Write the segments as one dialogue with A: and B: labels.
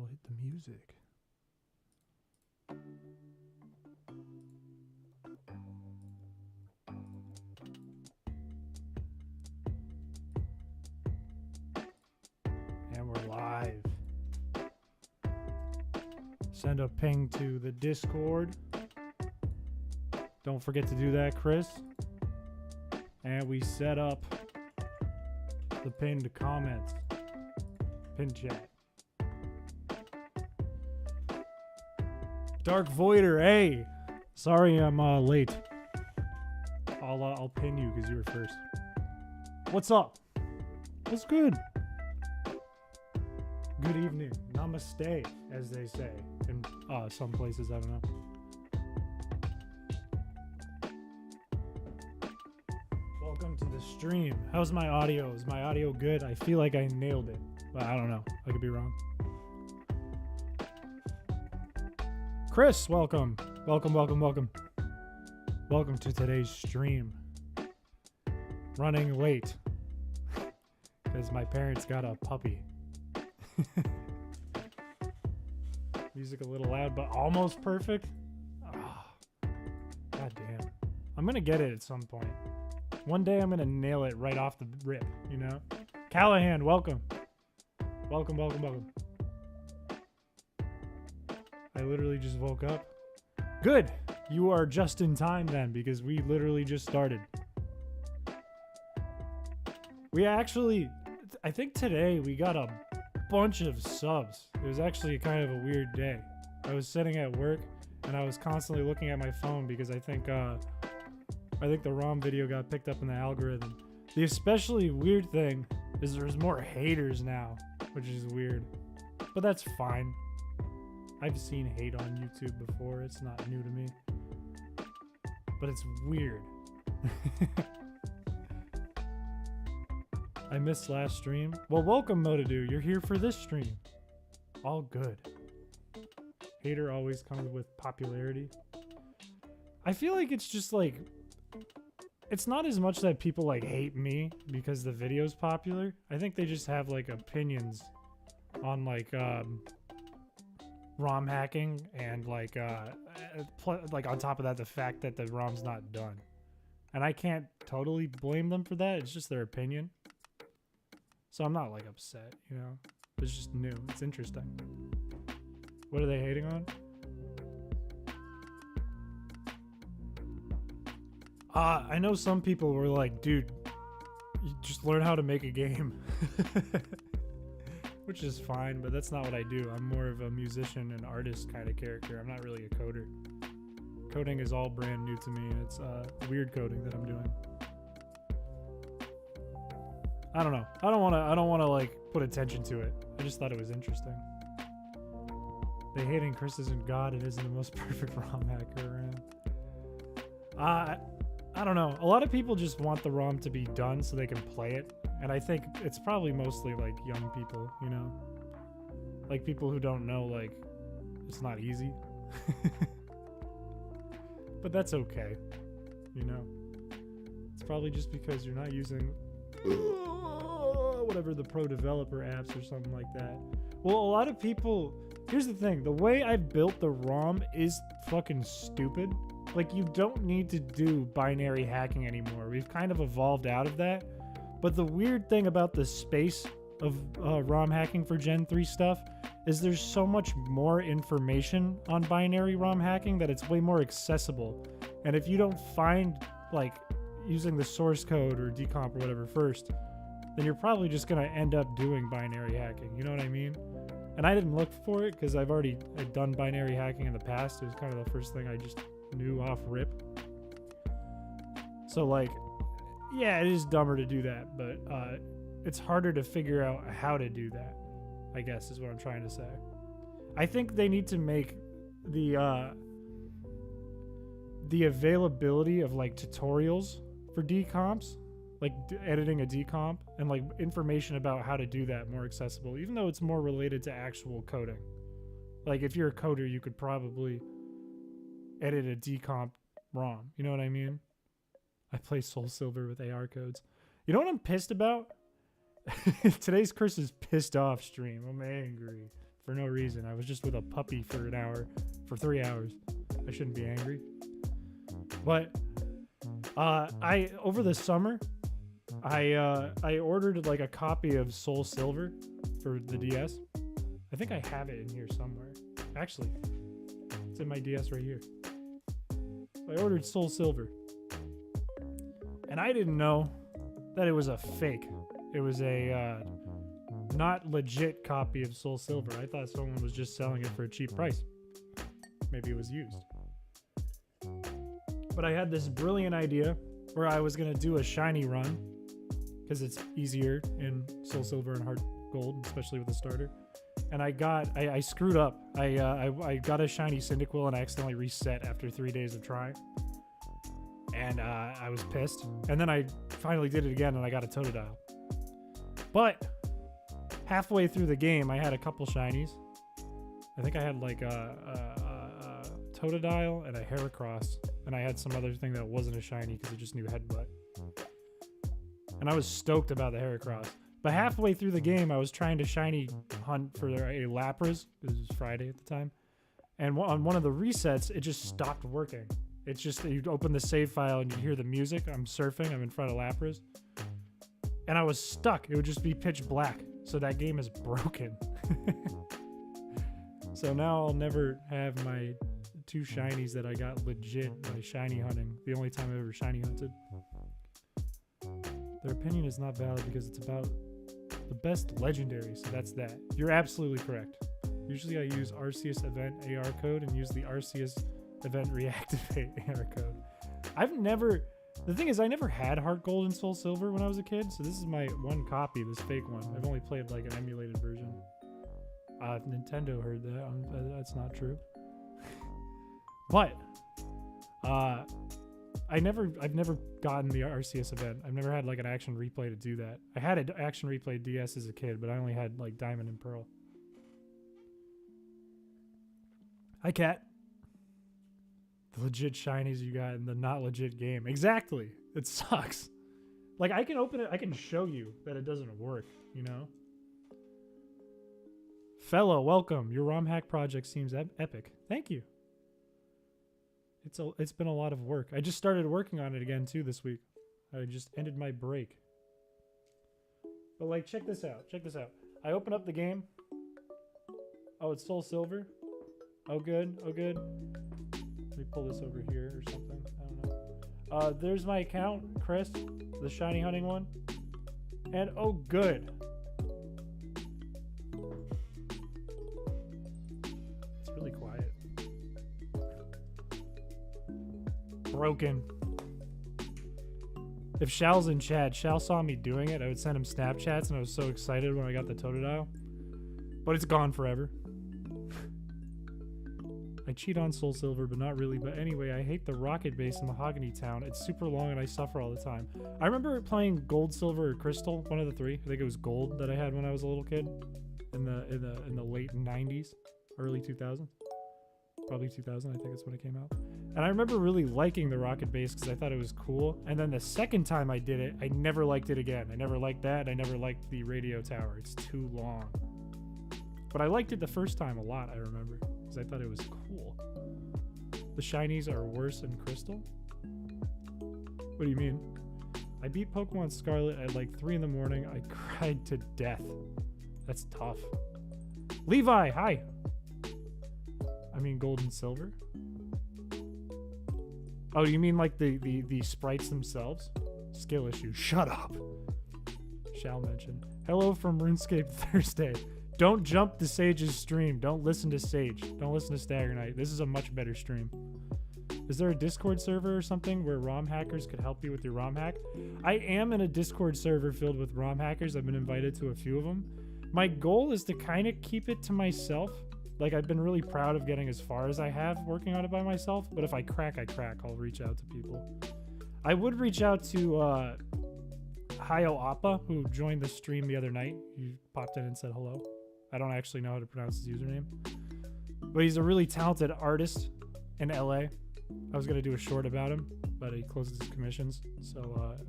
A: we'll hit the music. And we're live. Send a ping to the Discord. Don't forget to do that, Chris. And we set up the pinned comments. Pinned chat. Dark Voider, hey! Sorry I'm late. I'll pin you because you were first. What's up? What's good? Good evening. Namaste, as they say in some places, I don't know. Welcome to the stream. How's my audio? Is my audio good? I feel like I nailed it, but I don't know. I could be wrong. Chris, welcome. Welcome to today's stream. Running late because my parents got a puppy. Music a little loud, but almost perfect. Oh, God damn. I'm gonna get it at some point. One day I'm gonna nail it right off the rip, you know? Callahan, welcome. Welcome. I literally just woke up. Good. You are just in time then, because we literally just started. We actually, I think today we got a bunch of subs. It was actually kind of a weird day. I was sitting at work and I was constantly looking at my phone because I think the ROM video got picked up in the algorithm. The especially weird thing is there's more haters now, which is weird, but that's fine. I've seen hate on YouTube before. It's not new to me, but it's weird. I missed last stream. Well, welcome, Motadu. You're here for this stream. All good. Hater always comes with popularity. I feel like it's just like, it's not as much that people like hate me because the video's popular. I think they just have like opinions on like ROM hacking and like on top of that, the fact that the ROM's not done. And I can't totally blame them for that. It's just their opinion. So I'm not like upset, you know? It's just new. It's interesting. What are they hating on? I know some people were like, dude, you just learn how to make a game. Which is fine, but that's not what I do. I'm more of a musician and artist kind of character. I'm not really a coder. Coding is all brand new to me. It's weird coding that I'm doing. I don't know. I don't want to like put attention to it. I just thought it was interesting. They hating Chris isn't God and isn't the most perfect ROM hacker around. I don't know. A lot of people just want the ROM to be done so they can play it. And I think it's probably mostly like young people, you know? Like people who don't know, like, it's not easy. But that's okay, you know? It's probably just because you're not using whatever the pro developer apps or something like that. Well, a lot of people, here's the thing, the way I've built the ROM is fucking stupid. Like, you don't need to do binary hacking anymore. We've kind of evolved out of that. But the weird thing about the space of ROM hacking for Gen 3 stuff is there's so much more information on binary ROM hacking that it's way more accessible. And if you don't find, like, using the source code or decomp or whatever first, then you're probably just going to end up doing binary hacking. You know what I mean? And I didn't look for it because I've already done binary hacking in the past. It was kind of the first thing I just knew off rip. So, like, yeah, it is dumber to do that, but it's harder to figure out how to do that, I guess is what I'm trying to say. I think they need to make the availability of like tutorials for decomps, like editing a decomp and like information about how to do that more accessible, even though it's more related to actual coding. Like if you're a coder, you could probably edit a decomp ROM. You know what I mean? I play Soul Silver with AR codes. You know what I'm pissed about? Today's Chris is pissed off stream. I'm angry. for no reason. I was just with a puppy for 3 hours. I shouldn't be angry. But I over the summer, I ordered like a copy of Soul Silver for the DS. I think I have it in here somewhere. Actually, it's in my DS right here. I ordered Soul Silver. And I didn't know that it was a fake. It was a not legit copy of Soul Silver. I thought someone was just selling it for a cheap price. Maybe it was used. But I had this brilliant idea where I was going to do a shiny run because it's easier in Soul Silver and Heart Gold, especially with the starter. And I screwed up. I got a shiny Cyndaquil and I accidentally reset after 3 days of trying. And I was pissed. And then I finally did it again and I got a Totodile. But halfway through the game, I had a couple shinies. I think I had like a Totodile and a Heracross. And I had some other thing that wasn't a shiny because it just knew Headbutt. And I was stoked about the Heracross. But halfway through the game, I was trying to shiny hunt for a Lapras. It was Friday at the time. And on one of the resets, it just stopped working. It's just that you'd open the save file and you'd hear the music. I'm surfing. I'm in front of Lapras. And I was stuck. It would just be pitch black. So that game is broken. So now I'll never have my 2 shinies that I got legit by shiny hunting. The only time I ever shiny hunted. Their opinion is not valid because it's about the best legendary. So that's that. You're absolutely correct. Usually I use Arceus event AR code and use the Arceus event reactivate AR code. The thing is, I never had Heart Gold and Soul Silver when I was a kid, so this is my one copy, this fake one. I've only played like an emulated version. Nintendo heard that. That's not true. But I've never gotten the Arceus event. I've never had like an action replay to do that. I had an action replay DS as a kid, but I only had like Diamond and Pearl. Hi, Cat. The legit shinies you got in the not legit game. Exactly. It sucks. Like, I can open it. I can show you that it doesn't work, you know? Fellow, welcome. Your ROM hack project seems epic. Thank you. It's been a lot of work. I just started working on it again, too, this week. I just ended my break. But, like, check this out. Check this out. I open up the game. Oh, it's Soul Silver. Oh, good. Oh, good. Let me pull this over here or something. I don't know. There's my account, Chris, the shiny hunting one. And oh, good. It's really quiet. Broken. If Shal's in chat, Shal saw me doing it. I would send him Snapchats, and I was so excited when I got the Totodile. But it's gone forever. I cheat on Soul Silver, but not really. But anyway, I hate the rocket base in Mahogany Town. It's super long and I suffer all the time. I remember playing Gold, Silver, or Crystal, one of the 3. I think it was Gold that I had when I was a little kid, in the late 90s, early 2000s, probably 2000. I think that's when it came out. And I remember really liking the rocket base because I thought it was cool. And then the second time I did it, I never liked it again. I never liked that. I never liked the radio tower. It's too long. But I liked it the first time a lot, I remember. I thought it was cool. The shinies are worse than Crystal? What do you mean? I beat Pokemon Scarlet at like 3 in the morning. I cried to death. That's tough. Levi, hi! I mean Gold and Silver? Oh, you mean like the sprites themselves? Skill issue. Shut up! Shall mention. Hello from RuneScape Thursday. Don't jump to Sage's stream. Don't listen to Sage. Don't listen to Stagger Knight. This is a much better stream. Is there a Discord server or something where ROM hackers could help you with your ROM hack? I am in a Discord server filled with ROM hackers. I've been invited to a few of them. My goal is to kind of keep it to myself. Like, I've been really proud of getting as far as I have working on it by myself. But if I crack, I crack. I'll reach out to people. I would reach out to Hayo Appa, who joined the stream the other night. He popped in and said hello. I don't actually know how to pronounce his username. But he's a really talented artist in LA. I was going to do a short about him, but he closes his commissions. So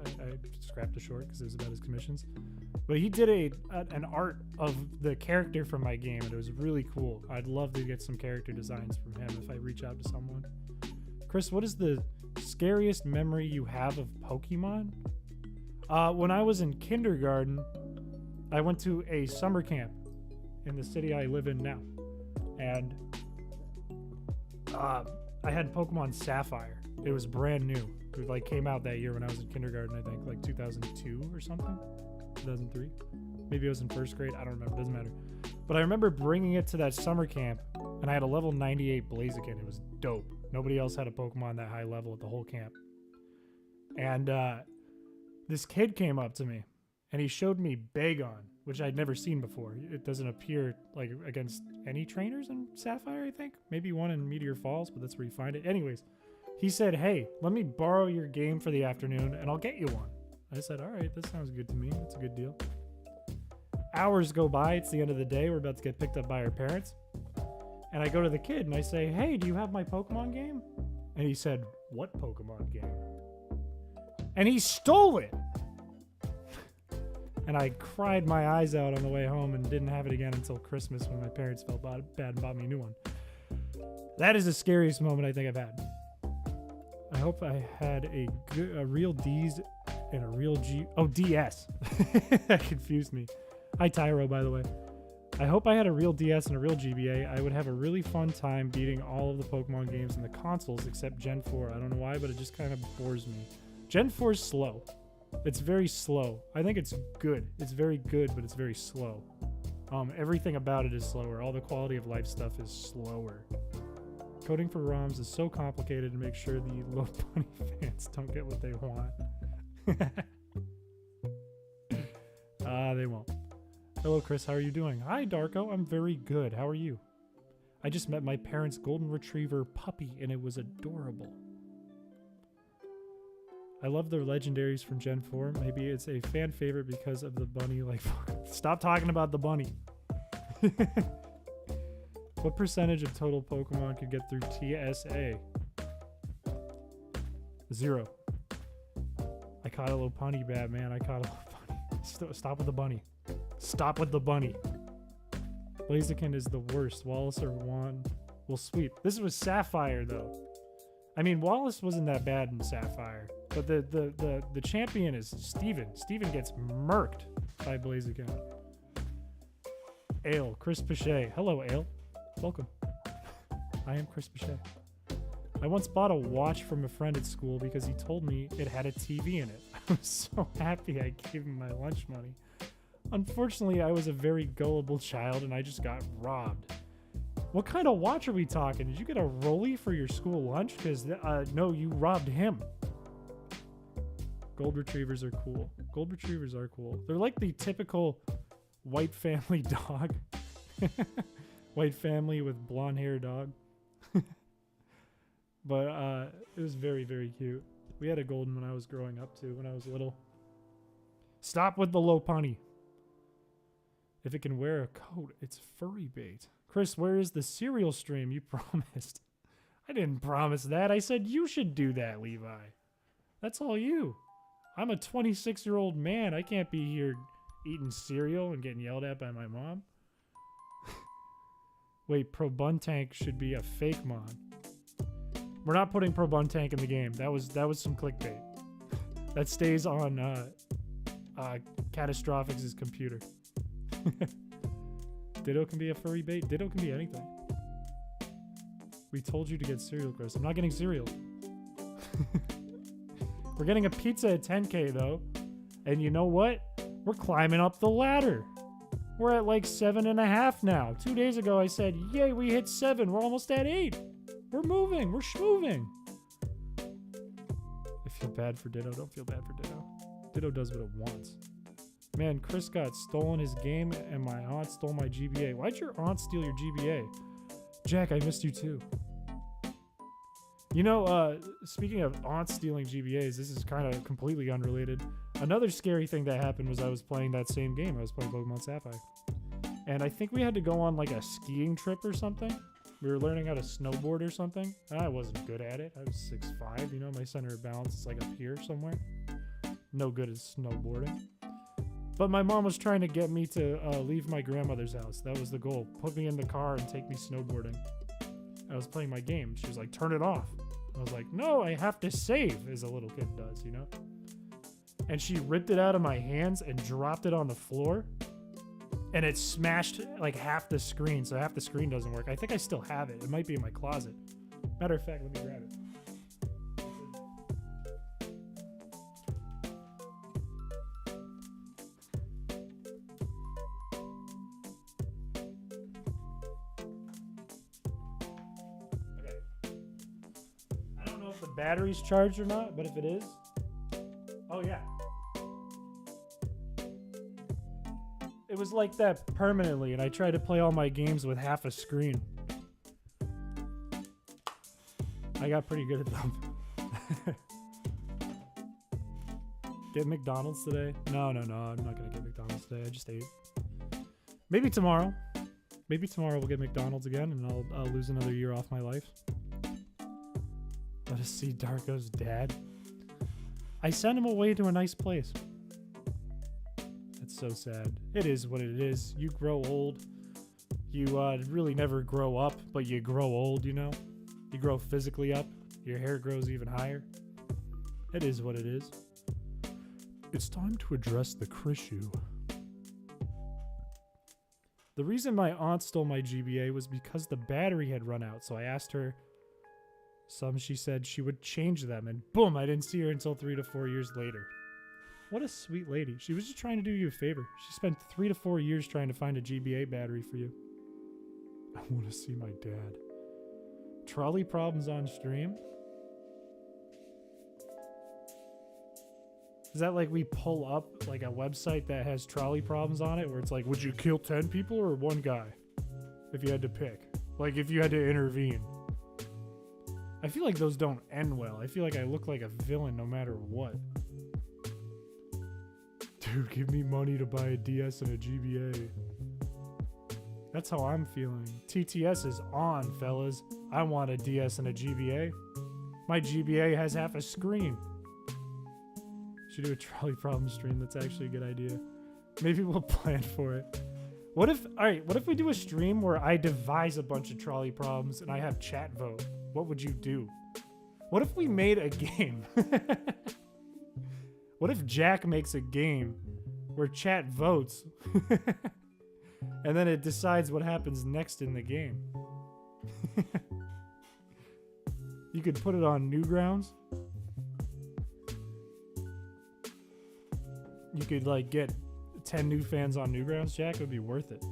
A: I scrapped the short because it was about his commissions. But he did an art of the character from my game, and it was really cool. I'd love to get some character designs from him if I reach out to someone. Chris, what is the scariest memory you have of Pokemon? When I was in kindergarten, I went to a summer camp in the city I live in now. And I had Pokemon Sapphire. It was brand new. It like came out that year when I was in kindergarten, I think, like 2002 or something. 2003. Maybe I was in first grade. I don't remember. Doesn't matter. But I remember bringing it to that summer camp, and I had a level 98 Blaziken. It was dope. Nobody else had a Pokemon that high level at the whole camp. And this kid came up to me, and he showed me Bagon, which I'd never seen before. It doesn't appear like against any trainers in Sapphire, I think. Maybe one in Meteor Falls, but that's where you find it. Anyways, he said, hey, let me borrow your game for the afternoon, and I'll get you one. I said, all right, that sounds good to me. That's a good deal. Hours go by. It's the end of the day. We're about to get picked up by our parents. And I go to the kid, and I say, hey, do you have my Pokemon game? And he said, what Pokemon game? And he stole it. And I cried my eyes out on the way home and didn't have it again until Christmas when my parents felt bad and bought me a new one. That is the scariest moment I think I've had. I hope I had a real D's and a real G. Oh, DS. That confused me. Hi, Tyro, by the way. I hope I had a real DS and a real GBA. I would have a really fun time beating all of the Pokemon games in the consoles except Gen 4. I don't know why, but it just kind of bores me. Gen 4 is slow. It's very slow. I think it's good. It's very good, but it's very slow. Everything about it is slower. All the quality of life stuff is slower. Coding for ROMs is so complicated to make sure the Low Bunny fans don't get what they want. They won't. Hello, Chris. How are you doing? Hi, Darko. I'm very good. How are you? I just met my parents' golden retriever puppy, and it was adorable. I love the legendaries from Gen 4. Maybe it's a fan favorite because of the bunny. Like, stop talking about the bunny. What percentage of total Pokemon could get through TSA? 0. I caught a Lopunny bad, man. I caught a Lopunny. Stop with the bunny. Stop with the bunny. Blaziken is the worst. Wallace or Juan will sweep. This was Sapphire, though. I mean, Wallace wasn't that bad in Sapphire. But the champion is Steven. Steven gets murked by Blaziken. Ale. Chris Piché. Hello, Ale. Welcome. I am Chris Piché. I once bought a watch from a friend at school because he told me it had a TV in it. I was so happy I gave him my lunch money. Unfortunately, I was a very gullible child and I just got robbed. What kind of watch are we talking? Did you get a Rolly for your school lunch? Because, no, you robbed him. Gold Retrievers are cool. Gold Retrievers are cool. They're like the typical white family dog. White family with blonde hair dog. But it was very, very cute. We had a golden when I was growing up too, when I was little. Stop with the Lopunny. If it can wear a coat, it's furry bait. Chris, where is the cereal stream you promised? I didn't promise that. I said you should do that, Levi. That's all you. I'm a 26-year-old man. I can't be here eating cereal and getting yelled at by my mom. Wait, Probuntank should be a fake mod. We're not putting Probuntank in the game. That was some clickbait. That stays on Catastrophix' computer. Ditto can be a furry bait. Ditto can be anything. We told you to get cereal, Chris. I'm not getting cereal. We're getting a pizza at 10K though. And you know what? We're climbing up the ladder. We're at like 7.5 now. 2 days ago I said, yay, we hit 7. We're almost at 8. We're moving. We're schmoving. I feel bad for Ditto. Don't feel bad for Ditto. Ditto does what it wants. Man, Chris got stolen his game and my aunt stole my GBA. Why'd your aunt steal your GBA? Jack, I missed you too. You know, speaking of aunt stealing GBAs, this is kind of completely unrelated. Another scary thing that happened was I was playing that same game. I was playing Pokemon Sapphire. And I think we had to go on like a skiing trip or something. We were learning how to snowboard or something. I wasn't good at it. I was 6'5", you know, my center of balance is like up here somewhere. No good at snowboarding. But my mom was trying to get me to leave my grandmother's house. That was the goal. Put me in the car and take me snowboarding. I was playing my game. She was like, turn it off. I was like, no, I have to save, as a little kid does, you know? And she ripped it out of my hands and dropped it on the floor. And it smashed like half the screen, so half the screen doesn't work. I think I still have it. It might be in my closet. Matter of fact, let me grab it. Battery's charged or not, but if it is, oh yeah, it was like that permanently, and I tried to play all my games with half a screen. I got pretty good at them. Get McDonald's today? No, I'm not gonna get McDonald's today. I just ate. Maybe tomorrow. Maybe tomorrow we'll get McDonald's again, and I'll lose another year off my life. Let us see Darko's dad. I sent him away to a nice place. That's so sad. It is what it is. You grow old. You really never grow up, but you grow old, you know? You grow physically up. Your hair grows even higher. It is what it is. It's time to address the issue. The reason my aunt stole my GBA was because the battery had run out, so I asked her some. She said she would change them, and boom, I didn't see her until 3 to 4 years later. What a sweet lady. She was just trying to do you a favor. She spent 3 to 4 years trying to find a GBA battery for you. I want to see my dad. Trolley problems on stream? Is that like we pull up like a website that has trolley problems on it, where it's like, would you kill 10 people or one guy? If you had to pick. Like if you had to intervene. I feel like those don't end well. I feel like I look like a villain no matter what. Dude, give me money to buy a DS and a GBA. That's how I'm feeling. TTS is on, fellas. I want a DS and a GBA. My GBA has half a screen. Should do a trolley problem stream. That's actually a good idea. Maybe we'll plan for it. What if we do a stream where I devise a bunch of trolley problems and I have chat vote? What would you do? What if we made a game? What if Jack makes a game where chat votes and then it decides what happens next in the game? You could put it on Newgrounds. You could like get 10 new fans on Newgrounds, Jack. It would be worth it.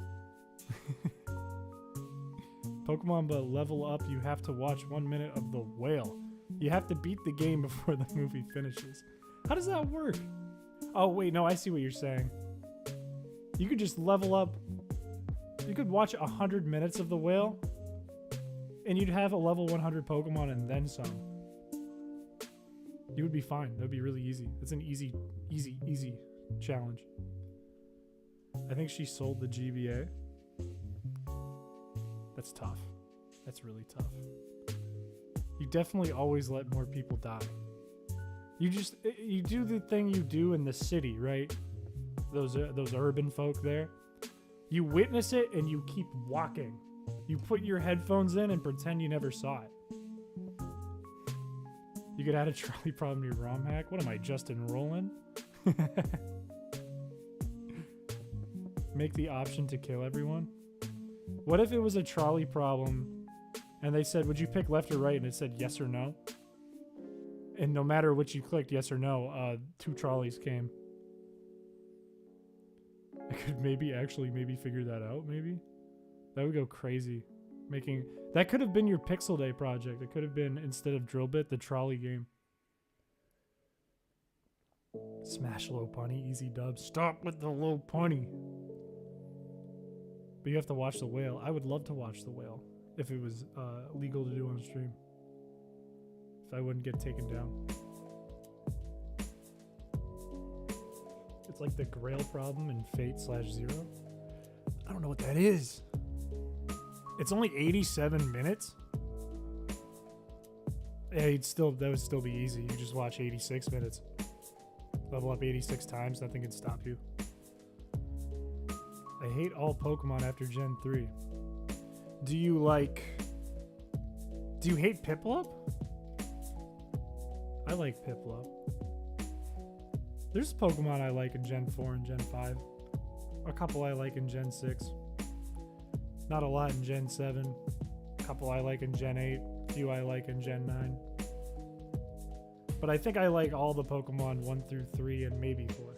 A: Pokemon, but level up, you have to watch 1 minute of the whale. You have to beat the game before the movie finishes. How does that work? Oh, wait, no, I see what you're saying. You could just level up. You could watch 100 minutes of the whale, and you'd have a level 100 Pokemon and then some. You would be fine. That would be really easy. It's an easy challenge. I think she sold the GBA. That's tough. That's really tough. You definitely always let more people die. You do the thing you do in the city, right? Those urban folk there. You witness it and you keep walking. You put your headphones in and pretend you never saw it. You could add a trolley problem to your ROM hack. What am I, Justin Roland? Make the option to kill everyone. What if it was a trolley problem and they said, would you pick left or right? And it said yes or no. And no matter what you clicked, yes or no, 2 trolleys came. I could maybe figure that out, maybe. That would go crazy. That could have been your Pixel Day project. It could have been, instead of Drill Bit, the trolley game. Smash low punny, easy dub. Stop with the low punny. But you have to watch the whale. I would love to watch the whale if it was legal to do on stream. If I wouldn't get taken down. It's like the Grail problem in Fate/Zero. I don't know what that is. It's only 87 minutes? Yeah, that would still be easy. You just watch 86 minutes. Level up 86 times, nothing can stop you. I hate all Pokemon after Gen 3. Do you hate Piplup? I like Piplup. There's Pokemon I like in Gen 4 and Gen 5. A couple I like in Gen 6. Not a lot in Gen 7. A couple I like in Gen 8. A few I like in Gen 9. But I think I like all the Pokemon 1 through 3 and maybe 4.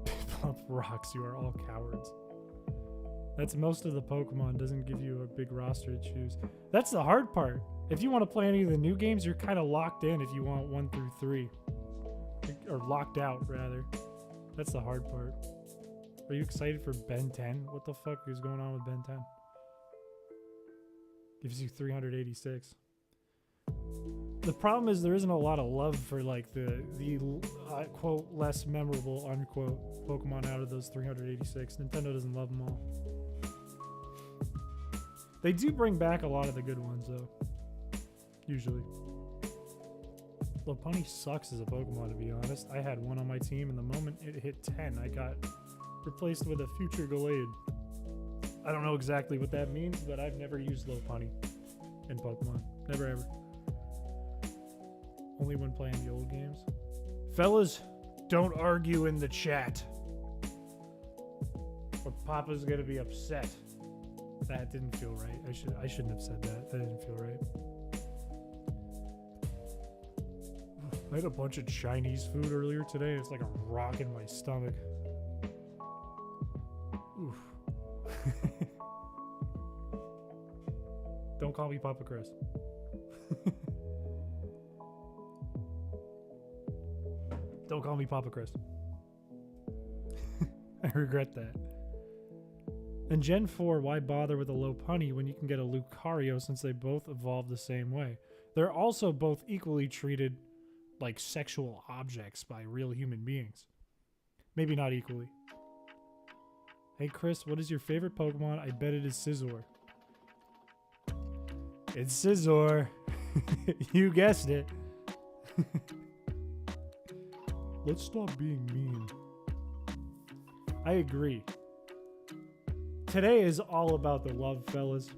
A: Piplup rocks, you are all cowards. That's most of the Pokemon, doesn't give you a big roster to choose. That's the hard part. If you want to play any of the new games, you're kind of locked in if you want 1 through 3. Or locked out, rather. That's the hard part. Are you excited for Ben 10? What the fuck is going on with Ben 10? Gives you 386. The problem is there isn't a lot of love for like the quote less memorable unquote Pokemon out of those 386. Nintendo doesn't love them all. They do bring back a lot of the good ones though. Usually. Lopunny sucks as a Pokemon, to be honest. I had one on my team, and the moment it hit 10, I got replaced with a future Gallade. I don't know exactly what that means, but I've never used Lopunny in Pokemon. Never ever. Only when playing the old games. Fellas, don't argue in the chat, or Papa's gonna be upset. That didn't feel right. I shouldn't have said that. That didn't feel right. I had a bunch of Chinese food earlier today. It's like a rock in my stomach. Oof. Don't call me Papa Chris. Don't call me Papa Chris. I regret that. In Gen 4, why bother with a Lopunny when you can get a Lucario since they both evolve the same way? They're also both equally treated like sexual objects by real human beings. Maybe not equally. Hey Chris, what is your favorite Pokemon? I bet it is Scizor. It's Scizor. You guessed it. Let's stop being mean. I agree. Today is all about the love, fellas.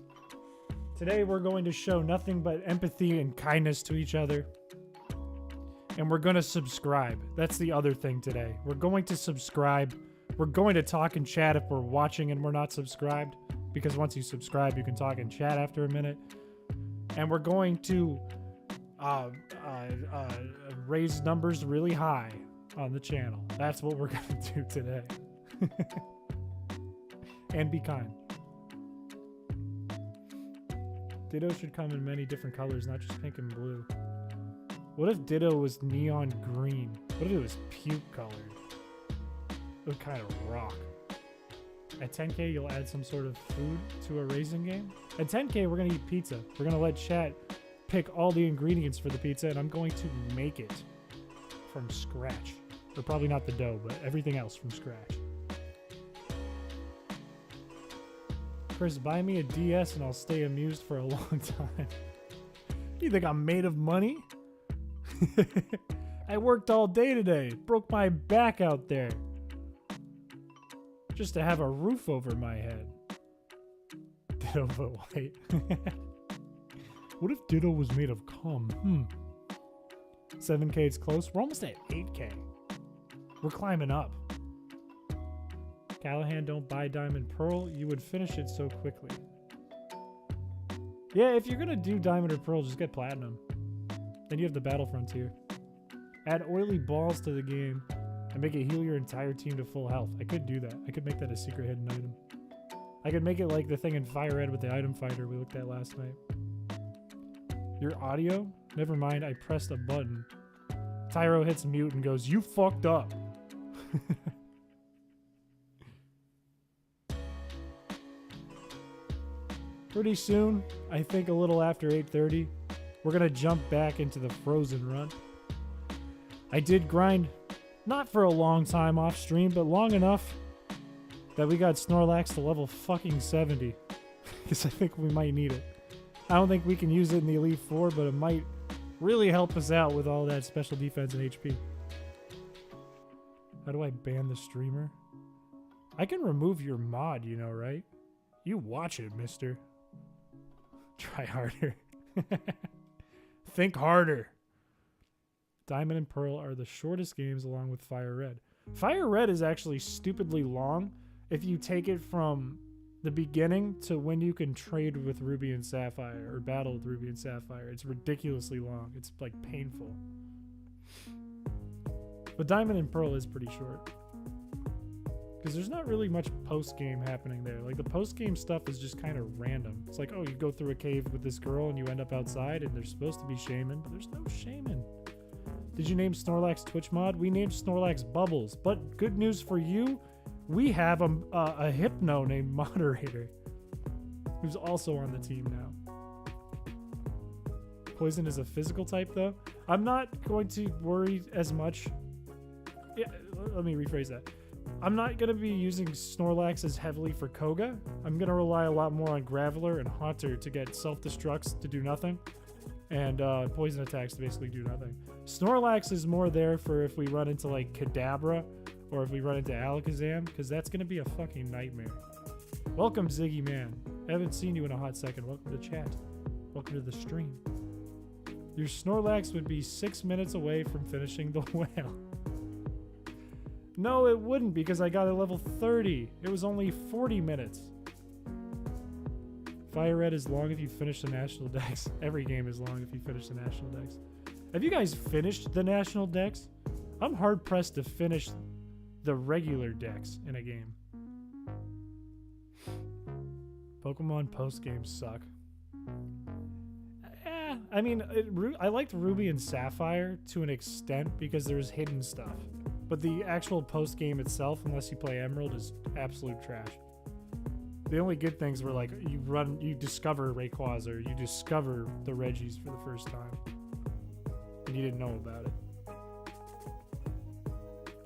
A: Today we're going to show nothing but empathy and kindness to each other. And we're going to subscribe. That's the other thing today. We're going to subscribe. We're going to talk and chat if we're watching and we're not subscribed. Because once you subscribe, you can talk and chat after a minute. And we're going to raise numbers really high on the channel. That's what we're going to do today. And be kind. Ditto should come in many different colors, not just pink and blue. What if Ditto was neon green? What if it was puke colored? It would kind of rock. At 10K, you'll add some sort of food to a racing game? At 10K, we're going to eat pizza. We're going to let chat pick all the ingredients for the pizza, and I'm going to make it from scratch. Or probably not the dough, but everything else from scratch. Chris, buy me a DS and I'll stay amused for a long time. You think I'm made of money? I worked all day today. Broke my back out there. Just to have a roof over my head. Ditto but white. What if Ditto was made of cum? 7K, it's close. We're almost at 8K. We're climbing up. Callahan, don't buy Diamond Pearl. You would finish it so quickly. Yeah, if you're gonna do Diamond or Pearl, just get Platinum. Then you have the Battle Frontier. Add oily balls to the game and make it heal your entire team to full health. I could do that. I could make that a secret hidden item. I could make it like the thing in Fire Red with the item fighter we looked at last night. Your audio? Never mind, I pressed a button. Tyro hits mute and goes, "You fucked up." Pretty soon, I think a little after 8:30, we're going to jump back into the Frozen run. I did grind, not for a long time off stream, but long enough that we got Snorlax to level fucking 70. Because I think we might need it. I don't think we can use it in the Elite Four, but it might really help us out with all that special defense and HP. How do I ban the streamer? I can remove your mod, you know, right? You watch it, mister. Try harder. Think harder. Diamond and Pearl are the shortest games along with Fire Red. Fire Red is actually stupidly long if you take it from the beginning to when you can trade with Ruby and Sapphire or battle with Ruby and Sapphire. It's ridiculously long. It's like painful. But Diamond and Pearl is pretty short. Because there's not really much post-game happening there. Like, the post-game stuff is just kind of random. It's like, oh, you go through a cave with this girl and you end up outside and there's supposed to be shaman, but there's no shaman. Did you name Snorlax Twitch mod? We named Snorlax Bubbles. But good news for you, we have a Hypno named Moderator, who's also on the team now. Poison is a physical type, though. I'm not going to worry as much. Yeah, let me rephrase that. I'm not going to be using Snorlax as heavily for Koga. I'm going to rely a lot more on Graveler and Haunter to get self-destructs to do nothing. And poison attacks to basically do nothing. Snorlax is more there for if we run into like Kadabra or if we run into Alakazam, because that's going to be a fucking nightmare. Welcome, Ziggy Man. I haven't seen you in a hot second. Welcome to chat. Welcome to the stream. Your Snorlax would be 6 minutes away from finishing the whale. No, it wouldn't, because I got a level 30. It was only 40 minutes. Fire Red is long if you finish the National Dex. Every game is long if you finish the National Dex. Have you guys finished the National Dex? I'm hard-pressed to finish the regular Dex in a game. Pokemon post-games suck. I mean, I liked Ruby and Sapphire to an extent because there's hidden stuff. But the actual post-game itself, unless you play Emerald, is absolute trash. The only good things were like you discover Rayquaza, you discover the Reggies for the first time, and you didn't know about it.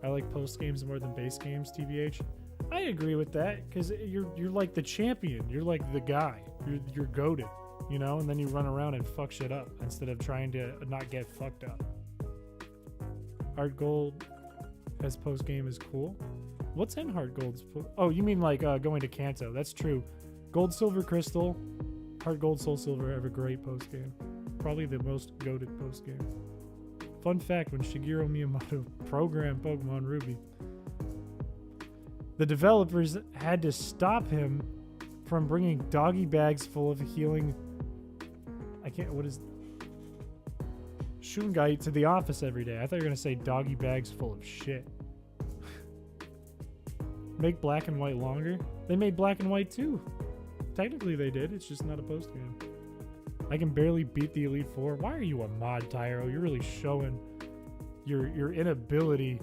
A: I like post games more than base games, TBH. I agree with that because you're like the champion, you're like the guy, you're goated, you know, and then you run around and fuck shit up instead of trying to not get fucked up. Heart Gold as post game is cool. What's in Heart Gold's? Oh, you mean like going to Kanto. That's true. Gold, Silver, Crystal, Heart Gold, Soul Silver have a great post-game. Probably the most goated post-game. Fun fact, when Shigeru Miyamoto programmed Pokemon Ruby, the developers had to stop him from bringing doggy bags full of healing... Shungite to the office every day. I thought you were going to say doggy bags full of shit. Make Black and White longer? They made Black and White too. Technically they did, it's just not a post game. I can barely beat the Elite Four. Why are you a mod, Tyro? You're really showing your inability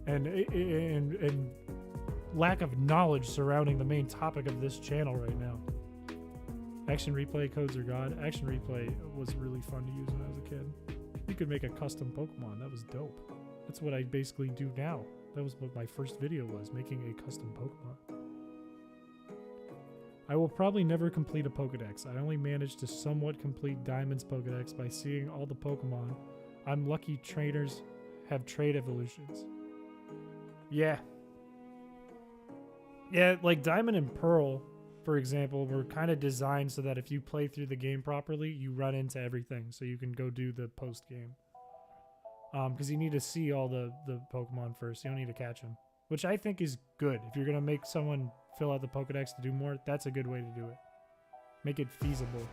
A: and lack of knowledge surrounding the main topic of this channel right now. Action Replay codes are god. Action Replay was really fun to use when I was a kid. You could make a custom Pokemon. That was dope. That's what I basically do now. That was what my first video was, making a custom Pokemon. I will probably never complete a Pokedex. I only managed to somewhat complete Diamond's Pokedex by seeing all the Pokemon. I'm lucky trainers have trait evolutions. Yeah. Yeah, like Diamond and Pearl, for example, were kind of designed so that if you play through the game properly, you run into everything, so you can go do the post-game. Because you need to see all the Pokemon first. You don't need to catch them. Which I think is good. If you're going to make someone fill out the Pokedex to do more, that's a good way to do it. Make it feasible.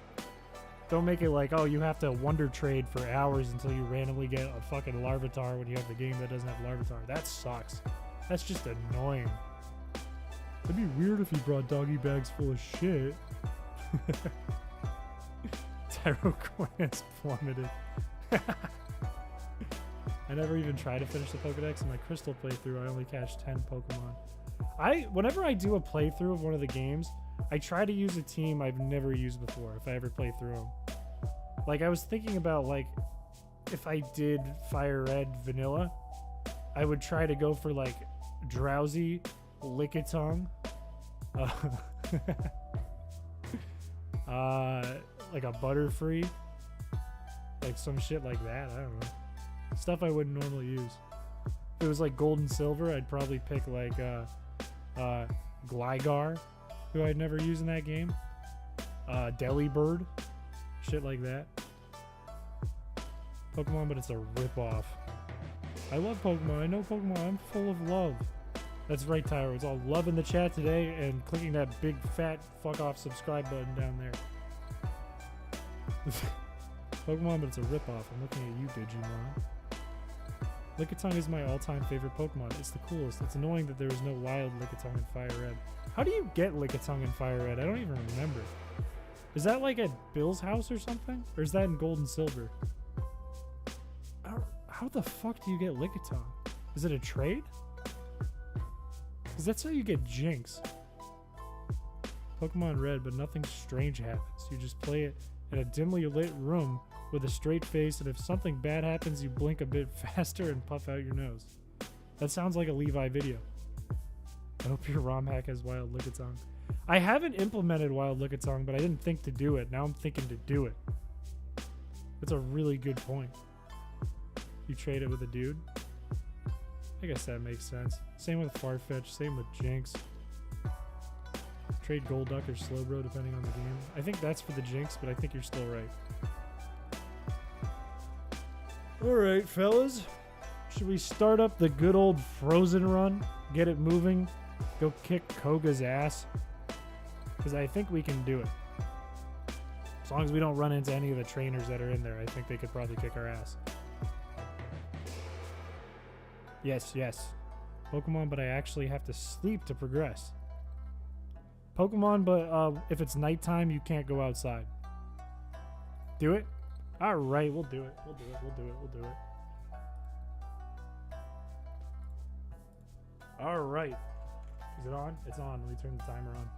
A: Don't make it like, oh, you have to Wonder Trade for hours until you randomly get a fucking Larvitar when you have the game that doesn't have Larvitar. That sucks. That's just annoying. It'd be weird if you brought doggy bags full of shit. Tarot coin has plummeted. I never even tried to finish the Pokedex. In my Crystal playthrough, I only catch 10 Pokemon. Whenever I do a playthrough of one of the games, I try to use a team I've never used before if I ever play through them. Like, I was thinking about, like, if I did Fire Red Vanilla, I would try to go for, like, Drowsy, Lickitung, like a Butterfree, like some shit like that. I don't know. Stuff I wouldn't normally use. If it was like gold and silver, I'd probably pick like Gligar, who I'd never use in that game. Delibird, shit like that. Pokemon, but it's a ripoff. I love Pokemon. I know Pokemon. I'm full of love. That's right, Tyro. It's all love in the chat today and clicking that big fat fuck off subscribe button down there. Pokemon, but it's a ripoff. I'm looking at you, Digimon. Lickitung is my all-time favorite Pokemon. It's the coolest. It's annoying that there is no wild Lickitung in Fire Red. How do you get Lickitung in Fire Red? I don't even remember. Is that like at Bill's house or something? Or is that in Gold and Silver? How the fuck do you get Lickitung? Is it a trade? Because that's how you get Jinx. Pokemon Red, but nothing strange happens. You just play it in a dimly lit room with a straight face, and if something bad happens, you blink a bit faster and puff out your nose. That sounds like a Levi video. I hope your ROM hack has Wild Lickitung. I haven't implemented Wild Lickitung, but I didn't think to do it. Now I'm thinking to do it. That's a really good point. You trade it with a dude? I guess that makes sense. Same with Farfetch, same with Jinx. Trade Golduck or Slowbro depending on the game. I think that's for the Jinx, but I think you're still right. Alright, fellas. Should we start up the good old Frozen run? Get it moving? Go kick Koga's ass? Because I think we can do it. As long as we don't run into any of the trainers that are in there, I think they could probably kick our ass. Yes, yes. Pokemon, but I actually have to sleep to progress. Pokemon, but if it's nighttime, you can't go outside. Do it? Alright, we'll do it. We'll do it. We'll do it. We'll do it. Alright. Is it on? It's on. Let me turn the timer on.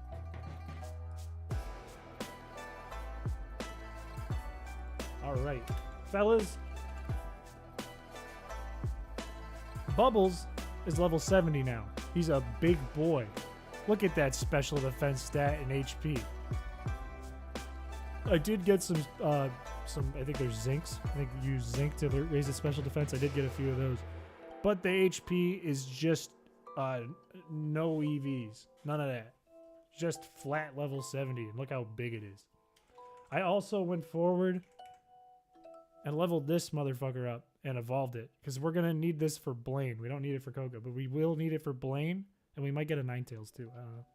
A: Alright. Fellas. Bubbles is level 70 now. He's a big boy. Look at that special defense stat in HP. I did get some I think there's Zinks. I think you use Zink to raise the special defense. I did get a few of those. But the HP is just no EVs. None of that. Just flat level 70. And look how big it is. I also went forward and leveled this motherfucker up and evolved it. Because we're going to need this for Blaine. We don't need it for Koga, but we will need it for Blaine. And we might get a Ninetales too. I don't know.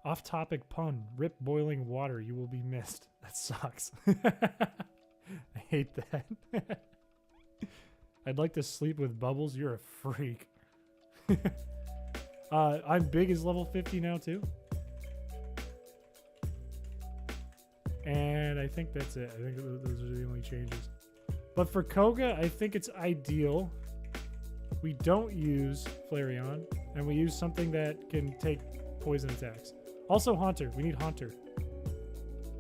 A: Off-topic pun. Rip boiling water. You will be missed. That sucks. I hate that. I'd like to sleep with Bubbles. You're a freak. I'm big as level 50 now too. And I think that's it. I think those are the only changes. But for Koga, I think it's ideal. We don't use Flareon, and we use something that can take poison attacks. Also Haunter. We need Haunter.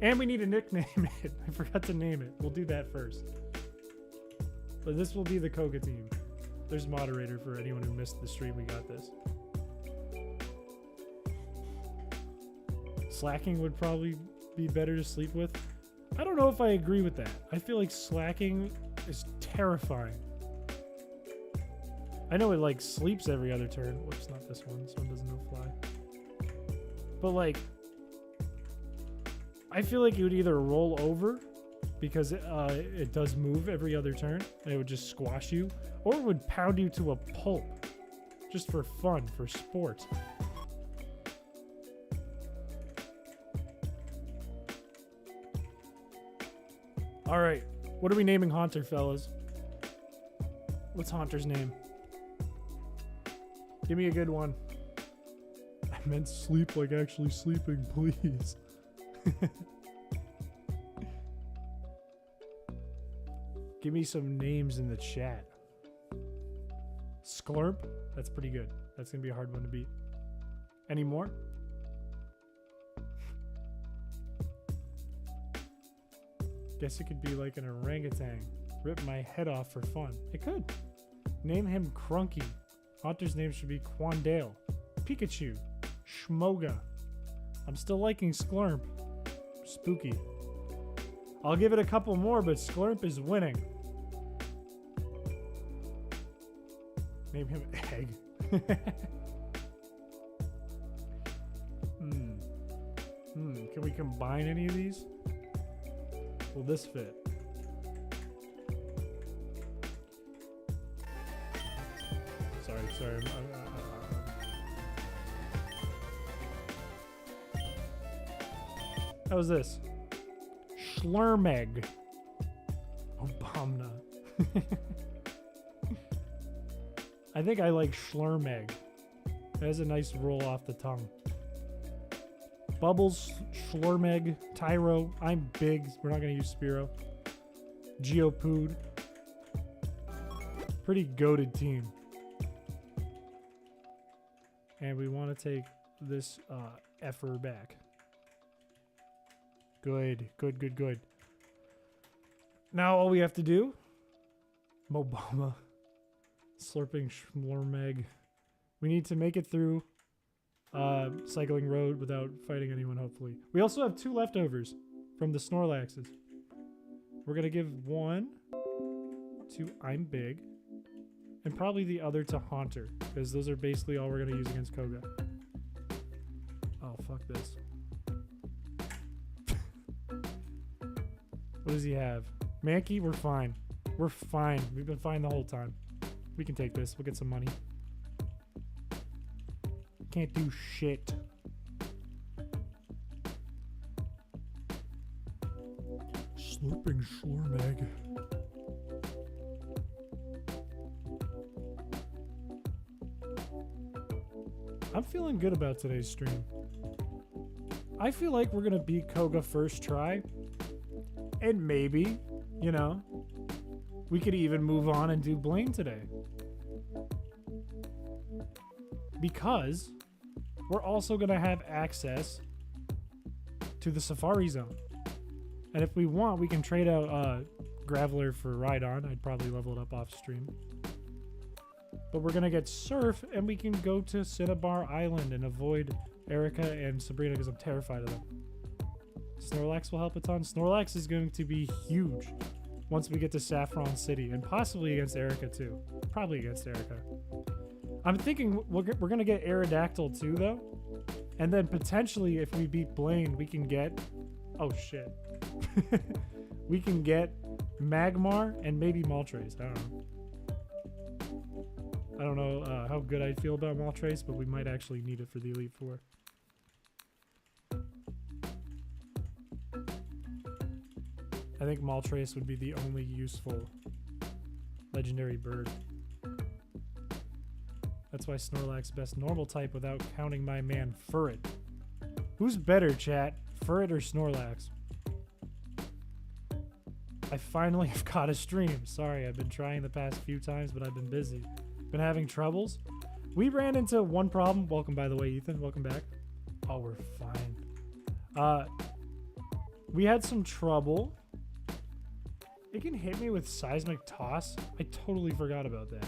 A: And we need to nickname it. I forgot to name it. We'll do that first. But this will be the Koga team. There's moderator for anyone who missed the stream. We got this. Slacking would probably be better to sleep with. I don't know if I agree with that. I feel like slacking is terrifying. I know it like sleeps every other turn. Whoops, not this one. This one doesn't no fly. But like, I feel like it would either roll over because it does move every other turn and it would just squash you, or it would pound you to a pulp just for fun, for sport. All right, what are we naming Haunter, fellas? What's Haunter's name? Give me a good one. I meant sleep like actually sleeping, please. Give me some names in the chat. Sklurp? That's pretty good. That's going to be a hard one to beat. Any more? Guess it could be like an orangutan. Rip my head off for fun. It could. Name him Crunky. Haunter's name should be Quandale. Pikachu. Schmoga. I'm still liking Sklurp. Spooky. I'll give it a couple more, but Sklurp is winning. Name him Egg. Can we combine any of these? Will this fit? Sorry. How was this? Schlurmeg. Obamna. I think I like Schlurmeg. It has a nice roll off the tongue. Bubbles, Schlurmeg, Tyro. I'm big. We're not going to use Spiro. Geopood. Pretty goated team. And we want to take this effer back. Good. Now all we have to do, Mobama, slurping Schlurmeg. We need to make it through Cycling Road without fighting anyone, hopefully. We also have 2 leftovers from the Snorlaxes. We're going to give one to I'm Big, and probably the other to Haunter, because those are basically all we're going to use against Koga. Oh, fuck this. What does he have? Mankey, we're fine. We're fine. We've been fine the whole time. We can take this. We'll get some money. Can't do shit. Slurping Schlurmeg. I'm feeling good about today's stream. I feel like we're gonna beat Koga first try. And maybe, you know, we could even move on and do Blaine today. Because we're also going to have access to the Safari Zone. And if we want, we can trade out Graveler for Rhydon. I'd probably level it up off stream. But we're going to get Surf, and we can go to Cinnabar Island and avoid Erica and Sabrina because I'm terrified of them. Snorlax will help a ton. Snorlax is going to be huge once we get to Saffron City, and possibly against Erica too. Probably against Erica. I'm thinking we're going to get Aerodactyl too, though. And then potentially, if we beat Blaine, we can get... Oh, shit. We can get Magmar and maybe Moltres. I don't know how good I feel about Moltres, but we might actually need it for the Elite Four. I think Moltres would be the only useful legendary bird. That's why Snorlax best normal type without counting my man Furret. Who's better, chat? Furret or Snorlax? I finally have caught a stream. Sorry, I've been trying the past few times, but I've been busy. Been having troubles. We ran into one problem. Welcome, by the way, Ethan. Welcome back. Oh, we're fine. We had some trouble. It can hit me with Seismic Toss. I totally forgot about that.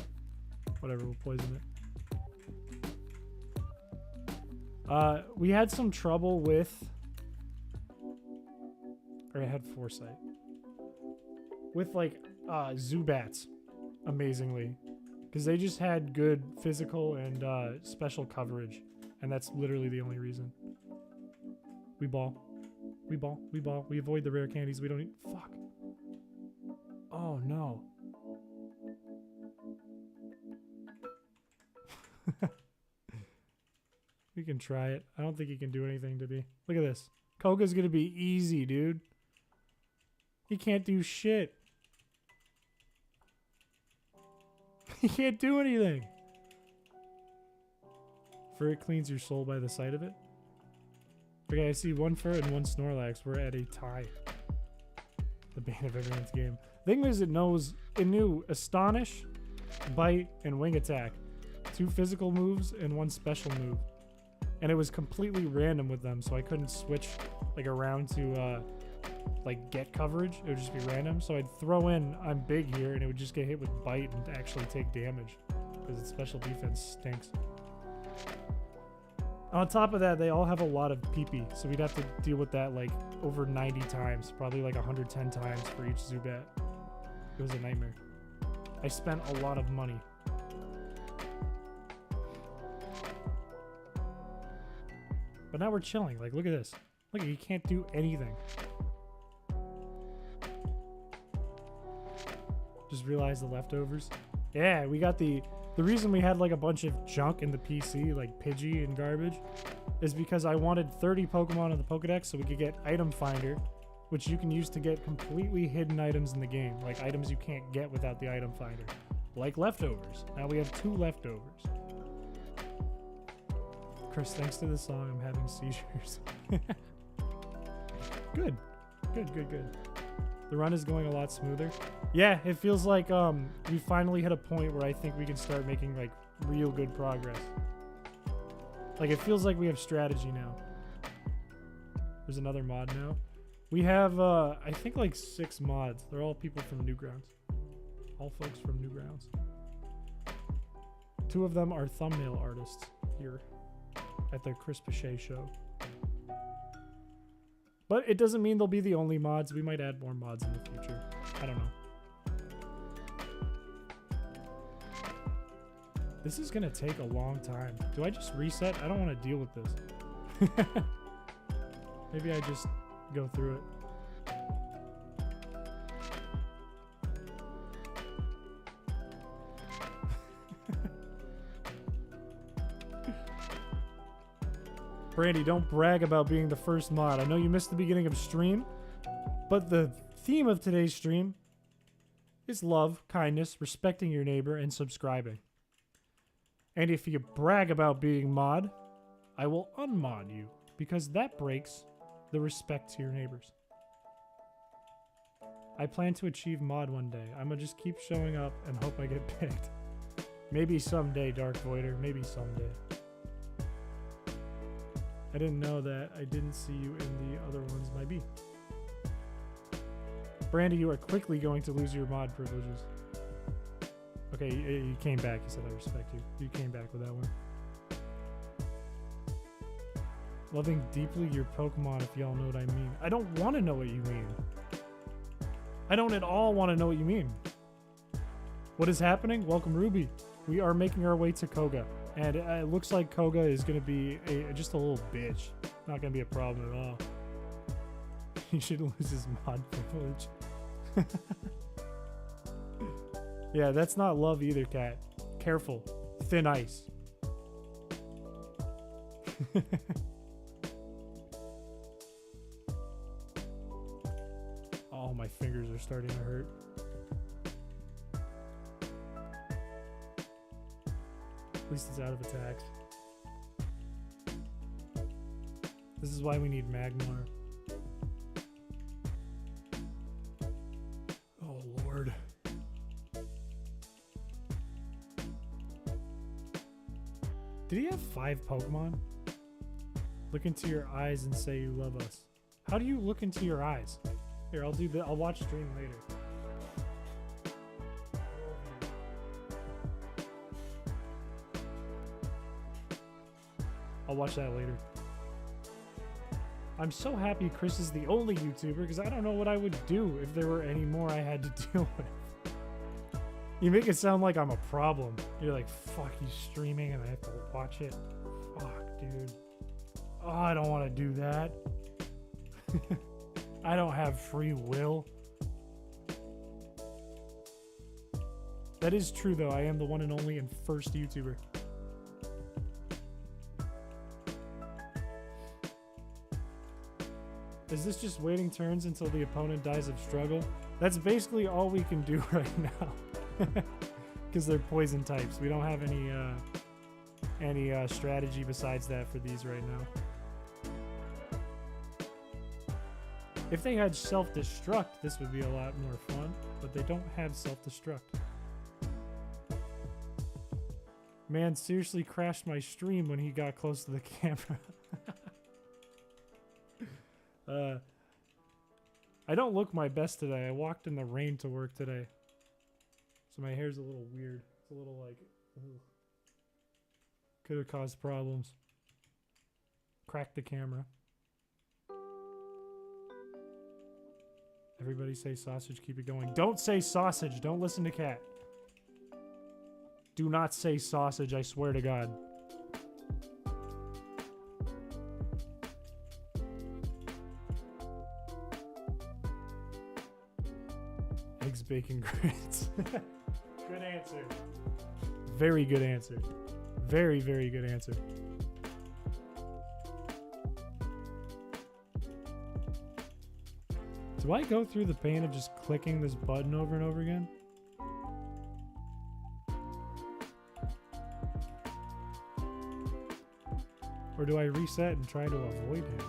A: Whatever, we'll poison it. We had some trouble with... Or I had Foresight. With, like, Zubats. Amazingly. Because they just had good physical and special coverage. And that's literally the only reason. We ball. We ball. We ball. We avoid the rare candies. We don't need... Fuck. Oh, no. We can try it. I don't think he can do anything to me. Look at this. Koga's gonna be easy, dude. He can't do shit. He can't do anything. Furret cleans your soul by the sight of it. Okay, I see one Furret and one Snorlax. We're at a tie. The bane of everyone's game. Thing is, it knew Astonish, Bite, and Wing Attack. 2 physical moves and 1 special move. And it was completely random with them, so I couldn't switch like around to like get coverage. It would just be random. So I'd throw in I'm big here, and it would just get hit with Bite and actually take damage because its special defense stinks. On top of that, they all have a lot of PP, so we'd have to deal with that like over 90 times, probably like 110 times for each Zubat. It was a nightmare. I spent a lot of money. But now we're chilling. Like, look at this. Look, you can't do anything. Just realized the leftovers. Yeah, we got the reason we had like a bunch of junk in the PC, like Pidgey and garbage, is because I wanted 30 Pokemon in the Pokedex so we could get Item Finder, which you can use to get completely hidden items in the game, like items you can't get without the Item Finder, like leftovers. Now we have 2 leftovers. Chris, thanks to this song, I'm having seizures. Good. Good. The run is going a lot smoother. Yeah, it feels like we finally hit a point where I think we can start making like real good progress. Like it feels like we have strategy now. There's another mod now. We have I think like 6 mods. They're all people from Newgrounds. All folks from Newgrounds. 2 of them are thumbnail artists here at the Chris Piché show. But it doesn't mean they'll be the only mods. We might add more mods in the future. I don't know. This is gonna take a long time. Do I just reset? I don't want to deal with this. Maybe I just go through it. Brandy, don't brag about being the first mod. I know you missed the beginning of stream, but the theme of today's stream is love, kindness, respecting your neighbor, and subscribing. And if you brag about being mod, I will unmod you, because that breaks the respect to your neighbors. I plan to achieve mod one day. I'm gonna just keep showing up and hope I get picked. Maybe someday, Dark Voider. Maybe someday. I didn't know that. I didn't see you in the other ones. Might be. Brandy, you are quickly going to lose your mod privileges. Okay, you came back. You said I respect you. You came back with that one. Loving deeply your Pokemon, if y'all know what I mean. I don't want to know what you mean. I don't at all want to know what you mean. What is happening? Welcome, Ruby. We are making our way to Koga. And it looks like Koga is going to be just a little bitch. Not going to be a problem at all. He should lose his mod privilege. Yeah, that's not love either, cat. Careful. Thin ice. Oh, my fingers are starting to hurt. At least it's out of attacks. This is why we need Magmar. Oh, Lord. Did he have 5 Pokemon? Look into your eyes and say you love us. How do you look into your eyes? Here, I'll do that. I'll watch stream later. I'll watch that later. I'm so happy Chris is the only YouTuber because I don't know what I would do if there were any more I had to deal with. You make it sound like I'm a problem. You're like, fuck, he's streaming and I have to watch it. Fuck, dude. Oh, I don't want to do that. I don't have free will. That is true, though. I am the one and only and first YouTuber. Is this just waiting turns until the opponent dies of struggle? That's basically all we can do right now. Because they're poison types. We don't have any strategy besides that for these right now. If they had self-destruct, this would be a lot more fun, but they don't have self-destruct. Man seriously crashed my stream when he got close to the camera. I don't look my best today. I walked in the rain to work today. So my hair's a little weird. It's a little like... Could have caused problems. Cracked the camera. Everybody say sausage, keep it going. Don't say sausage. Don't listen to Cat. Do not say sausage, I swear to God. Eggs, bacon, grits. Good answer. Very good answer. Very, very good answer. Do I go through the pain of just clicking this button over and over again? Or do I reset and try to avoid him?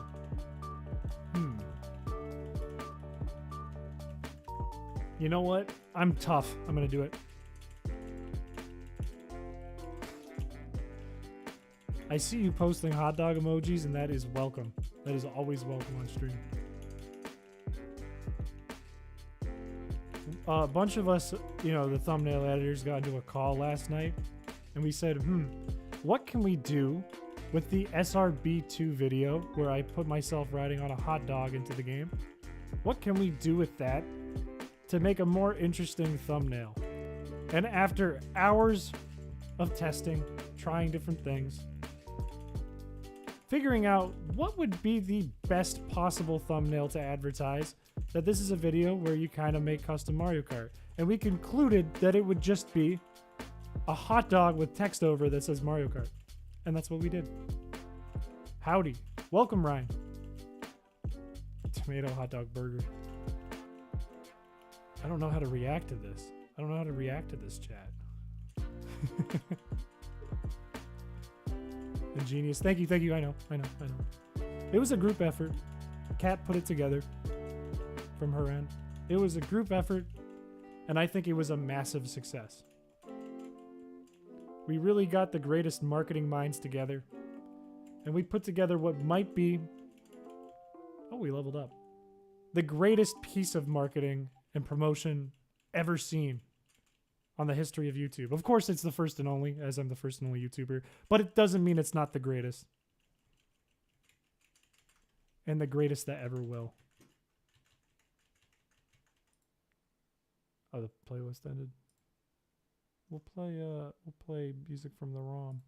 A: You know what? I'm tough. I'm gonna do it. I see you posting hot dog emojis, and that is welcome. That is always welcome on stream. A bunch of us, you know, the thumbnail editors got into a call last night, and we said, what can we do with the SRB2 video where I put myself riding on a hot dog into the game? What can we do with that to make a more interesting thumbnail? And after hours of testing, trying different things, figuring out what would be the best possible thumbnail to advertise, that this is a video where you kind of make custom Mario Kart. And we concluded that it would just be a hot dog with text over that says Mario Kart. And that's what we did. Howdy. Welcome, Ryan. Tomato hot dog burger. I don't know how to react to this. I don't know how to react to this chat. Ingenious. Thank you. I know. It was a group effort. Kat put it together from her end. It was a group effort, and I think it was a massive success. We really got the greatest marketing minds together, and we put together what might be... Oh, we leveled up. The greatest piece of marketing and promotion ever seen on the history of YouTube. Of course, it's the first and only, as I'm the first and only YouTuber, but it doesn't mean it's not the greatest. And the greatest that ever will. Oh, the playlist ended. We'll play music from the ROM.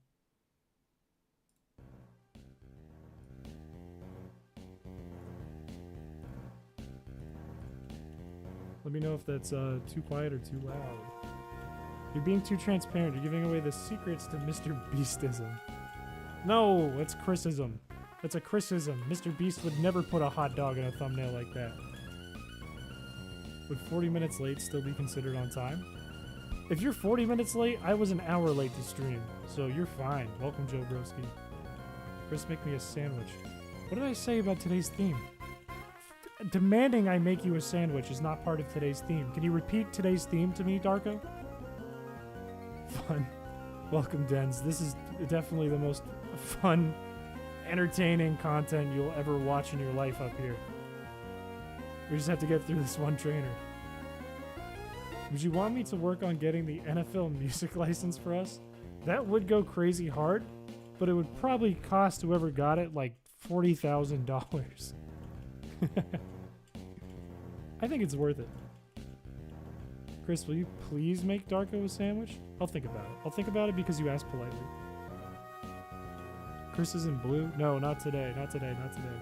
A: Let me know if that's too quiet or too loud. You're being too transparent. You're giving away the secrets to Mr. Beastism. No, that's Chrisism. That's a Chrisism. Mr. Beast would never put a hot dog in a thumbnail like that. Would 40 minutes late still be considered on time? If you're 40 minutes late, I was an hour late to stream, so you're fine. Welcome, Joe Broski. Chris, make me a sandwich. What did I say about today's theme? Demanding I make you a sandwich is not part of today's theme. Can you repeat today's theme to me, Darko? Fun. Welcome, Dens. This is definitely the most fun, entertaining content you'll ever watch in your life up here. We just have to get through this one trainer. Would you want me to work on getting the NFL music license for us? That would go crazy hard, but it would probably cost whoever got it like $40,000. I think it's worth it. Chris, will you please make Darko a sandwich? I'll think about it. I'll think about it because you asked politely. Chris is in blue? No, not today. Not today. Not today.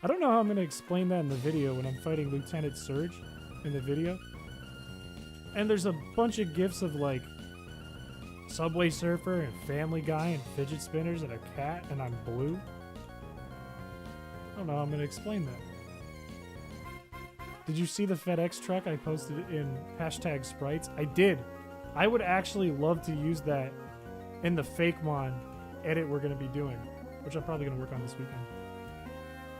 A: I don't know how I'm going to explain that in the video when I'm fighting Lieutenant Surge in the video. And there's a bunch of gifs of like Subway Surfer and Family Guy and fidget spinners and a cat, and I'm blue. I don't know how I'm going to explain that. Did you see the FedEx truck I posted in hashtag sprites? I did. I would actually love to use that in the FakeMon edit we're going to be doing, which I'm probably going to work on this weekend.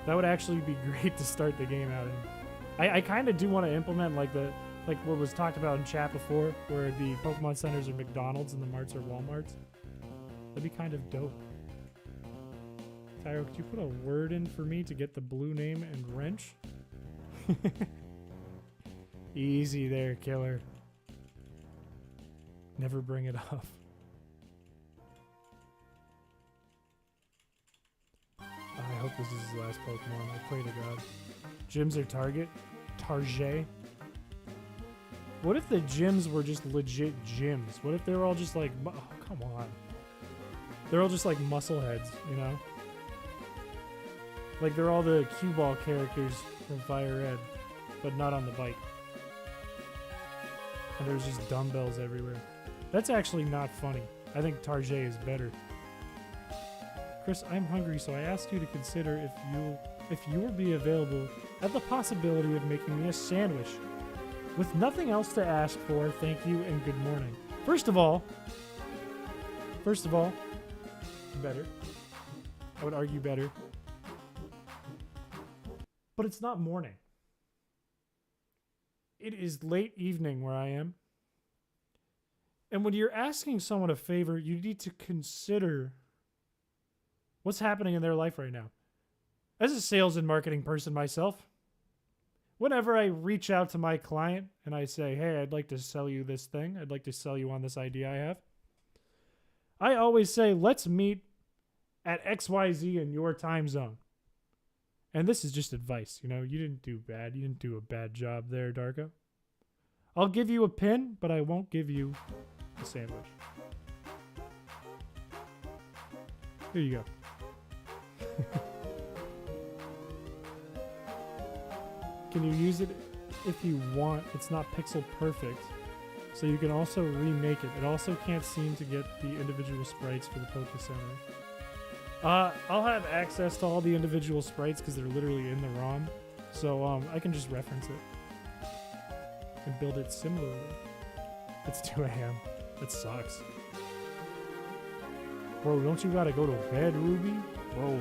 A: That would actually be great to start the game out in. I kind of do want to implement like what was talked about in chat before, where the Pokemon centers are McDonald's and the marts are Walmarts. That'd be kind of dope. Tyro, could you put a word in for me to get the blue name and wrench? Easy there, killer. Never bring it up. I hope this is his last Pokemon. I pray to God. Gyms are target? Target? What if the gyms were just legit gyms? What if they were all just like... Oh, come on. They're all just like muscle heads, you know? Like they're all the cue ball characters from Fire Red, but not on the bike. And there's just dumbbells everywhere. That's actually not funny. I think Tarjay is better. Chris, I'm hungry, so I asked you to consider if you will be available at the possibility of making me a sandwich. With nothing else to ask for, thank you and good morning. First of all, better. I would argue better. But it's not morning. It is late evening where I am. And when you're asking someone a favor, you need to consider what's happening in their life right now. As a sales and marketing person myself, whenever I reach out to my client and I say, hey, I'd like to sell you this thing, I'd like to sell you on this idea I have, I always say, let's meet at XYZ in your time zone. And this is just advice, you know, you didn't do bad. You didn't do a bad job there, Darko. I'll give you a pin, but I won't give you a sandwich. Here you go. Can you use it if you want? It's not pixel perfect. So you can also remake it. It also can't seem to get the individual sprites for the Poké Center. I'll have access to all the individual sprites because they're literally in the ROM. So I can just reference it and build it similarly. It's 2 a.m. That sucks. Bro, don't you gotta go to bed, Ruby? Bro.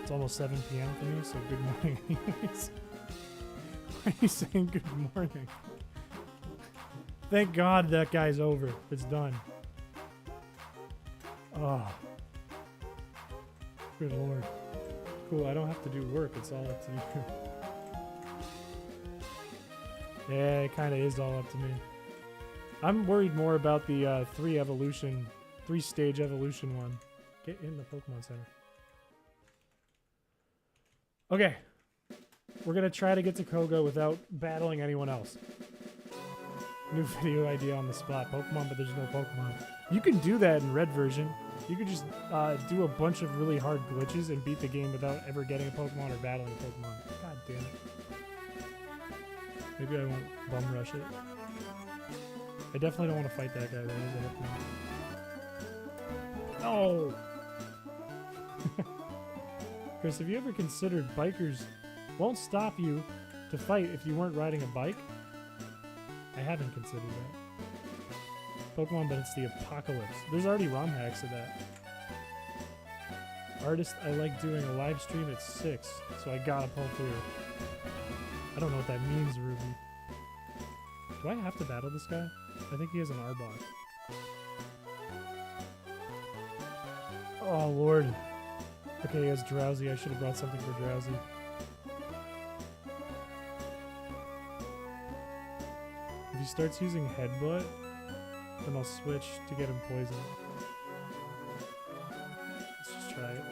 A: It's almost 7 p.m. for me, so good morning anyways. Why are you saying good morning? Thank God that guy's over. It's done. Oh. Good lord. Cool, I don't have to do work. It's all up to you. Yeah, it kind of is all up to me. I'm worried more about the 3-stage evolution one. Get in the Pokemon Center. Okay. We're going to try to get to Koga without battling anyone else. New video idea on the spot. Pokemon, but there's no Pokemon. You can do that in red version. You could just do a bunch of really hard glitches and beat the game without ever getting a Pokemon or battling a Pokemon. God damn it. Maybe I won't bum rush it. I definitely don't want to fight that guy though. No! Chris, have you ever considered bikers won't stop you to fight if you weren't riding a bike? I haven't considered that. Pokemon, but it's the apocalypse. There's already ROM hacks of that. Artist, I like doing a live stream at 6, so I gotta pull through. I don't know what that means, Ruby. Do I have to battle this guy? I think he has an Arbok. Oh, Lord. Okay, he has Drowsy. I should have brought something for Drowsy. If he starts using Headbutt, then I'll switch to get him poisoned. Let's just try it.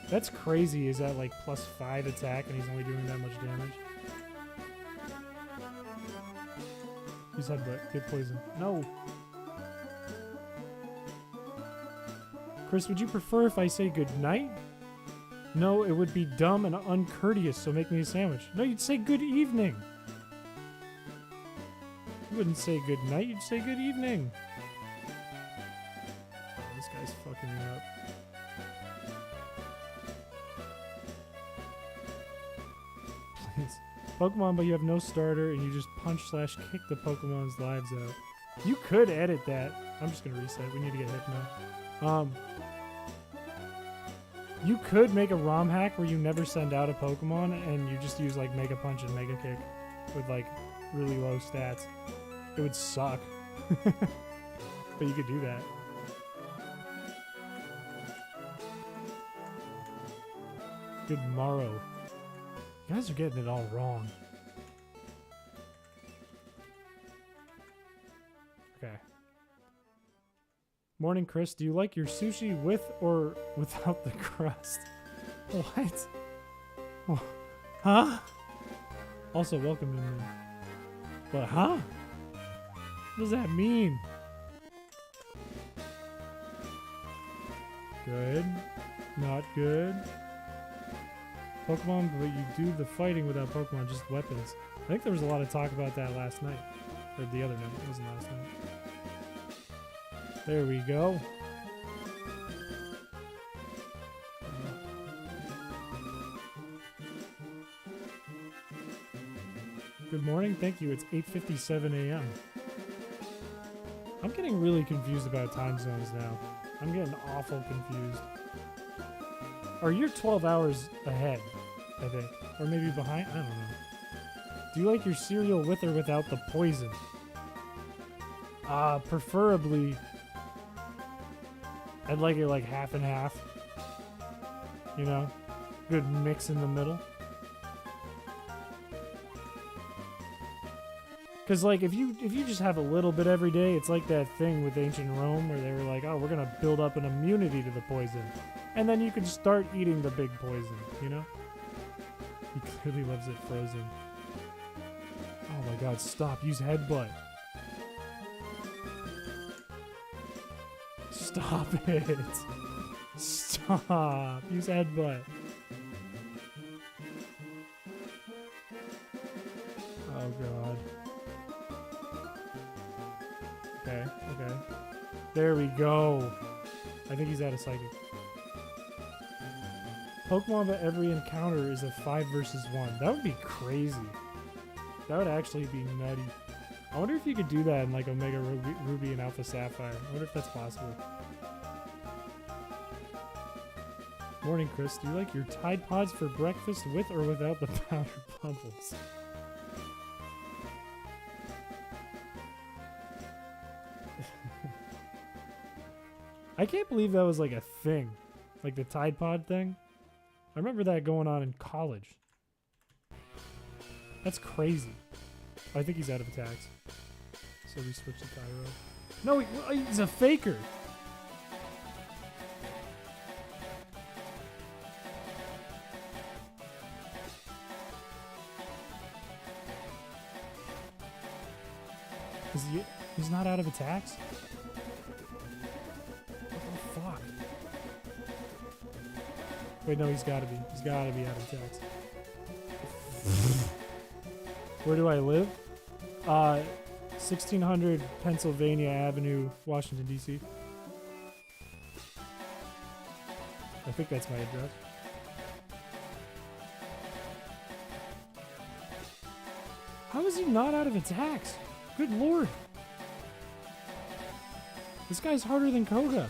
A: That's crazy. Is that like +5 attack and he's only doing that much damage? Use Headbutt. Get poison. No! Chris, would you prefer if I say good night? No, it would be dumb and uncourteous, so make me a sandwich. No, you'd say good evening. You wouldn't say good night, you'd say good evening. Oh, this guy's fucking me up. Please. Pokemon, but you have no starter and you just punch/kick the Pokemon's lives out. You could edit that. I'm just gonna reset. We need to get Hypno. You could make a ROM hack where you never send out a Pokemon and you just use like Mega Punch and Mega Kick with like really low stats. It would suck. But you could do that. Good morrow. You guys are getting it all wrong. Okay. Morning, Chris. Do you like your sushi with or without the crust? What? Huh? Also, welcome to me. But, huh? What does that mean? Good. Not good. Pokemon, but you do the fighting without Pokemon, just weapons. I think there was a lot of talk about that last night. Or the other night. It wasn't last night. There we go. Good morning. Thank you. It's 8:57 a.m. I'm getting really confused about time zones now. I'm getting awful confused. Or you're 12 hours ahead, I think. Or maybe behind? I don't know. Do you like your cereal with or without the poison? Preferably, I'd like it like half and half. You know? Good mix in the middle. Because, like, if you just have a little bit every day, it's like that thing with ancient Rome where they were like, oh, we're going to build up an immunity to the poison. And then you can start eating the big poison, you know? He clearly loves it frozen. Oh my god, stop. Use headbutt. Stop it. Stop. Use headbutt. Oh god. Okay, okay. There we go. I think he's out of psychic. Pokemon, but every encounter is a 5 versus 1. That would be crazy. That would actually be nutty. I wonder if you could do that in like Omega Ruby and Alpha Sapphire. I wonder if that's possible. Morning, Chris. Do you like your Tide Pods for breakfast with or without the powdered bubbles? I can't believe that was like a thing. Like the Tide Pod thing. I remember that going on in college. That's crazy. I think he's out of attacks. So we switch to Tyro. No, he's a faker. He's not out of attacks? What the fuck? Wait, no, he's gotta be. He's gotta be out of attacks. Where do I live? 1600 Pennsylvania Avenue, Washington, D.C. I think that's my address. How is he not out of attacks? Good lord. This guy's harder than Koga.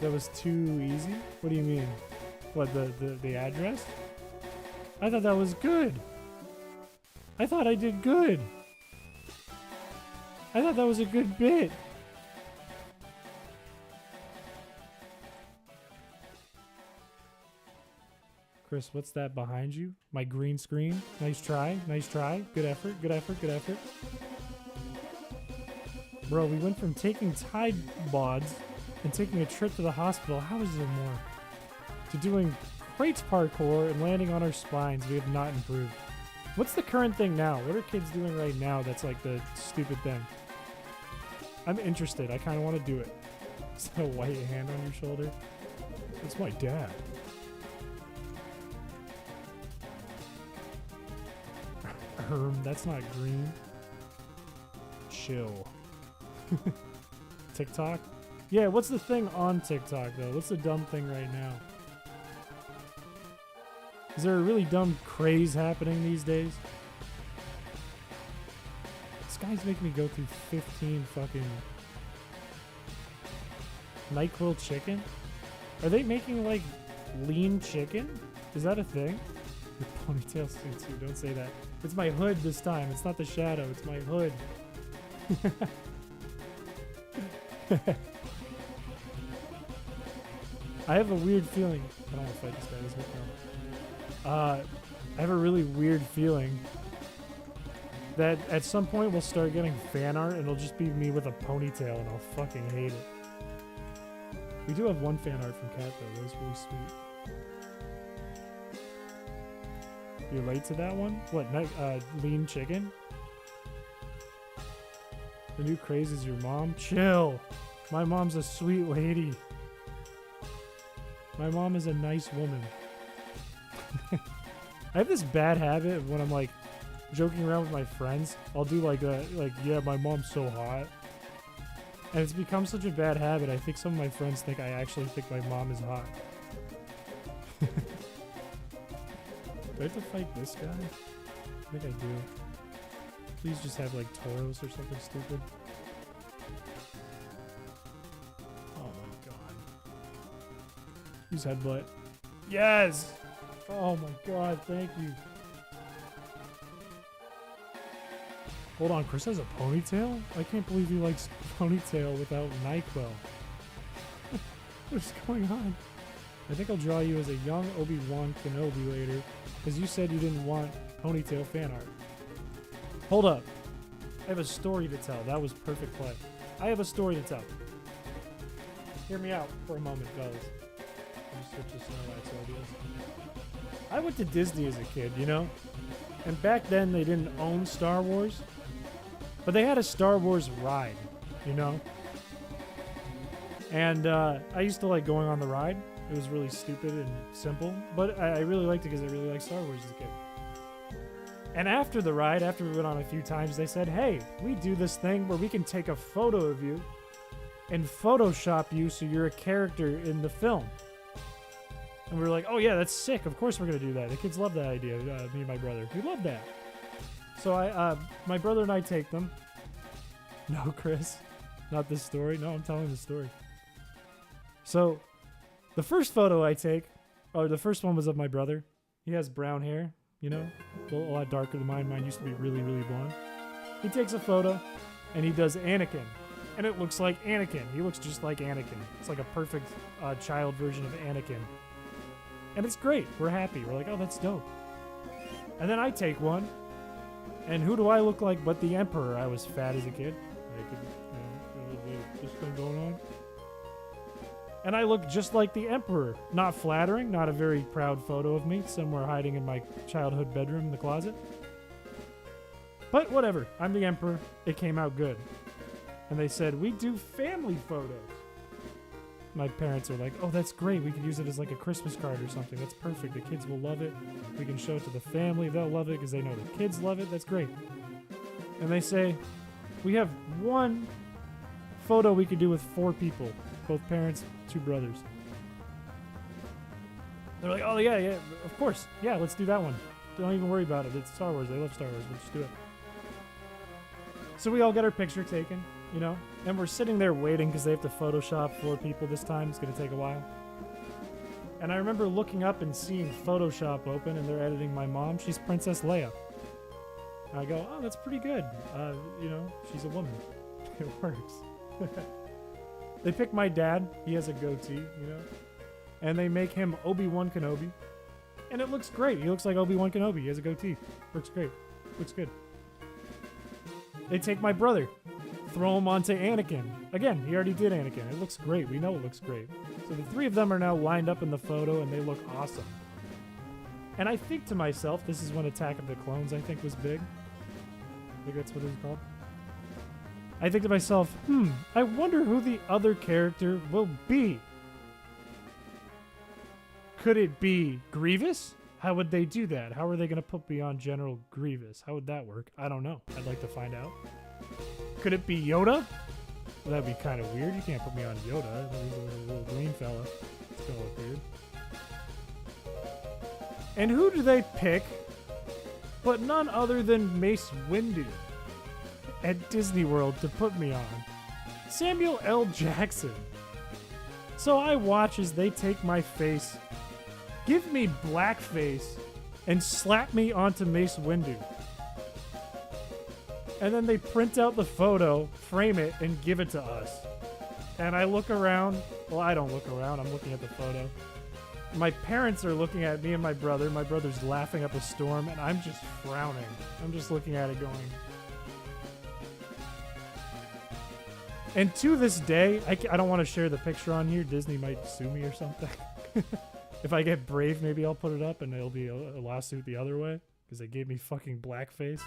A: That was too easy? What do you mean? What, the address? I thought that was good. I thought I did good. I thought that was a good bit. Chris, what's that behind you? My green screen? Nice try, nice try. Good effort, good effort, good effort. Bro, we went from taking Tide Pods and taking a trip to the hospital, how is there more? To doing crates parkour and landing on our spines. We have not improved. What's the current thing now? What are kids doing right now that's like the stupid thing? I'm interested. I kind of want to do it. Is that a white hand on your shoulder? That's my dad. That's not green. Chill. TikTok? Yeah, what's the thing on TikTok, though? What's the dumb thing right now? Is there a really dumb craze happening these days? This guy's making me go through 15 fucking... NyQuil chicken? Are they making, like, lean chicken? Is that a thing? Your ponytail suits you. Don't say that. It's my hood this time. It's not the shadow. It's my hood. I have a weird feeling. I don't want to fight this guy. This I have a really weird feeling that at some point we'll start getting fan art and it'll just be me with a ponytail and I'll fucking hate it. We do have one fan art from Cat though. That was really sweet. You're late to that one? What, lean chicken? The new craze is your mom? Chill. My mom's a sweet lady. My mom is a nice woman. I have this bad habit of when I'm like joking around with my friends, I'll do like yeah, my mom's so hot. And it's become such a bad habit. I think some of my friends think I actually think my mom is hot. Do I have to fight this guy? I think I do. Please just have like Tauros or something stupid. Oh my god. Use headbutt. Yes! Oh my god, thank you. Hold on, Chris has a ponytail? I can't believe he likes ponytail without NyQuil. What's going on? I think I'll draw you as a young Obi-Wan Kenobi later, because you said you didn't want ponytail fan art. Hold up. I have a story to tell. That was perfect play. I have a story to tell. Hear me out for a moment, fellas. Let me switch to Snow White's. I went to Disney as a kid, you know? And back then they didn't own Star Wars, but they had a Star Wars ride, you know? And I used to like going on the ride. It was really stupid and simple, but I really liked it because I really liked Star Wars as a kid. And after the ride, after we went on a few times, they said, hey, we do this thing where we can take a photo of you and Photoshop you so you're a character in the film. And we were like, oh yeah, that's sick. Of course we're going to do that. The kids love that idea, me and my brother. We love that. So my brother and I take them. No, Chris, not this story. No, I'm telling the story. So the first photo I take, or the first one was of my brother. He has brown hair, you know, a lot darker than mine. Mine used to be really, really blonde. He takes a photo and he does Anakin. And it looks like Anakin. He looks just like Anakin. It's like a perfect child version of Anakin. And it's great. We're happy. We're like, oh, that's dope. And then I take one. And who do I look like but the Emperor? I was fat as a kid. This thing going on. And I look just like the Emperor. Not flattering. Not a very proud photo of me. Somewhere hiding in my childhood bedroom in the closet. But whatever. I'm the Emperor. It came out good. And they said, we do family photos. My parents are like, oh, that's great. We could use it as like a Christmas card or something. That's perfect. The kids will love it. We can show it to the family. They'll love it because they know the kids love it. That's great. And they say, we have one photo we could do with 4 people. Both parents, 2 brothers. They're like, oh, yeah, of course. Yeah, let's do that one. Don't even worry about it. It's Star Wars. They love Star Wars. We'll just do it. So we all get our picture taken, you know? And we're sitting there waiting because they have to Photoshop 4 people this time. It's going to take a while. And I remember looking up and seeing Photoshop open, and they're editing my mom. She's Princess Leia. And I go, oh, that's pretty good. You know, she's a woman. It works. They pick my dad. He has a goatee, you know? And they make him Obi-Wan Kenobi. And it looks great. He looks like Obi-Wan Kenobi. He has a goatee. Looks great. Looks good. They take my brother. Throw him onto Anakin. Again, he already did Anakin. It looks great. We know it looks great. So the 3 of them are now lined up in the photo, and they look awesome. And I think to myself, this is when Attack of the Clones, I think, was big. I think that's what it was called. I think to myself, I wonder who the other character will be. Could it be Grievous? How would they do that? How are they going to put me on General Grievous? How would that work? I don't know. I'd like to find out. Could it be Yoda? Well, that'd be kind of weird. You can't put me on Yoda. He's a little green fella. It's going to look weird. And who do they pick but none other than Mace Windu at Disney World to put me on? Samuel L. Jackson. So I watch as they take my face, give me blackface, and slap me onto Mace Windu. And then they print out the photo, frame it, and give it to us. And I look around. Well, I don't look around. I'm looking at the photo. My parents are looking at me and my brother. My brother's laughing up a storm, and I'm just frowning. I'm just looking at it going. And to this day, I don't want to share the picture on here. Disney might sue me or something. If I get brave, maybe I'll put it up, and it'll be a lawsuit the other way, because they gave me fucking blackface.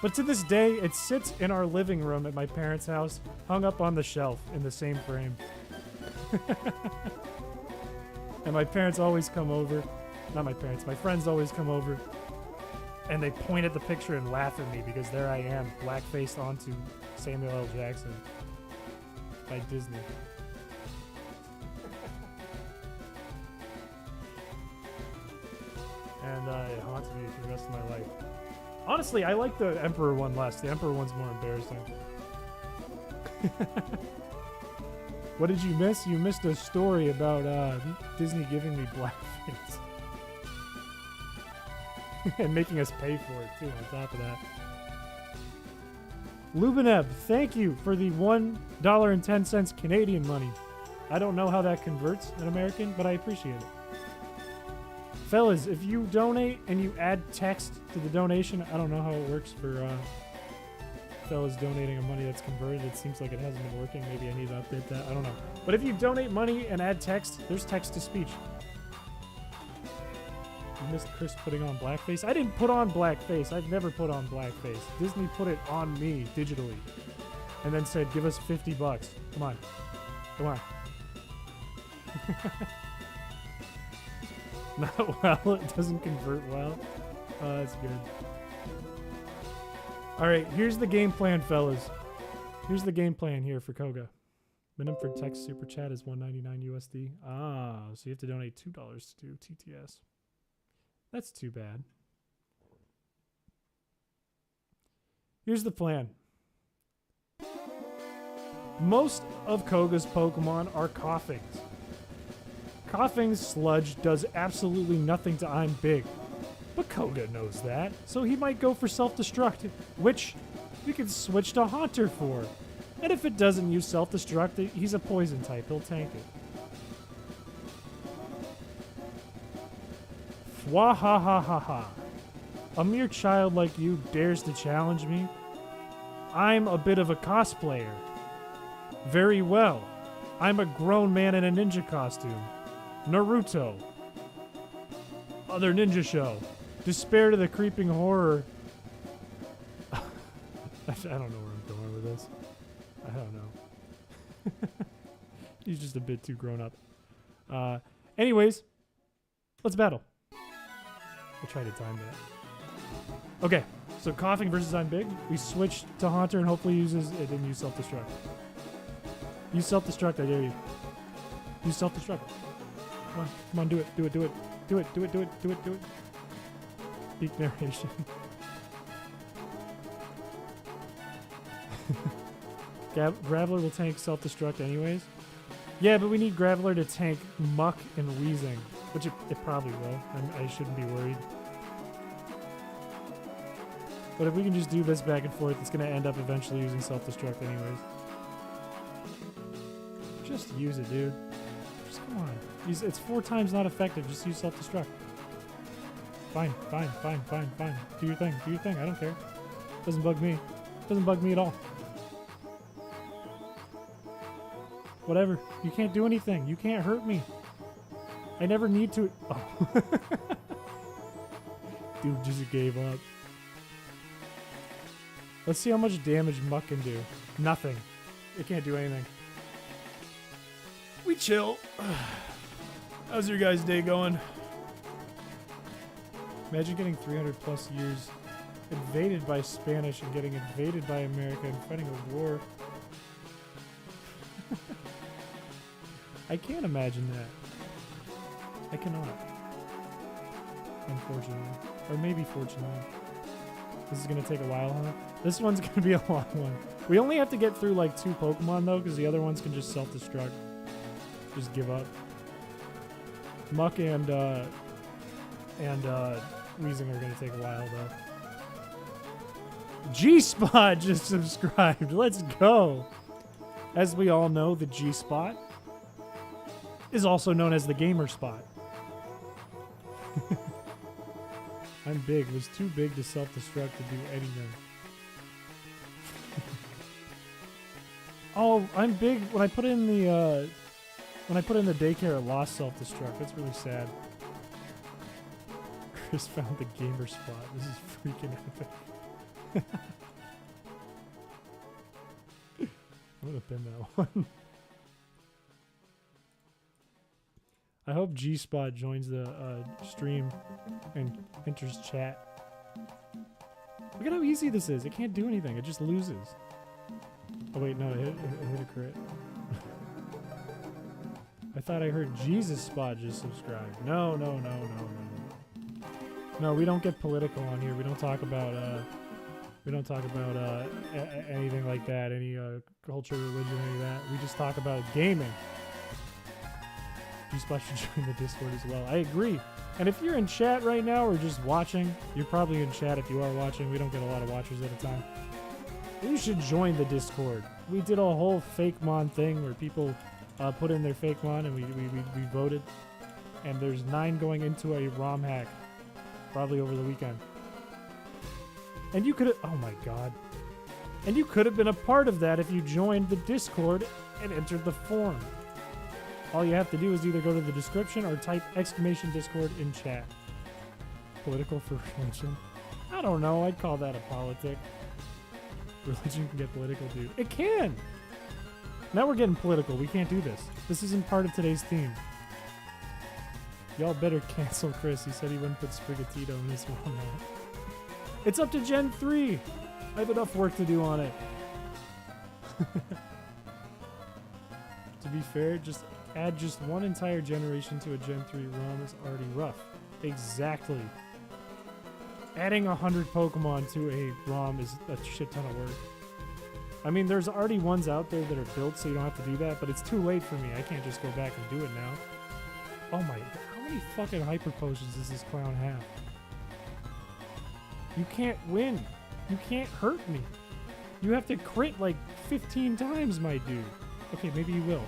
A: But to this day, it sits in our living room at my parents' house, hung up on the shelf in the same frame. And my parents always come over. Not my parents, my friends always come over. And they point at the picture and laugh at me because there I am, black-faced onto Samuel L. Jackson by Disney. And it haunts me for the rest of my life. Honestly, I like the Emperor one less. The Emperor one's more embarrassing. What did you miss? You missed a story about Disney giving me blackface. And making us pay for it, too, on top of that. Lubineb, thank you for the $1.10 Canadian money. I don't know how that converts in American, but I appreciate it. Fellas, if you donate and you add text to the donation, I don't know how it works for fellas donating money that's converted. It seems like it hasn't been working. Maybe I need to update that. I don't know. But if you donate money and add text, there's text to speech. You missed Chris putting on blackface. I didn't put on blackface. I've never put on blackface. Disney put it on me digitally. And then said, give us $50. Come on. Come on. Not well. It doesn't convert well. That's good. Alright, here's the game plan, fellas. Here's the game plan here for Koga. Minimum for text super chat is $1.99 USD. Ah, so you have to donate $2 to do TTS. That's too bad. Here's the plan. Most of Koga's Pokemon are Coughings. Coughing's sludge does absolutely nothing to I'm Big. But Koga knows that, so he might go for self-destruct, which we can switch to Haunter for. And if it doesn't use self-destruct, he's a poison type, he'll tank it. Wahahaha. A mere child like you dares to challenge me? I'm a bit of a cosplayer. Very well. I'm a grown man in a ninja costume. Naruto. Other ninja show. Despair to the creeping horror. I don't know where I'm going with this. I don't know. He's just a bit too grown up. Anyways, let's battle. I tried to time that. Okay, so Coughing versus I'm Big. We switch to Haunter and hopefully uses it didn't use self-destruct. Use self-destruct, I dare you. Use self-destruct. Come on, do it, do it, do it. Do it, do it, do it, do it, do it. Peak narration. Graveler will tank self-destruct anyways. Yeah, but we need Graveler to tank Muck and Weezing, which it probably will. I shouldn't be worried. But if we can just do this back and forth, it's going to end up eventually using self-destruct anyways. Just use it, dude. Just come on. It's 4 times not effective. Just use self-destruct. Fine, fine, fine, fine, fine. Do your thing. Do your thing. I don't care. Doesn't bug me. Doesn't bug me at all. Whatever. You can't do anything. You can't hurt me. I never need to. Oh. Dude just gave up. Let's see how much damage Muck can do. Nothing. It can't do anything. We chill. How's your guys' day going? Imagine getting 300 plus years invaded by Spanish and getting invaded by America and fighting a war. I can't imagine that. I cannot. Unfortunately. Or maybe fortunately. This is going to take a while, huh? This one's going to be a long one. We only have to get through like 2 Pokemon though, because the other ones can just self-destruct. Just give up. Muck and Weezing are going to take a while though. G-Spot just subscribed. Let's go. As we all know, the G-Spot is also known as the Gamer Spot. I'm Big was too big to self-destruct to do anything. Oh, I'm Big. When I put in the daycare, it lost self-destruct. That's really sad. Chris found the Gamer Spot. This is freaking epic. I'm gonna pin that one. I hope G-Spot joins the stream and enters chat. Look at how easy this is. It can't do anything. It just loses. Oh wait, no, it hit a crit. I thought I heard Jesus Spot just subscribe. No. No, we don't get political on here. We don't talk about anything like that, any culture, religion, any of that. We just talk about gaming. G-Spot should join the Discord as well. I agree. And if you're in chat right now or just watching, you're probably in chat if you are watching. We don't get a lot of watchers at a time. You should join the Discord. We did a whole fake mon thing where people put in their fake mon and we voted. And there's 9 going into a ROM hack. Probably over the weekend. And you could have... Oh my god. And you could have been a part of that if you joined the Discord and entered the form. All you have to do is either go to the description or type !Discord in chat. Political for religion? I don't know. I'd call that a politic. Religion can get political too. It can! Now we're getting political. We can't do this. This isn't part of today's theme. Y'all better cancel Chris. He said he wouldn't put Sprigatito in his one. It's up to Gen 3! I have enough work to do on it. To be fair, just add just one entire generation to a Gen 3 ROM is already rough. Exactly. Adding 100 Pokemon to a ROM is a shit ton of work. I mean, there's already ones out there that are built so you don't have to do that, but it's too late for me. I can't just go back and do it now. Oh my god, how many fucking Hyper Potions does this clown have? You can't win. You can't hurt me. You have to crit like 15 times, my dude. Okay, maybe you will.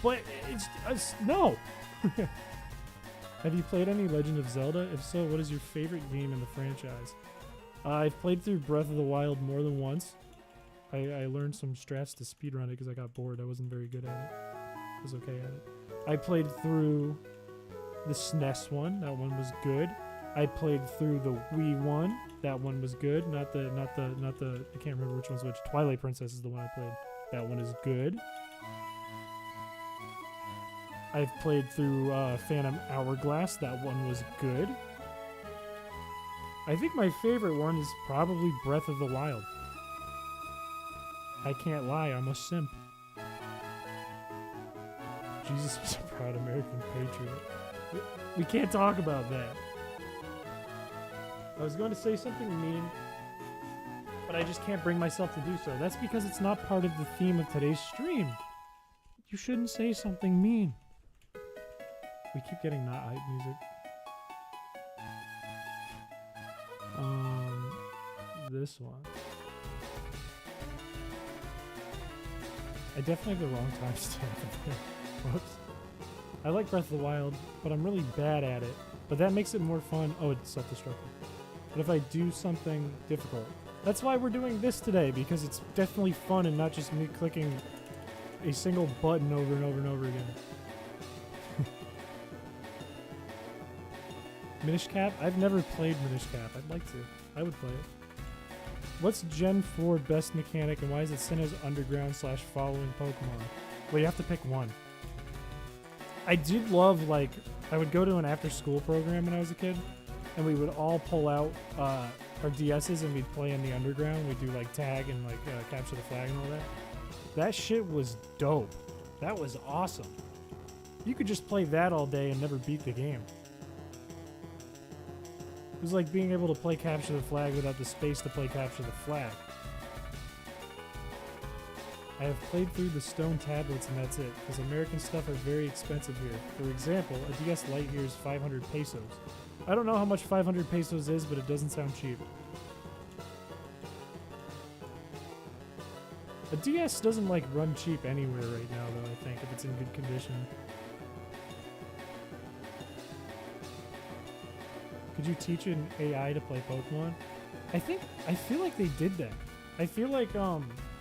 A: But it's no! Have you played any Legend of Zelda? If so, what is your favorite game in the franchise? I've played through Breath of the Wild more than once. I learned some strats to speedrun it because I got bored. I wasn't very good at it. I was okay at it. I played through the SNES one. That one was good. I played through the Wii one. That one was good. Not the I can't remember which one's which. Twilight Princess is the one I played. That one is good. I've played through Phantom Hourglass. That one was good. I think my favorite one is probably Breath of the Wild. I can't lie, I'm a simp. Jesus was a proud American patriot. We can't talk about that. I was going to say something mean, but I just can't bring myself to do so. That's because it's not part of the theme of today's stream. You shouldn't say something mean. We keep getting not hype music. This one. I definitely have the wrong timestamp. Whoops. I like Breath of the Wild, but I'm really bad at it. But that makes it more fun. Oh, it's self-destructive. But if I do something difficult. That's why we're doing this today, because it's definitely fun and not just me clicking a single button over and over and over again. Minish Cap? I've never played Minish Cap. I'd like to. I would play it. What's Gen 4 best mechanic and why is it Sinnoh's Underground / following Pokemon? Well, you have to pick one. I did love, like, I would go to an after-school program when I was a kid, and we would all pull out our DSs and we'd play in the Underground. We'd do, like, tag and, like, capture the flag and all that. That shit was dope. That was awesome. You could just play that all day and never beat the game. It was like being able to play capture the flag without the space to play capture the flag. I have played through the stone tablets and that's it, because American stuff are very expensive here. For example, a DS Lite here is 500 pesos. I don't know how much 500 pesos is, but it doesn't sound cheap. A DS doesn't like run cheap anywhere right now though, I think, if it's in good condition. Could you teach an AI to play Pokemon? I feel like they did that. I feel like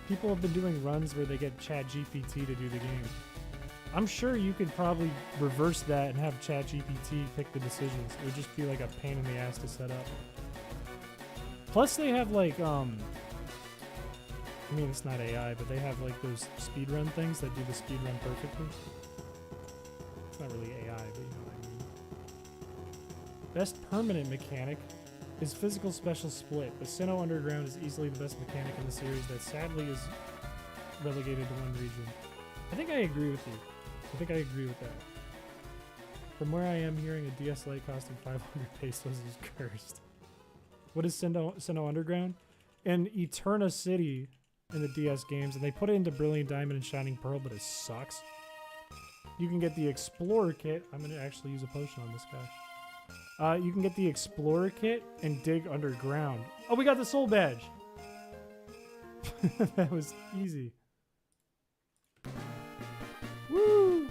A: people have been doing runs where they get ChatGPT to do the game. I'm sure you could probably reverse that and have ChatGPT pick the decisions. It would just be like a pain in the ass to set up. Plus they have like I mean it's not AI, but they have like those speedrun things that do the speedrun perfectly. It's not really AI, but you know what I mean. Best permanent mechanic is physical special split. The Sinnoh Underground is easily the best mechanic in the series that sadly is relegated to one region. I think I agree with you. I think I agree with that. From where I am, hearing a DS Lite costing 500 pesos is cursed. What is Sinnoh Underground? An Eterna City in the DS games, and they put it into Brilliant Diamond and Shining Pearl, but it sucks. You can get the Explorer Kit. I'm going to actually use a potion on this guy. You can get the Explorer Kit and dig underground. Oh, we got the Soul Badge! That was easy. Woo!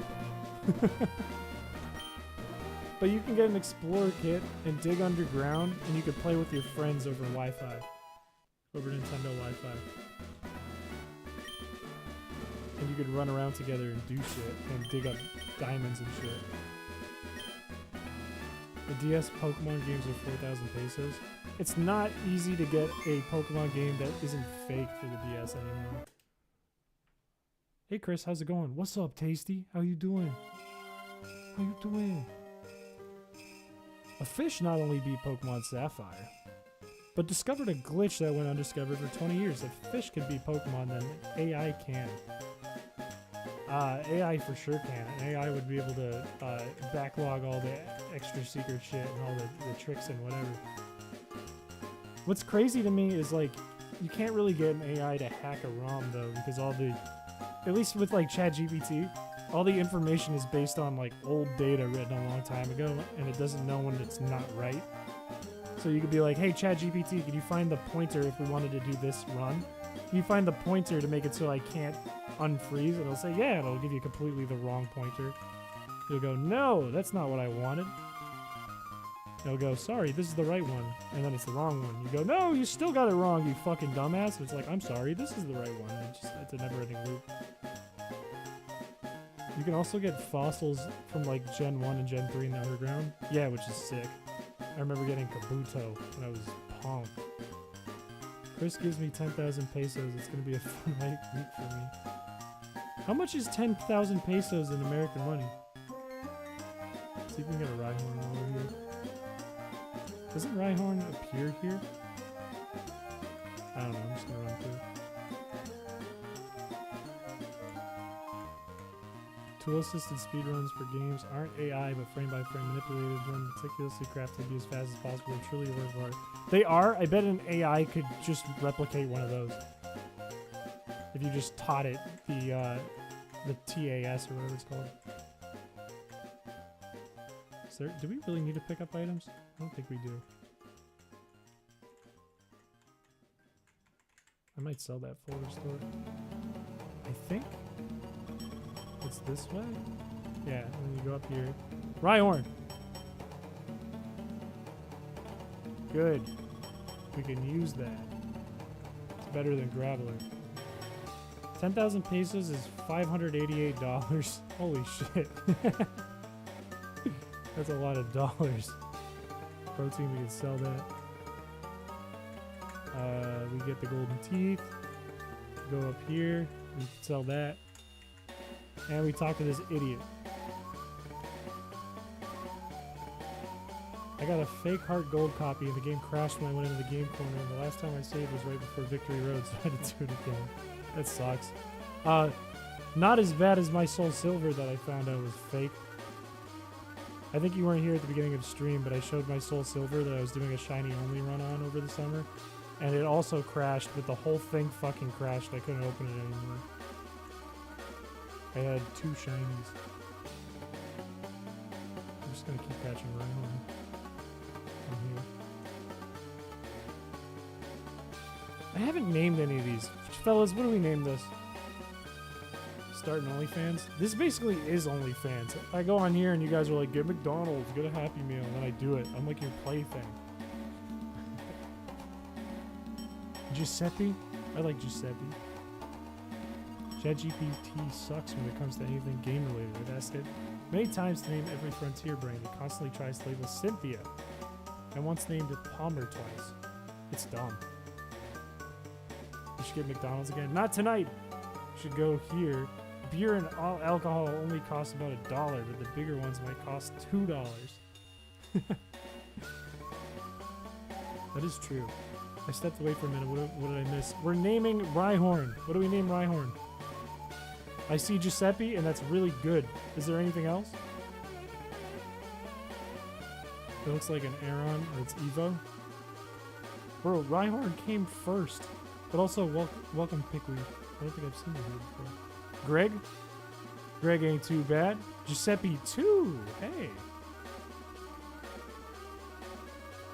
A: But you can get an Explorer Kit and dig underground, and you can play with your friends over Wi-Fi. Over Nintendo Wi-Fi. And you could run around together and do shit, and dig up diamonds and shit. The DS Pokemon games are 4,000 pesos. It's not easy to get a Pokemon game that isn't fake for the DS anymore. Hey Chris, how's it going? What's up, Tasty? How you doing? How you doing? A fish not only beat Pokemon Sapphire, but discovered a glitch that went undiscovered for 20 years. If fish can beat Pokemon, then AI can. AI for sure can. AI would be able to backlog all the extra secret shit and all the tricks and whatever. What's crazy to me is like, you can't really get an AI to hack a ROM though, because all the, at least with like ChatGPT, all the information is based on like old data written a long time ago, and it doesn't know when it's not right. So you could be like, hey ChatGPT, can you find the pointer if we wanted to do this run? Can you find the pointer to make it so I can't unfreeze? And it'll say, yeah, it'll give you completely the wrong pointer. You'll go, no, that's not what I wanted. It'll go, sorry, this is the right one. And then it's the wrong one. You go, no, you still got it wrong, you fucking dumbass. And it's like, I'm sorry, this is the right one. And it's a never-ending loop. You can also get fossils from like Gen 1 and Gen 3 in the underground. Yeah, which is sick. I remember getting Kabuto when I was punk. Chris gives me 10,000 pesos. It's going to be a fun week for me. How much is 10,000 pesos in American money? Let's see if we can get a Rhyhorn over here. Doesn't Rhyhorn appear here? I don't know. I'm just going to run through. Tool-assisted speedruns for games aren't AI, but frame-by-frame manipulated, run meticulously crafted to be as fast as possible, and truly a work of art. They are? I bet an AI could just replicate one of those. If you just taught it the TAS or whatever it's called. Do we really need to pick up items? I don't think we do. I might sell that folder store. I think it's this way? Yeah, and then you go up here. Rhyhorn! Good. We can use that. It's better than Graveler. 10,000 pesos is $588. Holy shit. That's a lot of dollars. Protein, we can sell that. We get the golden teeth. Go up here. We can sell that. And we talk to this idiot. I got a fake heart gold copy and the game crashed when I went into the game corner, and the last time I saved was right before Victory Road, so I had to do it again. That sucks. Not as bad as my Soul Silver that I found out was fake. I think you weren't here at the beginning of stream, but I showed my Soul Silver that I was doing a shiny only run on over the summer, and it also crashed, but the whole thing fucking crashed. I couldn't open it anymore. I had 2 shinies. I'm just gonna keep catching Rhyhorn from here. I haven't named any of these. Fellas, what do we name this? Start an OnlyFans? This basically is OnlyFans. I go on here and you guys are like, get McDonald's, get a Happy Meal, and then I do it. I'm like your plaything. Giuseppe? I like Giuseppe. ChatGPT sucks when it comes to anything game related. I've asked it many times to name every frontier brain. It constantly tries to label Cynthia. I once named it Palmer twice. It's dumb. We should get McDonald's again. Not tonight. We should go here. Beer and alcohol only cost about $1, but the bigger ones might cost $2. That is true. I stepped away for a minute. What did I miss? We're naming Rhyhorn. What do we name Rhyhorn? I see Giuseppe, and that's really good. Is there anything else? It looks like an Aeron, or it's Evo. Bro, Rhyhorn came first. But also, welcome Pickweed. I don't think I've seen you here before. Greg? Greg ain't too bad. Giuseppe too. Hey.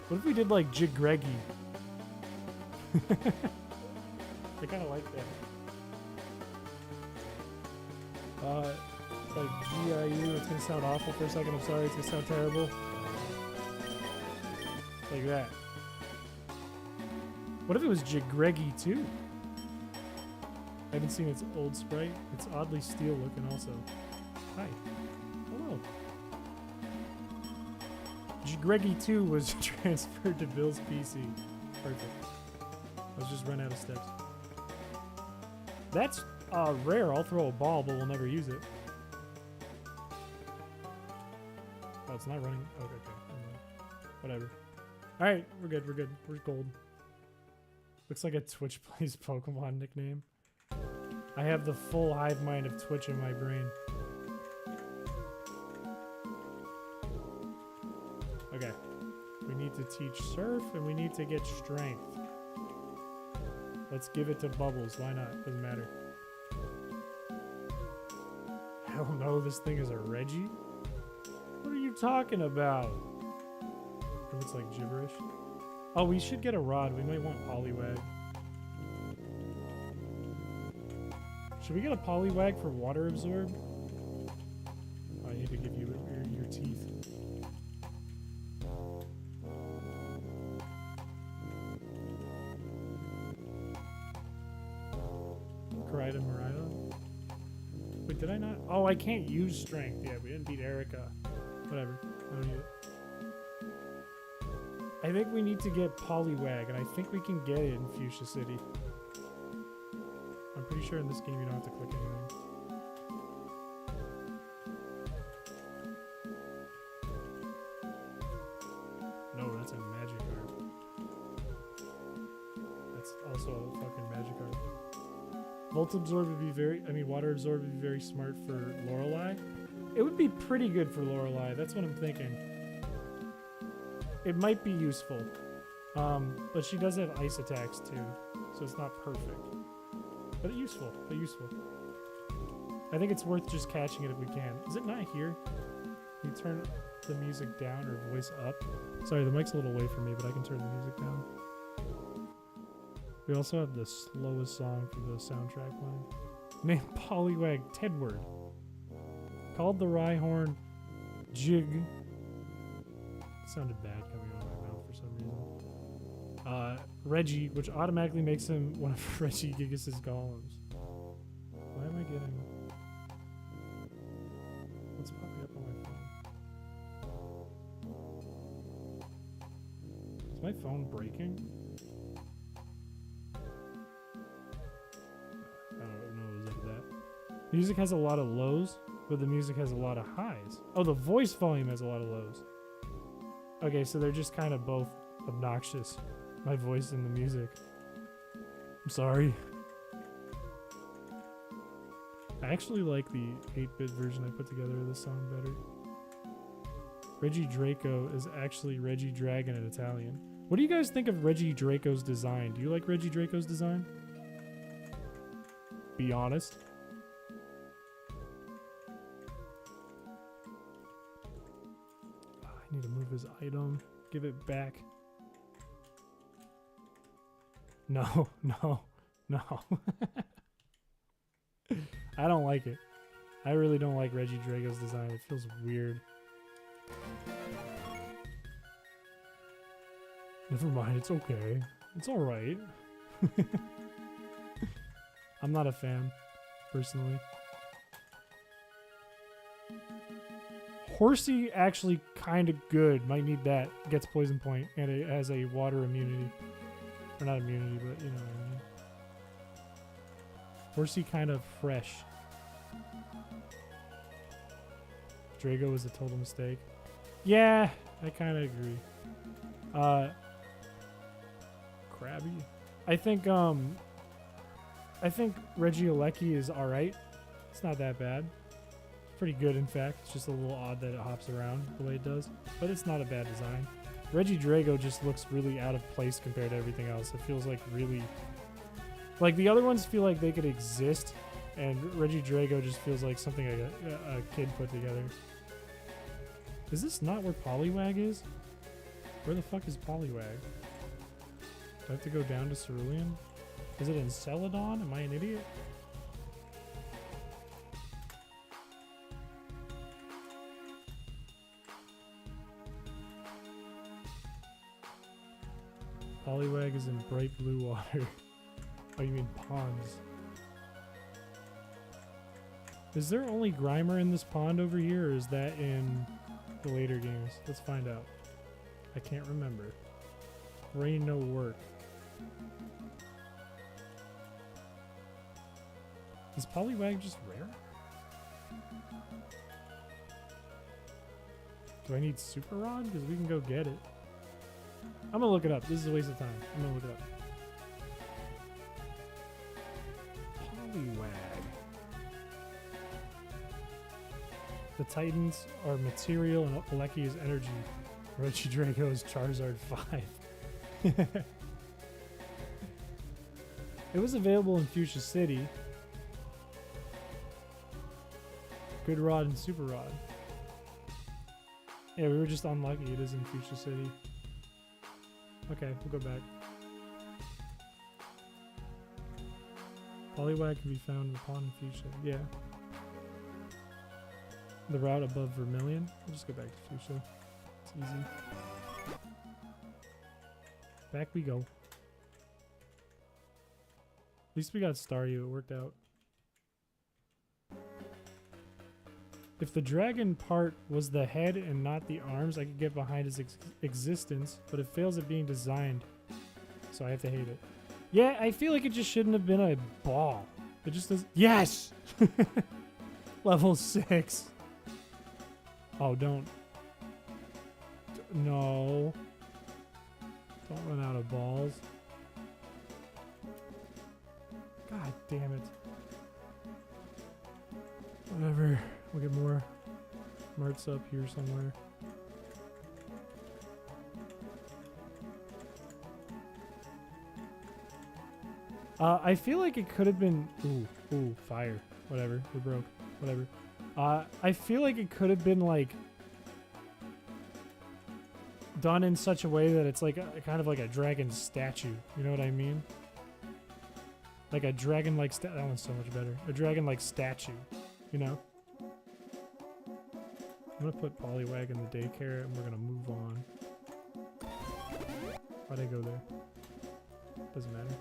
A: What if we did like Jigreggy? I kind of like that. It's like GIU. It's gonna sound awful for a second. I'm sorry. It's gonna sound terrible. Like that. What if it was Jigreggy too? I haven't seen its old sprite. It's oddly steel looking also. Hi. Hello. Jigreggy 2 was transferred to Bill's PC. Perfect. Let's just run out of steps. That's rare. I'll throw a ball, but we'll never use it. Oh, it's not running. Okay, okay. Whatever. Alright, we're good, we're good. We're gold. Looks like a Twitch Plays Pokemon nickname. I have the full hive mind of Twitch in my brain. Okay. We need to teach Surf, and we need to get Strength. Let's give it to Bubbles. Why not? Doesn't matter. Hell no, this thing is a Reggie? What are you talking about? It looks like gibberish. Oh, we should get a rod. We might want Poliwag. Should we get a Poliwag for Water Absorb? Oh, I need to give you your teeth. Karida Marida? Wait, did I not? Oh, I can't use Strength. Yeah, we didn't beat Erica. Whatever. I don't need it. I think we need to get Poliwag, and I think we can get it in Fuchsia City. I'm pretty sure in this game you don't have to click anything. No, that's a Magikarp. That's also a fucking Magikarp. Volt Absorb would be Water Absorb would be very smart for Lorelei. It would be pretty good for Lorelei, that's what I'm thinking. It might be useful. But she does have ice attacks too, so it's not perfect. But useful, I think it's worth just catching it if we can. Is it not here? Can you turn the music down or voice up? Sorry, the mic's a little away from me, but I can turn the music down. We also have the slowest song for the soundtrack playing. Named Poliwag Tedward. Called the Rhyhorn Jig. It sounded bad coming out of my mouth for some reason. Reggie, which automatically makes him one of Reggie Gigas' golems. Why am I getting... What's popping up on my phone? Is my phone breaking? I don't know, is it that? Music has a lot of lows, but the music has a lot of highs. Oh, the voice volume has a lot of lows. Okay, so they're just kind of both obnoxious. My voice and the music. I'm sorry. I actually like the 8-bit version I put together of this song better. Reggie Draco is actually Reggie Dragon in Italian. What do you guys think of Reggie Draco's design? Do you like Reggie Draco's design? Be honest. I need to move his item. Give it back. No, no, no. I don't like it. I really don't like Reggie Drago's design. It feels weird. Never mind, it's okay. It's alright. I'm not a fan, personally. Horsey actually kind of good. Might need that. Gets poison point and it has a water immunity. Or not immunity, but you know what I mean. Horsey kind of fresh. Drago was a total mistake. Yeah, I kind of agree. Crabby. I think Regieleki is alright. It's not that bad. It's pretty good, in fact. It's just a little odd that it hops around the way it does. But it's not a bad design. Regidrago just looks really out of place compared to everything else. It feels like really... Like, the other ones feel like they could exist, and Regidrago just feels like something a kid put together. Is this not where Poliwag is? Where the fuck is Poliwag? Do I have to go down to Cerulean? Is it in Celadon? Am I an idiot? Poliwag is in bright blue water. Oh, you mean ponds. Is there only Grimer in this pond over here, or is that in the later games? Let's find out. I can't remember. Rain no work. Is Poliwag just rare? Do I need Super Rod? Because we can go get it. I'm gonna look it up. This is a waste of time. I'm gonna look it up. Poliwag. The Titans are material and Aleki is energy. Regidrago is Charizard 5. It was available in Fuchsia City. Good Rod and Super Rod. Yeah, we were just unlucky. It is in Fuchsia City. Okay, we'll go back. Poliwag can be found upon Fuchsia. Yeah. The route above Vermilion. We'll just go back to Fuchsia. It's easy. Back we go. At least we got Staryu. It worked out. If the dragon part was the head and not the arms, I could get behind his existence, but it fails at being designed, so I have to hate it. Yeah, I feel like it just shouldn't have been a ball. It just does. Yes! Level 6. Oh, don't. No. Don't run out of balls. God damn it. Whatever. We'll get more marts up here somewhere. I feel like it could have been... Ooh, fire. Whatever. We broke. Whatever. I feel like it could have been, like, done in such a way that it's like kind of like a dragon statue. You know what I mean? Like a dragon-like that one's so much better. A dragon-like statue. You know? I'm gonna put Poliwag in the daycare and we're gonna move on. Why'd I go there? Doesn't matter.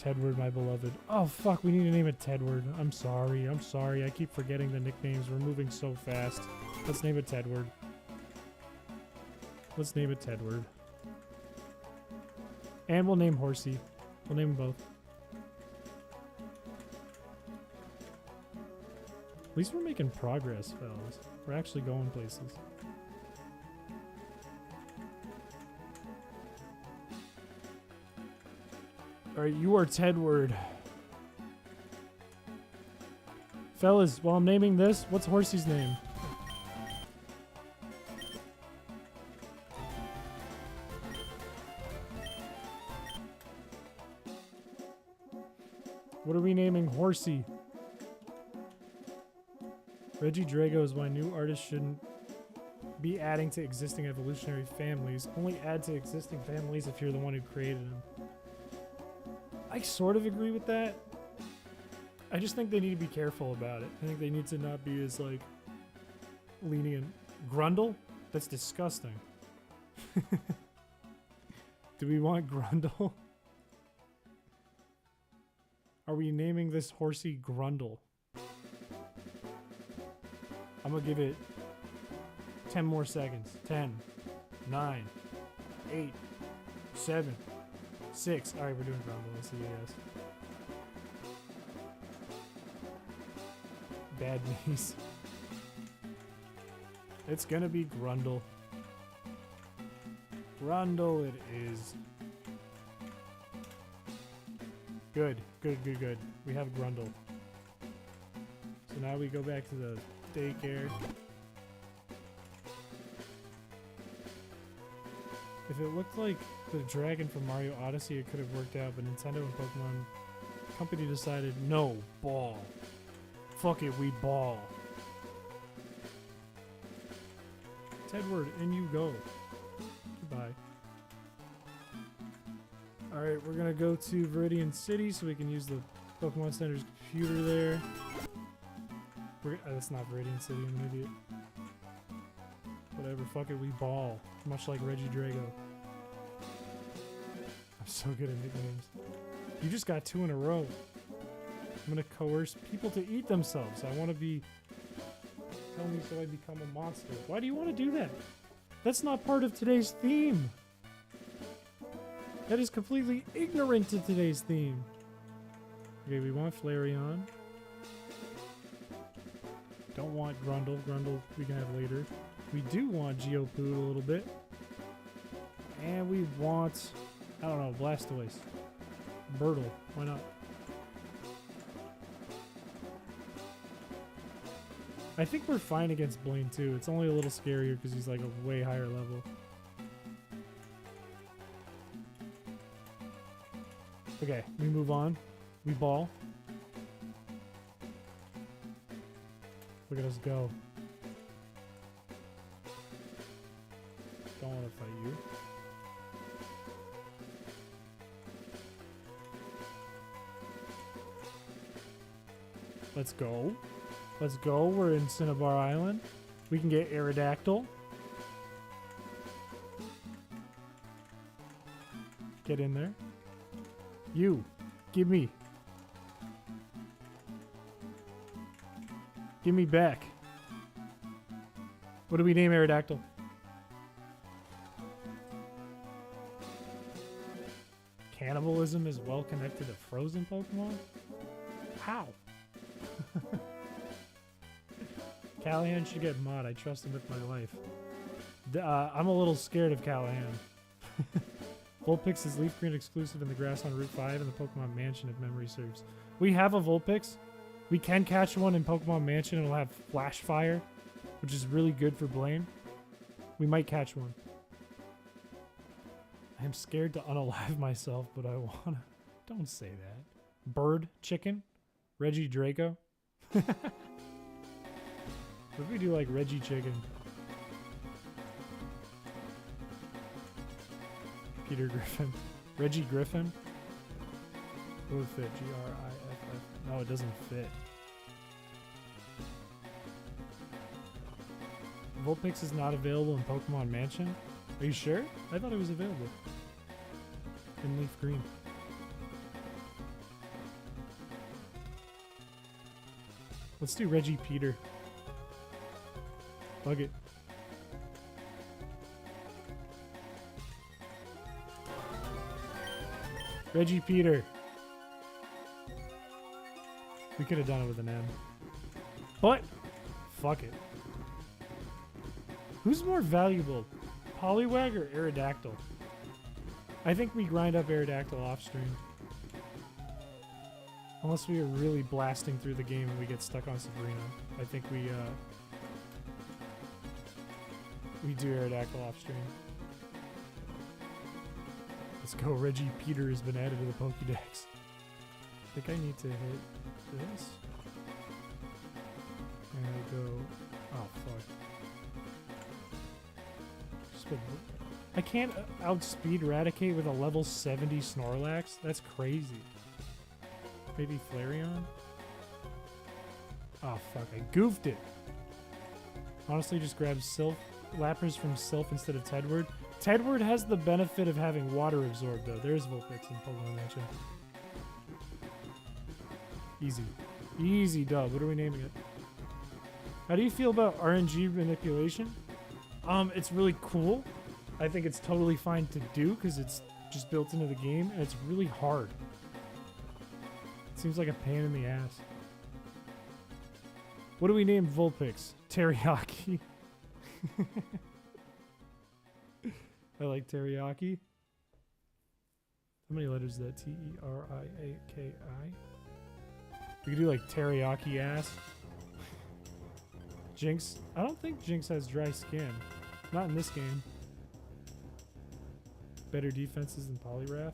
A: Tedward, my beloved. Oh fuck, we need to name it Tedward. I'm sorry, I'm sorry. I keep forgetting the nicknames. We're moving so fast. Let's name it Tedward. Let's name it Tedward. And we'll name Horsey. We'll name them both. At least we're making progress, fellas. We're actually going places. Alright, you are Tedward. Fellas, while I'm naming this, what's Horsey's name? What are we naming Horsey? Regidrago is why new artists shouldn't be adding to existing evolutionary families. Only add to existing families if you're the one who created them. I sort of agree with that. I just think they need to be careful about it. I think they need to not be as, like, lenient. Grundle? That's disgusting. Do we want Grundle? Are we naming this horsey Grundle? I'm gonna give it 10 more seconds. 10, 9, 8, 7, 6. Alright, we're doing Grundle. Let's see, yes. Bad knees. It's gonna be Grundle. Grundle it is. Good, good, good, good. We have Grundle. So now we go back to the daycare. If it looked like the dragon from Mario Odyssey, it could have worked out, but Nintendo and Pokemon Company decided, no, ball. Fuck it, we ball. Tedward, in you go. Goodbye. Alright, we're gonna go to Viridian City so we can use the Pokemon Center's computer there. That's not Viridian City, I'm an idiot. Whatever, fuck it, we ball. Much like Reggie Drago. I'm so good at nicknames. You just got 2 in a row. I'm gonna coerce people to eat themselves. I wanna be... Tell me so I become a monster. Why do you want to do that? That's not part of today's theme. That is completely ignorant to today's theme. Okay, we want Flareon. Don't want Grundle. Grundle we can have later. We do want Geopood a little bit. And we want... I don't know, Blastoise. Birtle. Why not? I think we're fine against Blaine too. It's only a little scarier because he's like a way higher level. Okay, we move on. We ball. Look at us go. Don't want to fight you. Let's go. Let's go. We're in Cinnabar Island. We can get Aerodactyl. Get in there. You. Give me. Give me back. What do we name Aerodactyl? Cannibalism is well connected to frozen Pokemon? How? Callahan should get mod. I trust him with my life. I'm a little scared of Callahan. Vulpix is Leaf Green exclusive in the grass on Route 5 and the Pokemon Mansion if memory serves. We have a Vulpix. We can catch one in Pokemon Mansion and it'll have Flash Fire, which is really good for Blaine. We might catch one. I'm scared to unalive myself, but I wanna... Don't say that. Bird Chicken? Reggie Draco? What if we do like Reggie Chicken? Peter Griffin. Reggie Griffin? What would fit? G-R-I-F-F. No, it doesn't fit. Vulpix is not available in Pokemon Mansion? Are you sure? I thought it was available. In Leaf Green. Let's do Reggie Peter. Bug it. Reggie Peter. We could have done it with an M. But, fuck it. Who's more valuable? Poliwag or Aerodactyl? I think we grind up Aerodactyl off stream. Unless we are really blasting through the game and we get stuck on Sabrina. I think we do Aerodactyl off stream. Let's go. Reggie Peter has been added to the Pokédex. I think I need to hit this. And I go... Oh, fuck. I can't outspeed Raticate with a level 70 Snorlax? That's crazy. Maybe Flareon? Oh, fuck. I goofed it. Honestly, just grab Sylph. Lapras from Sylph instead of Tedward. Tedward has the benefit of having water absorbed, though. There's Vulpix in Pokemon Mansion. Easy. Easy dub. What are we naming it? How do you feel about RNG manipulation? It's really cool. I think it's totally fine to do because it's just built into the game and it's really hard. It seems like a pain in the ass. What do we name Vulpix? Teriyaki. I like teriyaki. How many letters is that? T-E-R-I-A-K-I? We could do like teriyaki ass. Jinx. I don't think Jinx has dry skin. Not in this game. Better defenses than Poliwrath.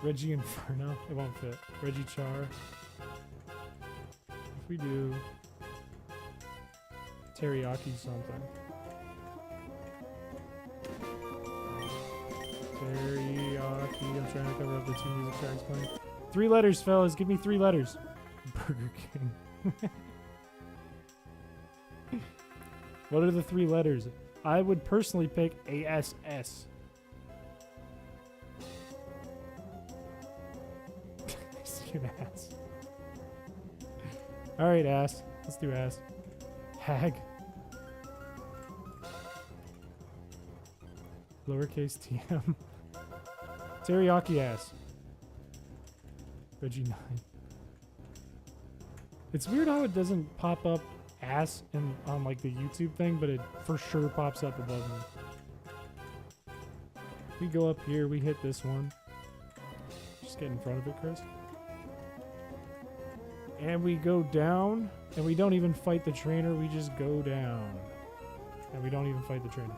A: Reggie Inferno. It won't fit. Reggie Char. If we do teriyaki something. Teriyaki. I'm trying to cover up the 2 music tracks playing. 3 letters, fellas. Give me 3 letters. Burger King. What are the 3 letters? I would personally pick ASS. See an ass. Alright, ass. Let's do ass. Hag. Lowercase tm. Teriyaki ass. Reggie 9. It's weird how it doesn't pop up ass on like the YouTube thing, but it for sure pops up above me. We go up here, we hit this one. Just get in front of it, Chris. And we go down, and we don't even fight the trainer, we just go down. And we don't even fight the trainer.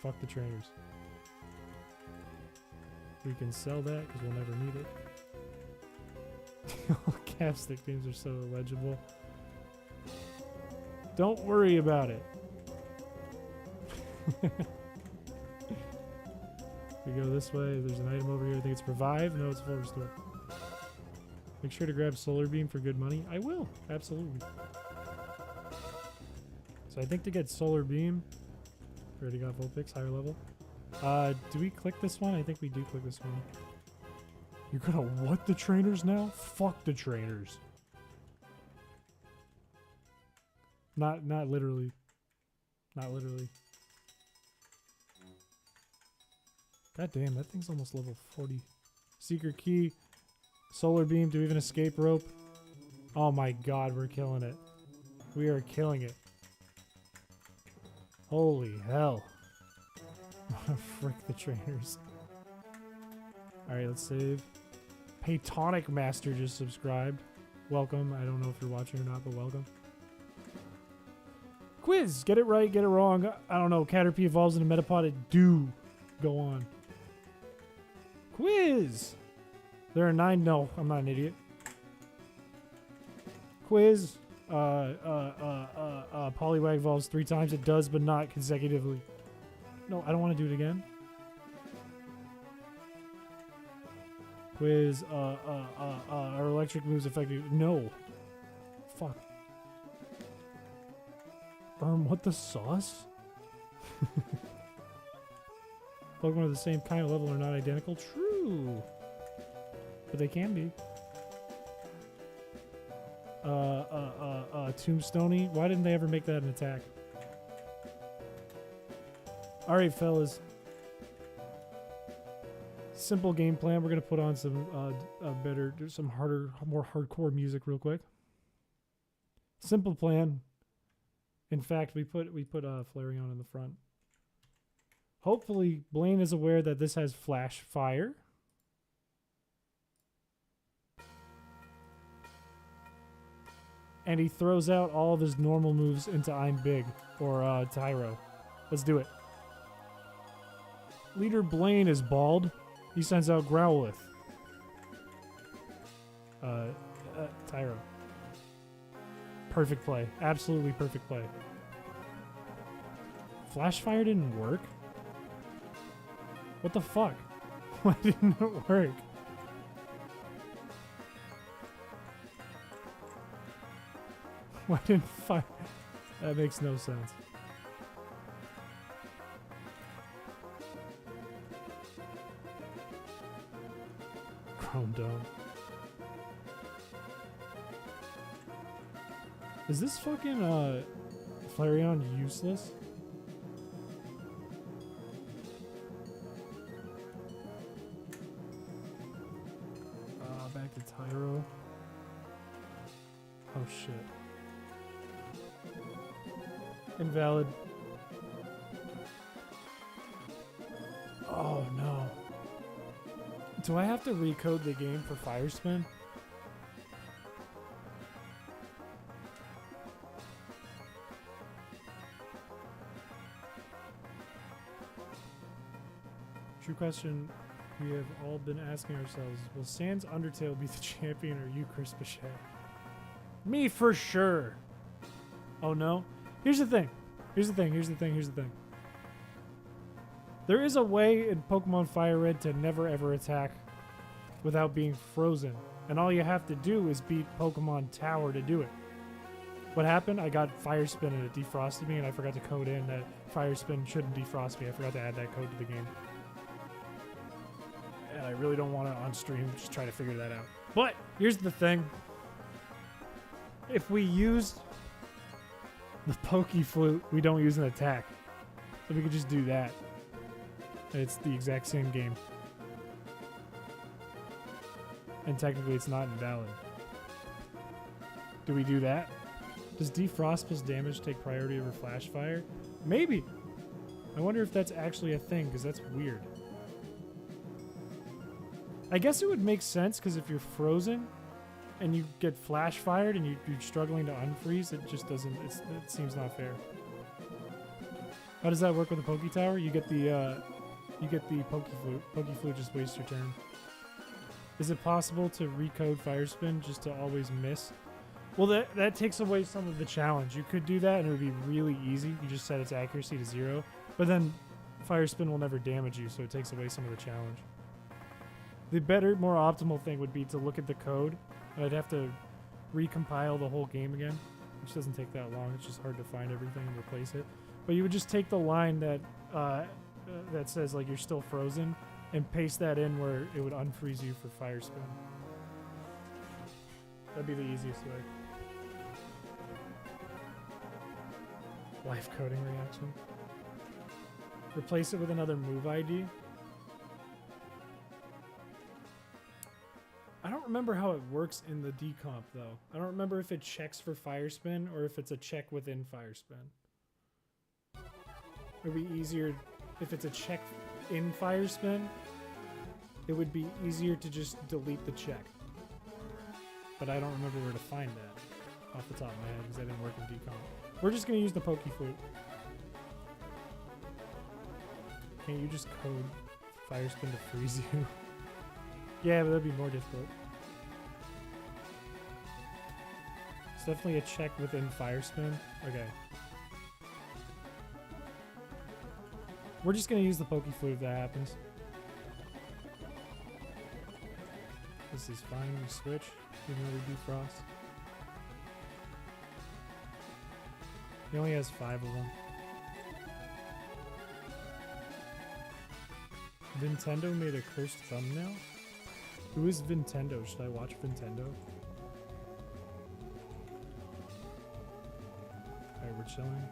A: Fuck the trainers. We can sell that because we'll never need it. Capstick names are so illegible. Don't worry about it. We go this way. There's an item over here. I think it's Revive. No, it's Full Restore. Make sure to grab Solar Beam for good money. I will. Absolutely. So I think to get Solar Beam... We already got Vulpix, higher level. Do we click this one? I think we do click this one. You're gonna what the trainers now? Fuck the trainers. Not literally. Not literally. God damn, that thing's almost level 40. Secret key. Solar beam. Do we have an escape rope? Oh my god, we're killing it. We are killing it. Holy hell. Frick the trainers. Alright, let's save. Paytonic Master just subscribed. Welcome. I don't know if you're watching or not, but welcome. Quiz! Get it right, get it wrong. I don't know. Caterpie evolves into Metapod. It do. Go on. Quiz! There are 9. No, I'm not an idiot. Quiz. Poliwag evolves 3 times. It does, but not consecutively. No, I don't want to do it again. Quiz. Are electric moves effective? No. Fuck. What the sauce? Pokemon of the same kind of level are not identical. True. But they can be. Tombstoney. Why didn't they ever make that an attack? Alright, fellas. Simple game plan. We're gonna put on some some harder, more hardcore music real quick. Simple plan. In fact, we put Flareon in the front. Hopefully, Blaine is aware that this has Flash Fire. And he throws out all of his normal moves into I'm Big or Tyro. Let's do it. Leader Blaine is bald. He sends out Growlithe. Tyro. Perfect play. Absolutely perfect play. Flash Fire didn't work? What the fuck? Why didn't it work? Why didn't fire? That makes no sense. Chrome Dome. Is this fucking Flareon useless? Back to Tyro. Oh shit. Invalid. Oh no. Do I have to recode the game for Fire Spin? True question we have all been asking ourselves. Will Sans Undertale be the champion or you, Chris Piché? Me for sure. Oh no? Here's the thing. Here's the thing. Here's the thing. Here's the thing. There is a way in Pokemon Fire Red to never ever attack without being frozen. And all you have to do is beat Pokemon Tower to do it. What happened? I got Fire Spin and it defrosted me, and I forgot to code in that Fire Spin shouldn't defrost me. I forgot to add that code to the game. And I really don't want to on stream just try to figure that out. But here's the thing. If we use the Poke Flute, we don't use an attack. So we could just do that. It's the exact same game. And technically it's not invalid. Do we do that? Does defrost plus damage take priority over flash fire? Maybe. I wonder if that's actually a thing, because that's weird. I guess it would make sense, because if you're frozen and you get flash fired and you're struggling to unfreeze, it just doesn't, it seems not fair. How does that work with the Poke Tower? You get the Poke Flute. Poke Flute just wastes your turn. Is it possible to recode Fire Spin just to always miss? Well, that takes away some of the challenge. You could do that and it would be really easy. You just set its accuracy to 0. But then Fire Spin will never damage you, so it takes away some of the challenge. The better, more optimal thing would be to look at the code. I'd have to recompile the whole game again, which doesn't take that long. It's just hard to find everything and replace it. But you would just take the line that that says like you're still frozen and paste that in where it would unfreeze you for Fire Spin. That'd be the easiest way. Life coding reaction. Replace it with another move ID. I don't remember how it works in the decomp though. I don't remember if it checks for Fire Spin or if it's a check within Fire Spin. It would be easier if it's a check in Fire Spin. It would be easier to just delete the check. But I don't remember where to find that off the top of my head because I didn't work in decomp. We're just going to use the Poke Flute. Can't you just code Fire Spin to freeze you? Yeah, but that'd be more difficult. It's definitely a check within Fire Spin. Okay. We're just going to use the Poke Flute if that happens. This is fine. We switch. Even though we do frost. He only has 5 of them. Nintendo made a cursed thumbnail? Who is Nintendo? Should I watch Nintendo? Alright, we're chilling.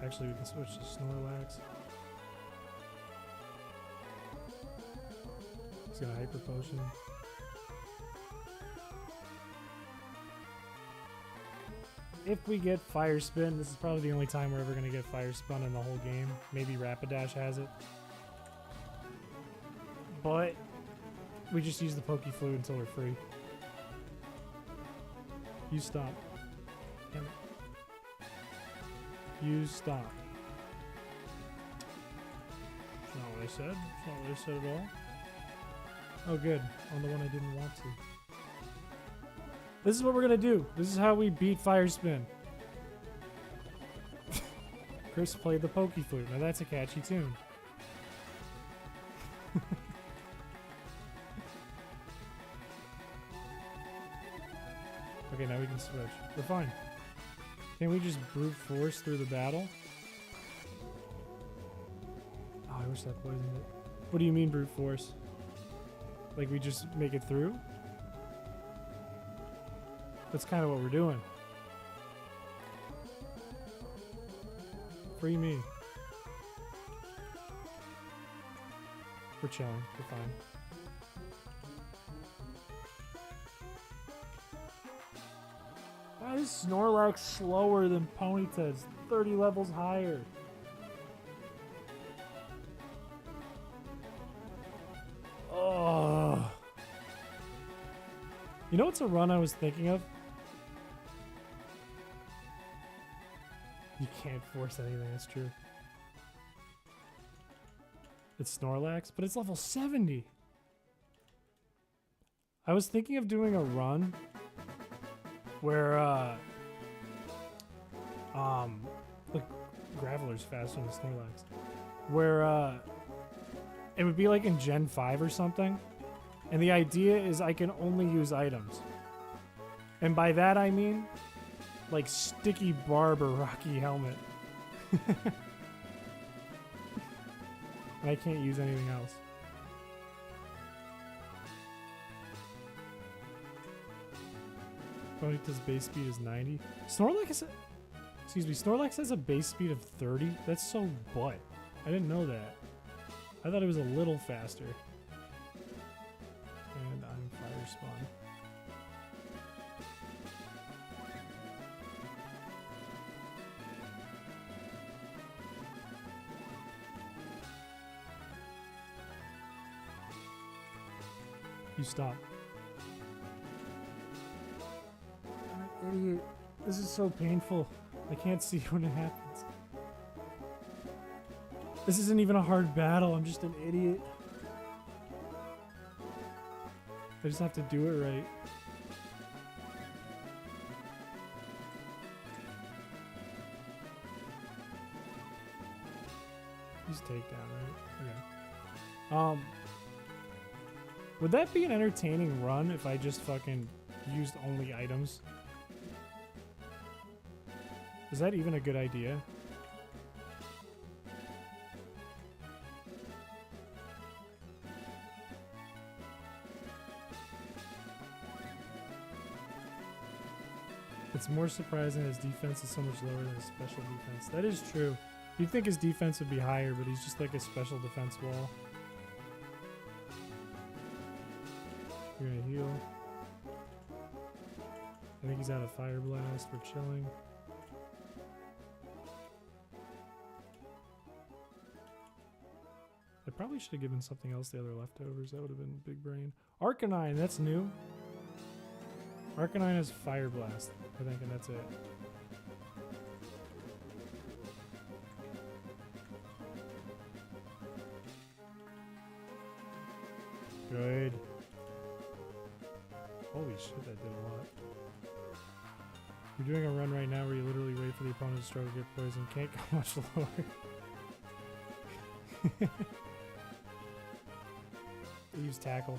A: Actually, we can switch to Snorlax. He's got a Hyper Potion. If we get Fire Spin, this is probably the only time we're ever going to get Fire Spin in the whole game. Maybe Rapidash has it. But we just use the Poke Flute until we're free. You stop. Damn it. You stop. That's not what I said. That's not what I said at all. Oh good. On the one I didn't want to. This is what we're gonna do. This is how we beat Fire Spin. Chris played the Poke Flute. Now that's a catchy tune. Okay, now we can switch. We're fine. Can't we just brute force through the battle? Oh, I wish that poisoned it. What do you mean brute force? Like we just make it through? That's kind of what we're doing. Free me. We're chilling. We're fine. Why is Snorlax slower than Ponyta? It's 30 levels higher. Oh. You know what's a run I was thinking of? You can't force anything, that's true. It's Snorlax, but it's level 70. I was thinking of doing a run where look, Graveler's faster than Snorlax. Where it would be like in Gen 5 or something. And the idea is I can only use items. And by that I mean like Sticky Barb or Rocky Helmet. I can't use anything else. Ponyta's base speed is 90. Snorlax has a base speed of 30. That's so butt. I didn't know that. I thought it was a little faster. And I'm fire spawn. You stop. I'm an idiot. This is so painful. I can't see when it happens. This isn't even a hard battle. I'm just an idiot. I just have to do it right. He's takedown, right? Okay. Would that be an entertaining run if I just fucking used only items? Is that even a good idea? It's more surprising his defense is so much lower than his special defense. That is true. You'd think his defense would be higher, but he's just like a special defense wall. We're gonna heal. I think he's out of Fire Blast. We're chilling. I probably should have given something else the other leftovers. That would have been big brain. Arcanine, that's new. Arcanine has Fire Blast, I think, and that's it. Good. Holy shit, that did a lot. You're doing a run right now where you literally wait for the opponent to struggle to get poisoned. Can't go much lower. Use tackle.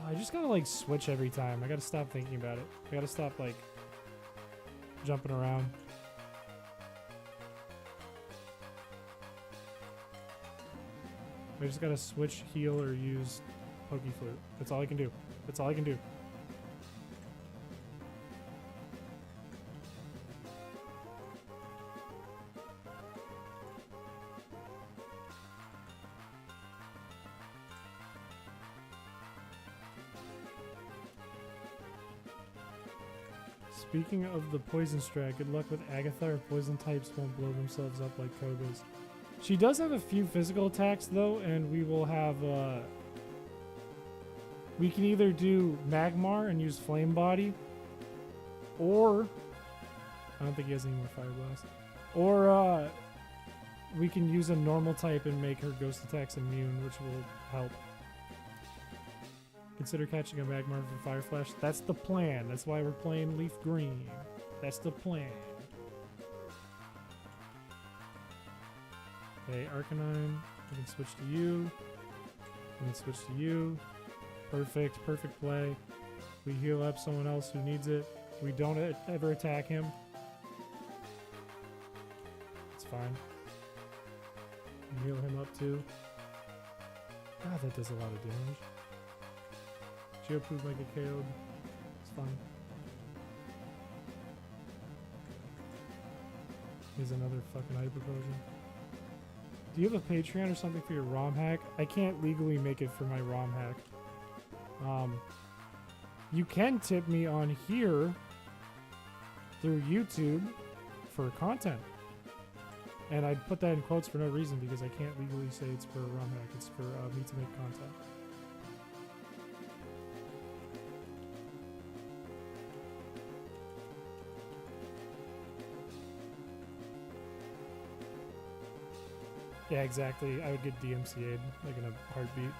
A: I just gotta like switch every time. I gotta stop thinking about it. I gotta stop like jumping around. I just gotta switch, heal, or use Pokey Flute. That's all I can do. That's all I can do. Speaking of the poison strat, good luck with Agatha. Or poison types won't blow themselves up like Kogas. She does have a few physical attacks though, and we will have we can either do Magmar and use Flame Body, or I don't think he has any more Fire Blast, or we can use a normal type and make her ghost attacks immune, which will help. Consider catching a Magmar for Fire Flash. That's the plan. That's why we're playing Leaf Green. That's the plan. Okay, Arcanine. We can switch to you. We can switch to you. Perfect. Perfect play. We heal up someone else who needs it. We don't ever attack him. It's fine. We heal him up too. God, that does a lot of damage. Geoproof might get KO'd. It's fine. Here's another fucking hyper potion. Do you have a Patreon or something for your ROM hack? I can't legally make it for my ROM hack. You can tip me on here through YouTube for content. And I put that in quotes for no reason because I can't legally say it's for a ROM hack. It's for me to make content. Yeah, exactly. I would get DMCA'd, like in a heartbeat.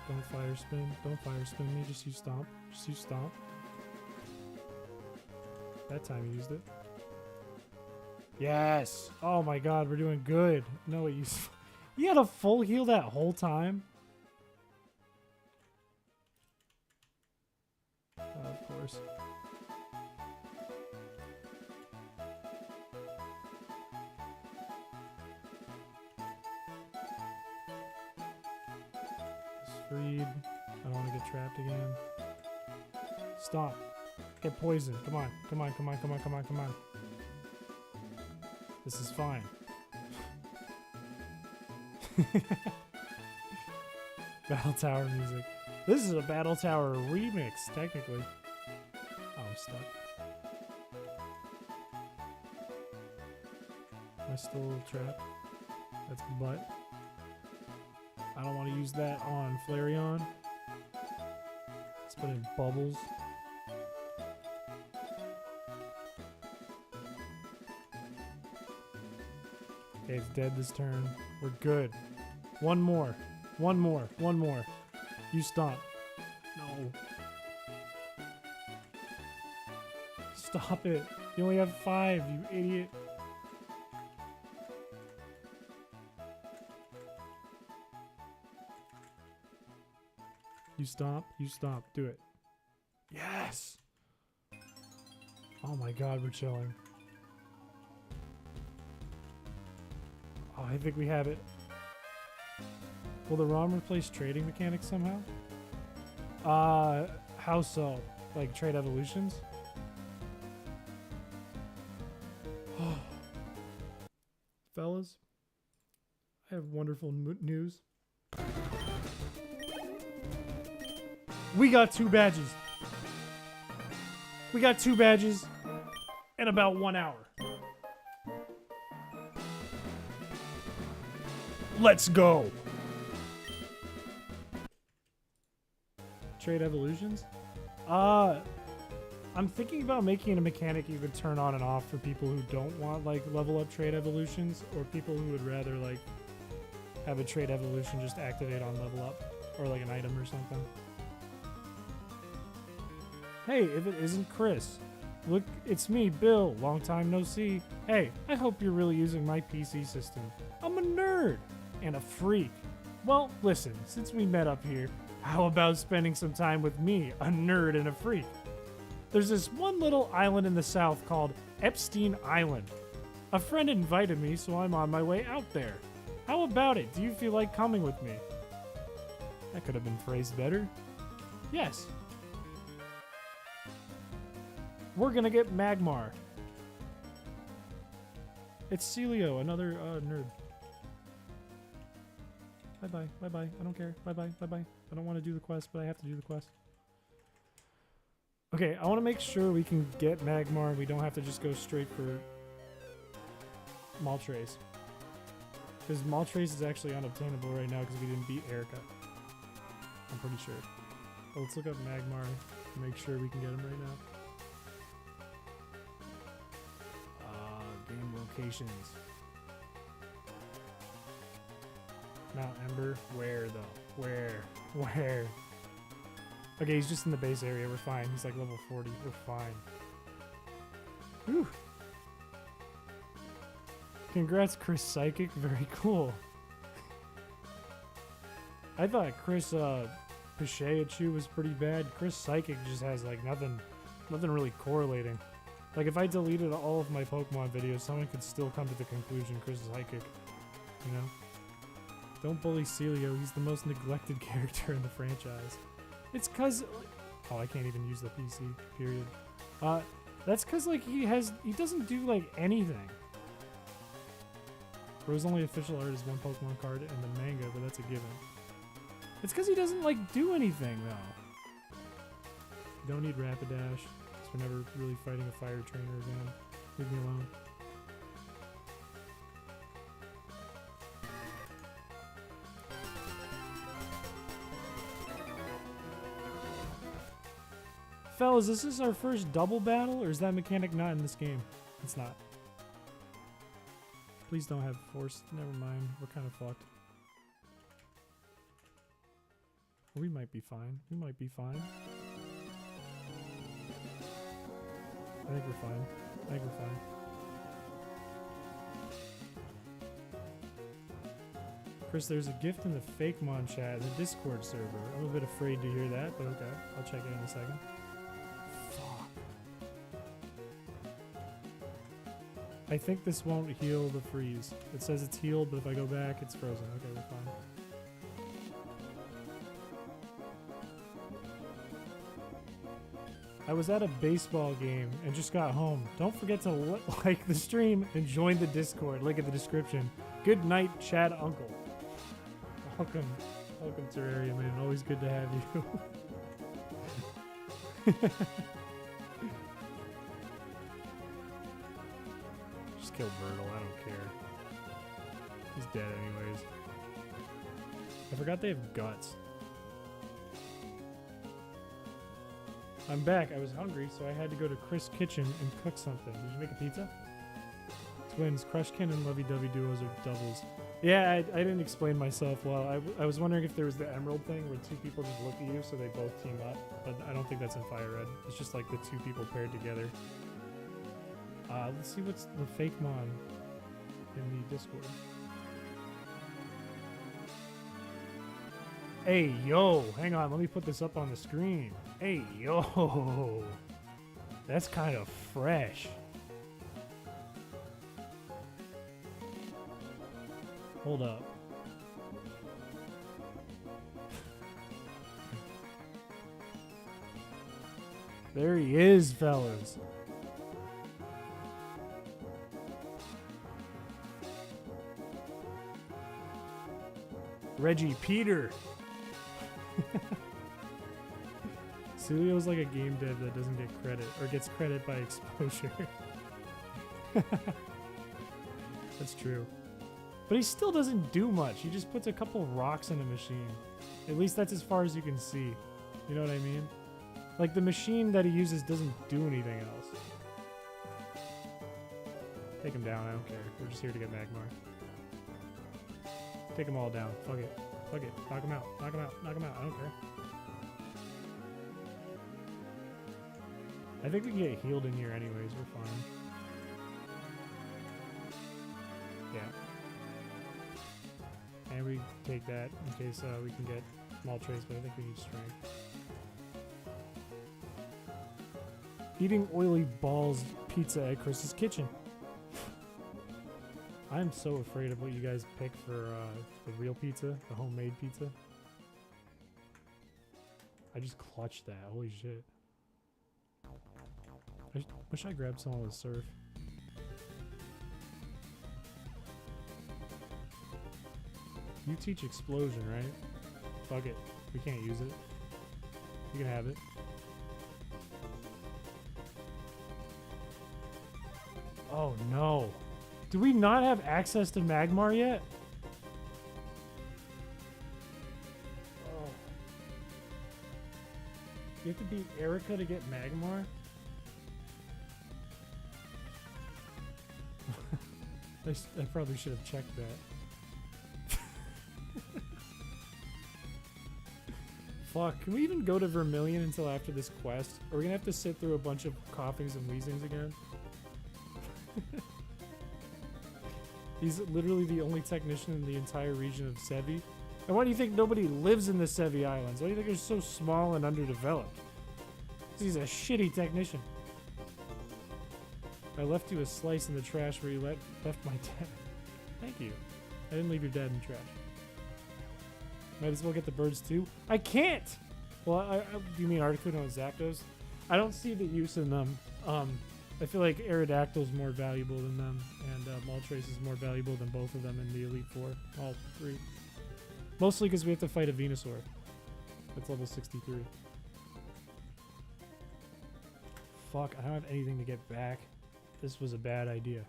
A: Don't fire spin. Don't fire spin me. Just use stomp. Just use stomp. That time you used it. Yes! Oh my god, we're doing good. No, you had a full heal that whole time? Of course. Freed. I don't want to get trapped again. Stop. Get poisoned. Come on. Come on, come on, come on, come on, come on. This is fine. Battle Tower music. This is a Battle Tower remix, technically. Oh, I'm stuck. Am I still trapped? That's butt. I don't want to use that on Flareon. Let's put in bubbles. Okay, it's dead this turn. We're good. One more. One more. One more. You stomp. No. Stop it. You only have 5, you idiot. You stomp, do it. Yes! Oh my god, we're chilling. Oh, I think we have it. Will the ROM replace trading mechanics somehow? How so? Like trade evolutions? Fellas, I have wonderful news. We got 2 badges. We got 2 badges in about 1 hour. Let's go. Trade evolutions? I'm thinking about making a mechanic you could turn on and off for people who don't want like level up trade evolutions, or people who would rather like have a trade evolution just activate on level up, or like an item or something. Hey, if it isn't Chris. Look, it's me, Bill. Long time no see. Hey, I hope you're really using my PC system. I'm a nerd and a freak. Well, listen, since we met up here, how about spending some time with me, a nerd and a freak? There's this one little island in the south called Epstein Island. A friend invited me, so I'm on my way out there. How about it? Do you feel like coming with me? That could have been phrased better. Yes. We're gonna get Magmar. It's Celio, another nerd. Bye-bye, bye-bye, I don't care. Bye-bye, bye-bye. I don't want to do the quest, but I have to do the quest. Okay, I want to make sure we can get Magmar and we don't have to just go straight for Moltres. Because Moltres is actually unobtainable right now because we didn't beat Erica. I'm pretty sure. But let's look up Magmar to make sure we can get him right now. Game locations. Mount Ember. Where though? Where? Okay, he's just in the base area. We're fine. He's like level 40. We're fine. Whew. Congrats, Chris Psychic. Very cool. I thought Chris Piché at you was pretty bad. Chris Psychic just has like nothing really correlating. Like, if I deleted all of my Pokemon videos, someone could still come to the conclusion Chris is high kick. You know? Don't bully Celio. He's the most neglected character in the franchise. It's cause... Oh, I can't even use the PC, period. That's cause, like, he doesn't do, like, anything. Bro's only official art is one Pokemon card and the manga, but that's a given. It's cause he doesn't, like, do anything, though. You don't need Rapidash. We're never really fighting a fire trainer again. Leave me alone. Fellas, is this our first double battle, or is that mechanic not in this game? It's not. Please don't have force. Never mind. We're kind of fucked. We might be fine. We might be fine. I think we're fine. I think we're fine. Chris, there's a gift in the Fakemon chat in the Discord server. I'm a bit afraid to hear that, but okay. I'll check it in a second. Fuck. I think this won't heal the freeze. It says it's healed, but if I go back, it's frozen. Okay, we're fine. I was at a baseball game and just got home. Don't forget to like the stream and join the Discord. Link in the description. Good night, Chad Uncle. Welcome. Welcome, Terraria, man. Always good to have you. Just kill Birdle. I don't care. He's dead anyways. I forgot they have guts. I'm back. I was hungry, so I had to go to Chris' kitchen and cook something. Did you make a pizza? Twins. Crushkin and Lovey-Dovey duos are doubles. Yeah, I didn't explain myself well. I was wondering if there was the Emerald thing where two people just look at you so they both team up, but I don't think that's in Fire Red. It's just like the two people paired together. Let's see what's the Fakemon in the Discord. Hey, yo, hang on, let me put this up on the screen. Hey, yo, that's kind of fresh. Hold up. There he is, fellas. Reggie Peter. Celio's like a game dev that doesn't get credit, or gets credit by exposure. That's true. But he still doesn't do much. He just puts a couple rocks in a machine. At least that's as far as you can see. You know what I mean? Like, the machine that he uses doesn't do anything else. Take him down, I don't care. We're just here to get Magmar. Take them all down. Fuck it. Fuck it. Knock him out. Knock him out. Knock him out. I don't care. I think we can get healed in here anyways. We're fine. Yeah. And we take that in case we can get Moltres, but I think we need strength. Eating oily balls pizza at Chris's kitchen. I'm so afraid of what you guys pick for the real pizza, the homemade pizza. I just clutched that. Holy shit. I wish I grabbed some of the surf. You teach explosion, right? Fuck it. We can't use it. You can have it. Oh no. Do we not have access to Magmar yet? Oh. You have to beat Erica to get Magmar? I probably should have checked that. Fuck, can we even go to Vermilion until after this quest? Are we gonna have to sit through a bunch of coughings and wheezings again? He's literally the only technician in the entire region of Sevi. And why do you think nobody lives in the Sevi Islands? Why do you think they're so small and underdeveloped? He's a shitty technician. I left you a slice in the trash where you left my dad. Thank you. I didn't leave your dad in the trash. Might as well get the birds too. I can't! Well, do you mean Articuno and Zapdos? I don't see the use in them. I feel like Aerodactyl's more valuable than them, and Moltres is more valuable than both of them in the Elite Four. All three. Mostly because we have to fight a Venusaur. That's level 63. Fuck, I don't have anything to get back. This was a bad idea.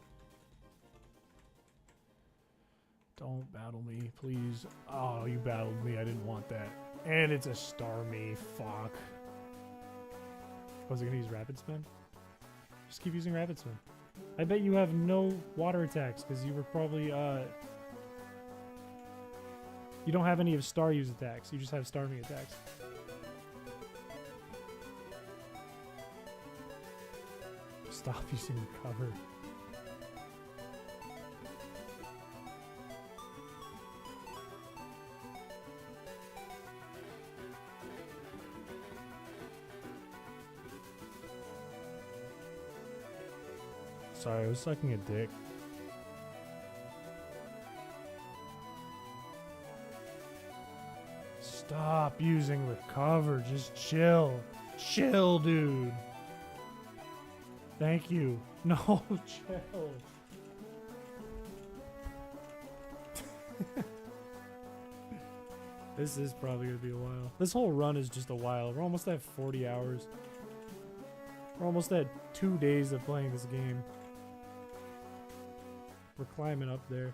A: Don't battle me, please. Oh, you battled me. I didn't want that. And it's a Starmie. Fuck. Was I gonna use Rapid Spin? Just keep using Rapid Spin. I bet you have no water attacks because you were probably you don't have any of Staryu's attacks. You just have Starmie attacks. Stop using Recover. Sorry, I was sucking a dick. Stop using Recover. Just chill. Chill, dude. Thank you. No, chill. This is probably going to be a while. This whole run is just a while. We're almost at 40 hours. We're almost at 2 days of playing this game. We're climbing up there.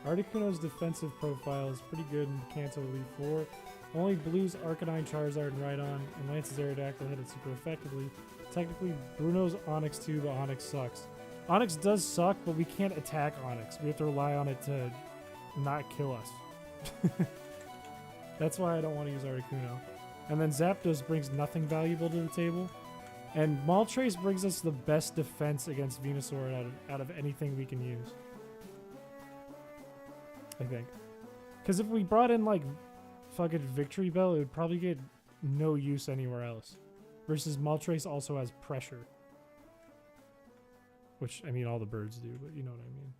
A: Articuno's defensive profile is pretty good in Kanto Elite 4. Only Blue's Arcanine, Charizard, and Rhydon, and Lance's Aerodactyl hit it super effectively. Technically, Bruno's Onix too, but Onix sucks. Onix does suck, but we can't attack Onix. We have to rely on it to not kill us. That's why I don't want to use Articuno. And then Zapdos brings nothing valuable to the table. And Moltres brings us the best defense against Venusaur out of anything we can use. I think. Because if we brought in, like, fucking Victory Bell, it would probably get no use anywhere else. Versus Moltres also has Pressure. Which, I mean, all the birds do, but you know what I mean.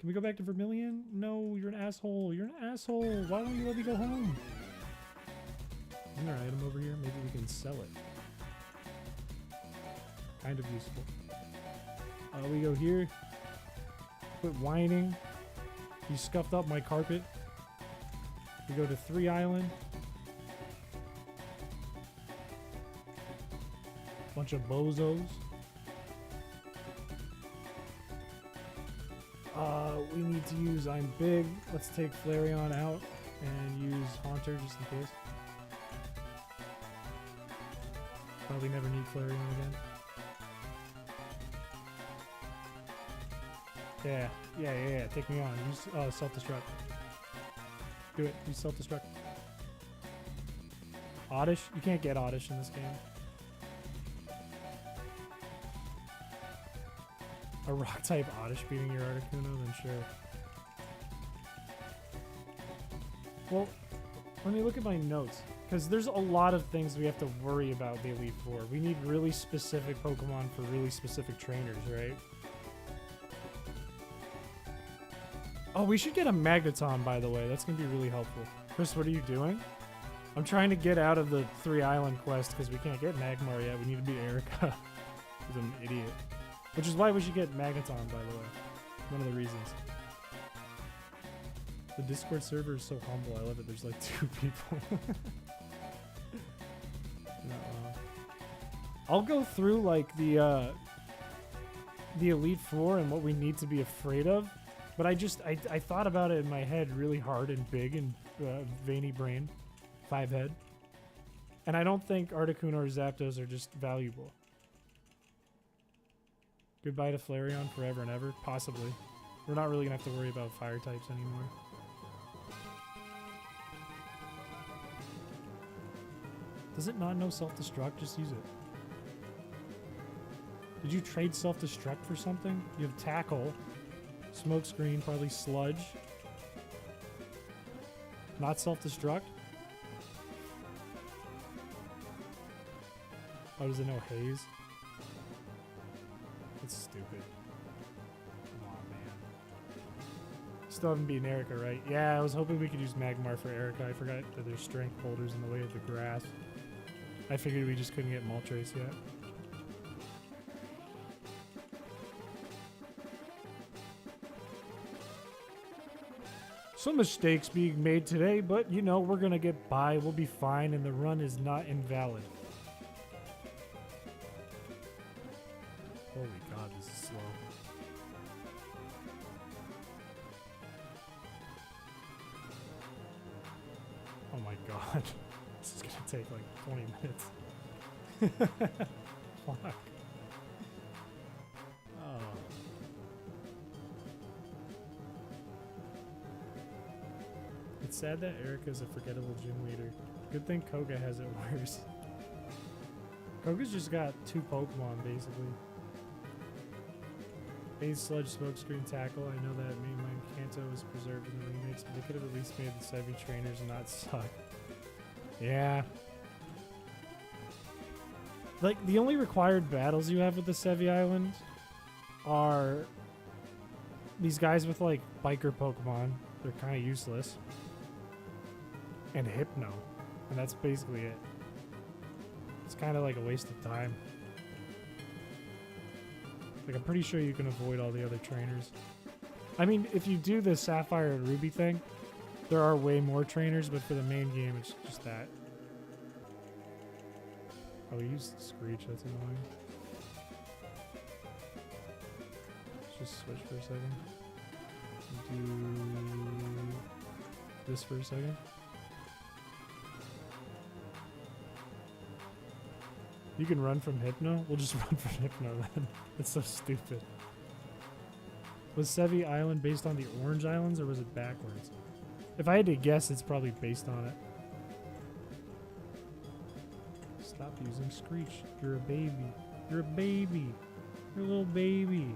A: Can we go back to Vermilion? No, you're an asshole. You're an asshole. Why don't you let me go home? Isn't there an item over here? Maybe we can sell it. Kind of useful. We go here. Quit whining. You scuffed up my carpet. We go to 3 Island. Bunch of bozos. We need to use I'm Big. Let's take Flareon out and use Haunter just in case. Probably never need Flareon again. Yeah. Take me on. Use self-destruct. Do it. Use self-destruct. Oddish? You can't get Oddish in this game. A rock type Oddish beating your Articuno? Then sure. Well, let me look at my notes. Because there's a lot of things we have to worry about the Elite Four. We need really specific Pokemon for really specific trainers, right? Oh, we should get a Magneton, by the way. That's going to be really helpful. Chris, what are you doing? I'm trying to get out of the 3 Island quest because we can't get Magmar yet. We need to beat Erica. Because I'm an idiot. Which is why we should get Magneton, by the way. One of the reasons. The Discord server is so humble. I love it. There's like 2 people. I'll go through like the Elite Four and what we need to be afraid of. But I thought about it in my head really hard and big and veiny brain. 5 head. And I don't think Articuno or Zapdos are just valuable. Goodbye to Flareon forever and ever? Possibly. We're not really going to have to worry about fire types anymore. Does it not know self-destruct? Just use it. Did you trade self-destruct for something? You have Tackle. Smokescreen, probably Sludge. Not self-destruct? Oh, does it know haze? That's stupid. Come on, man. Still haven't beaten Erica, right? Yeah, I was hoping we could use Magmar for Erica. I forgot that there's strength boulders in the way of the grass. I figured we just couldn't get Moltres yet. Some mistakes being made today, but you know, we're gonna get by, we'll be fine, and the run is not invalid. Holy god, this is slow. Oh my god. This is gonna take like 20 minutes. Fuck. Oh. It's sad that Erica's a forgettable gym leader. Good thing Koga has it worse. Koga's just got 2 Pokemon, basically. Phase Sludge, Smokescreen, Tackle. I know that mainline Kanto was preserved in the remakes, but they could have at least made the Sevi trainers not suck. Yeah. Like, the only required battles you have with the Sevi Island are these guys with, like, biker Pokemon. They're kind of useless. And Hypno. And that's basically it. It's kind of like a waste of time. Like, I'm pretty sure you can avoid all the other trainers. I mean, if you do the Sapphire and Ruby thing, there are way more trainers, but for the main game, it's just that. Oh, we used Screech, that's annoying. Let's just switch for a second. Do this for a second. You can run from Hypno? We'll just run from Hypno then. That's so stupid. Was Sevi Island based on the Orange Islands, or was it backwards? If I had to guess, it's probably based on it. Stop using Screech. You're a baby. You're a baby. You're a little baby.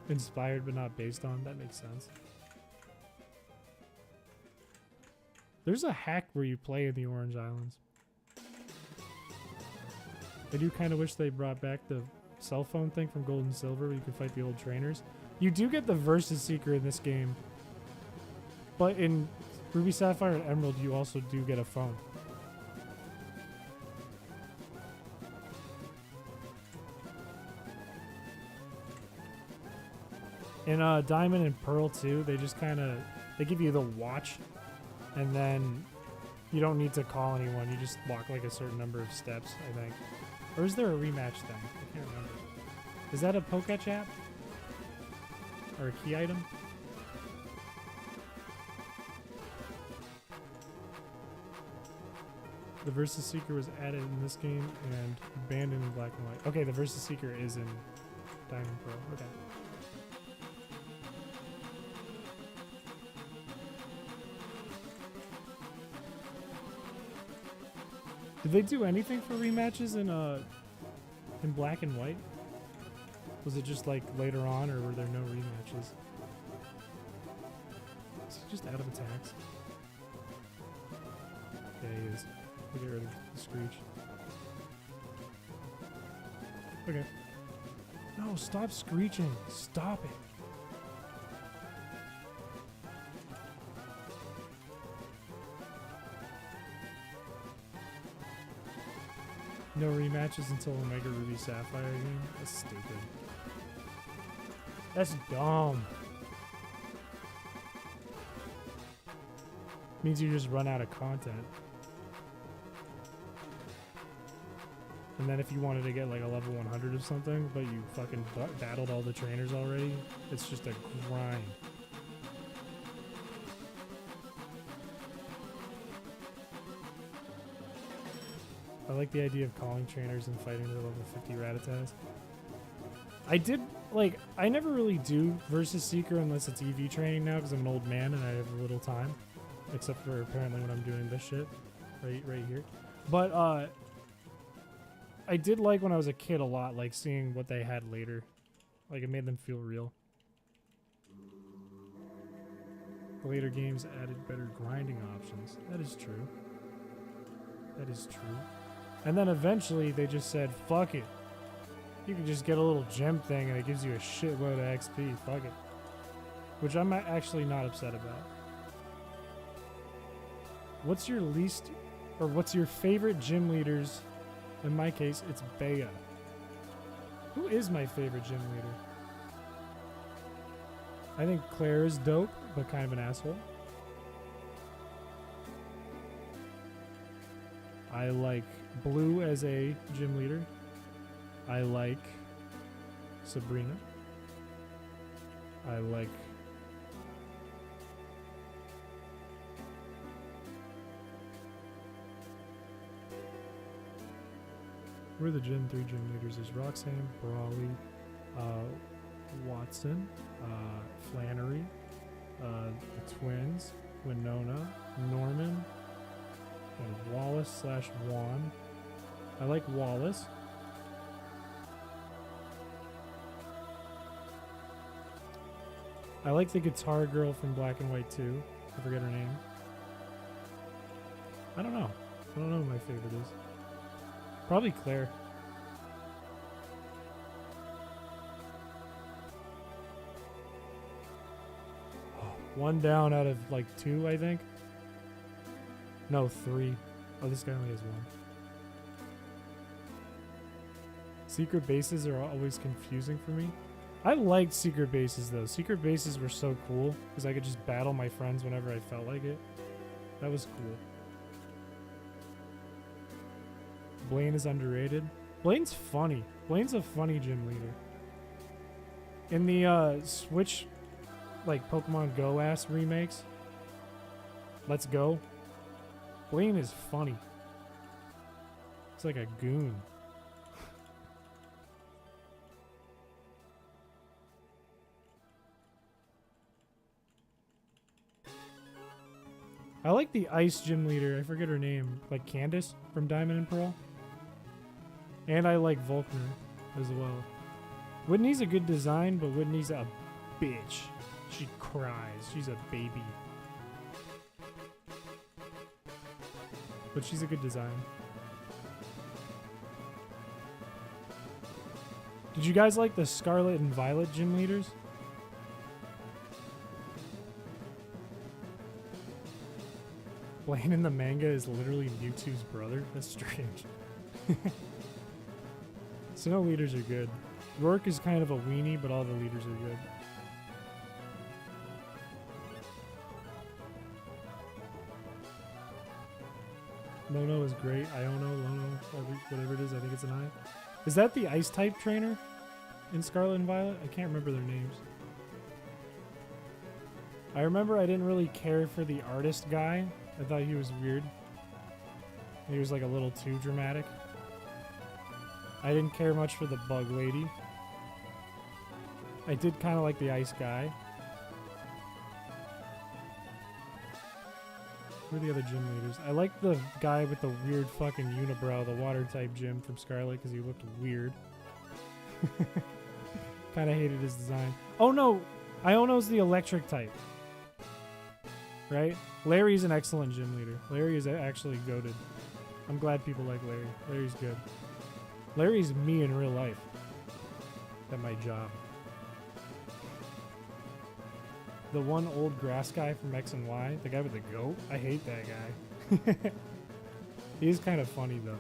A: Inspired but not based on? That makes sense. There's a hack where you play in the Orange Islands. I do kind of wish they brought back the cell phone thing from Gold and Silver where you can fight the old trainers. You do get the Versus Seeker in this game. But in Ruby, Sapphire, and Emerald, you also do get a phone. In Diamond and Pearl too, they just kind of, they give you the watch, and then you don't need to call anyone. You just walk like a certain number of steps, I think. Or is there a rematch thing? I can't remember. Is that a Poketch app? Or a key item? The Versus Seeker was added in this game and abandoned in Black and White. Okay, the Versus Seeker is in Diamond and Pearl. Okay. Did they do anything for rematches in Black and White? Was it just like later on, or were there no rematches? Is he just out of attacks? Yeah, he is. We'll get rid of the Screech. Okay. No, stop screeching. Stop it. No rematches until Omega Ruby Sapphire again? That's stupid. That's dumb. Means you just run out of content. And then if you wanted to get like a level 100 or something, but you fucking battled all the trainers already, it's just a grind. I like the idea of calling trainers and fighting the level 50 Rattatas. I did, like, I never really do Versus Seeker unless it's EV training now because I'm an old man and I have a little time. Except for apparently when I'm doing this shit right here. But, I did like when I was a kid a lot, like seeing what they had later. Like, it made them feel real. Later games added better grinding options. That is true. That is true. And then eventually they just said, fuck it. You can just get a little gem thing and it gives you a shitload of XP. Fuck it. Which I'm actually not upset about. What's your least, or what's your favorite gym leaders? In my case, it's Bea. Who is my favorite gym leader? I think Claire is dope, but kind of an asshole. I like Blue as a gym leader. I like Sabrina. I like who are the Gen 3 gym leaders? Is Roxanne, Brawley, Watson, Flannery, the twins, Winona, Norman, and Wallace / Juan. I like Wallace. I like the guitar girl from Black and White 2. I forget her name. I don't know. I don't know who my favorite is. Probably Claire. One down out of like 2, I think. No, 3. Oh, this guy only has 1. Secret bases are always confusing for me. I liked secret bases though. Secret bases were so cool because I could just battle my friends whenever I felt like it. That was cool. Blaine is underrated. Blaine's funny. Blaine's a funny gym leader. In the Switch, like Pokemon Go ass remakes, Let's Go, Blaine is funny. It's like a goon. I like the ice gym leader. I forget her name. Like Candace from Diamond and Pearl. And I like Volkner as well. Whitney's a good design, but Whitney's a bitch. She cries. She's a baby. But she's a good design. Did you guys like the Scarlet and Violet gym leaders? Blaine in the manga is literally Mewtwo's brother? That's strange. Snow leaders are good. Rourke is kind of a weenie, but all the leaders are good. Lono is great. Iono, Lono, whatever it is. I think it's an I. Is that the ice type trainer in Scarlet and Violet? I can't remember their names. I remember I didn't really care for the artist guy. I thought he was weird. He was like a little too dramatic. I didn't care much for the bug lady. I did kind of like the ice guy. Who are the other gym leaders? I like the guy with the weird fucking unibrow, the water type gym from Scarlet, because he looked weird. Kind of hated his design. Oh no! Iono's the electric type. Right? Larry's an excellent gym leader. Larry is actually goated. I'm glad people like Larry. Larry's good. Larry's me in real life. At my job. The one old grass guy from X and Y, the guy with the goat, I hate that guy. He's kind of funny though.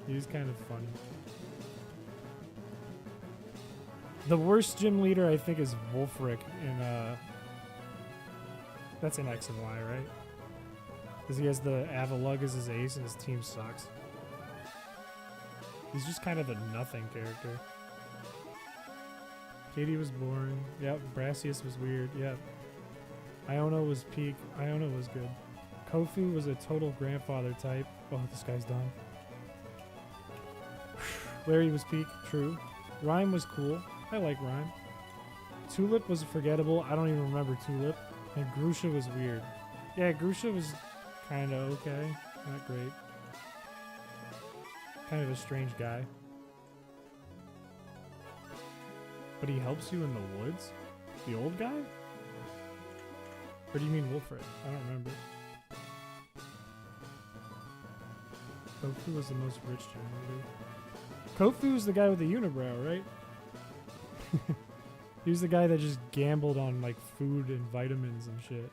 A: He's kind of funny. The worst gym leader I think is Wolfric in that's in X and Y, right? Because he has the Avalug as his ace and his team sucks. He's just kind of a nothing character. Katie was boring. Yep. Brassius was weird. Yep. Iono was peak. Iono was good. Kofu was a total grandfather type. Oh, this guy's done. Larry was peak. True. Rhyme was cool. I like Rhyme. Tulip was forgettable. I don't even remember Tulip. And Grusha was weird. Yeah, Grusha was kind of okay. Not great. Kind of a strange guy. But he helps you in the woods? The old guy? Or do you mean Wilfred? I don't remember. Kofu was the most rich generally. Kofu was the guy with the unibrow, right? He was the guy that just gambled on like food and vitamins and shit.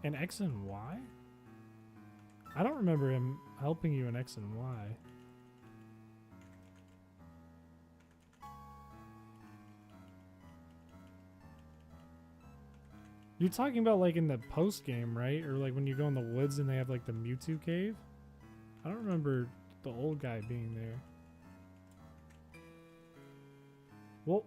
A: An X and Y? I don't remember him helping you in X and Y. You're talking about like in the post game, right? Or like when you go in the woods and they have like the Mewtwo cave? I don't remember the old guy being there. Well,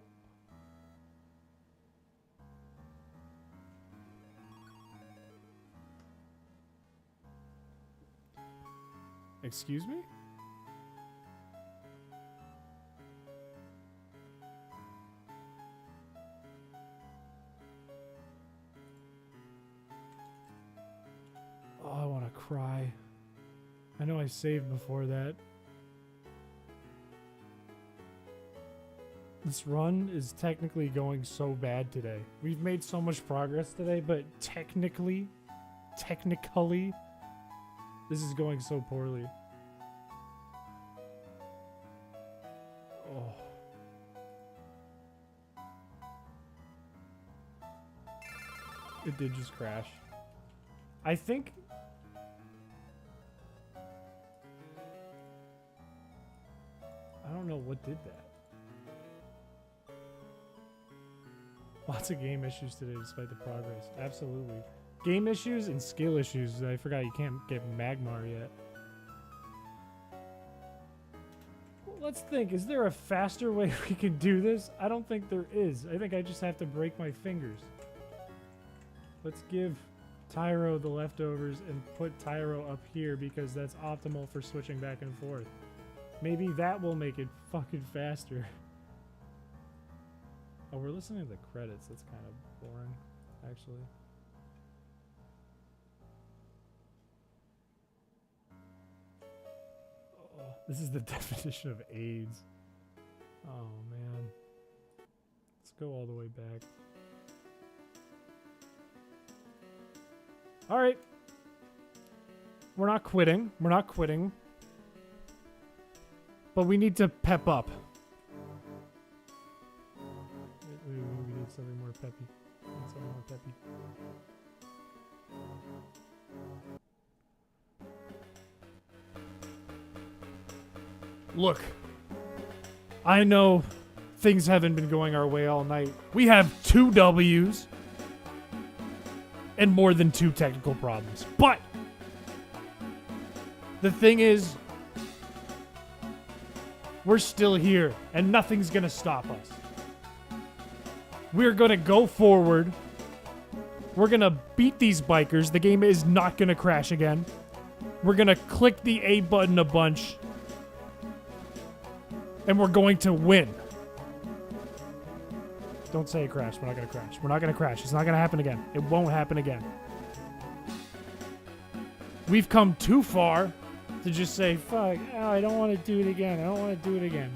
A: excuse me? Oh, I want to cry. I know I saved before that. This run is technically going so bad today. We've made so much progress today, but technically, this is going so poorly. Oh. It did just crash. I think... I don't know what did that. Lots of game issues today despite the progress. Absolutely. Game issues and skill issues. I forgot you can't get Magmar yet. Well, let's think. Is there a faster way we can do this? I don't think there is. I think I just have to break my fingers. Let's give Tyro the leftovers and put Tyro up here because that's optimal for switching back and forth. Maybe that will make it fucking faster. Oh, we're listening to the credits. That's kind of boring, actually. Oh, this is the definition of AIDS. Oh, man. Let's go all the way back. All right. We're not quitting. We're not quitting. But we need to pep up. We need something more peppy. We need something more peppy. Look. I know things haven't been going our way all night. We have 2 W's. And more than 2 technical problems. But the thing is, we're still here, and nothing's gonna stop us. We're gonna go forward. We're gonna beat these bikers. The game is not gonna crash again. We're gonna click the A button a bunch. And we're going to win. Don't say it crashed. We're not gonna crash. We're not gonna crash. It's not gonna happen again. It won't happen again. We've come too far to just say, fuck, I don't want to do it again. I don't want to do it again.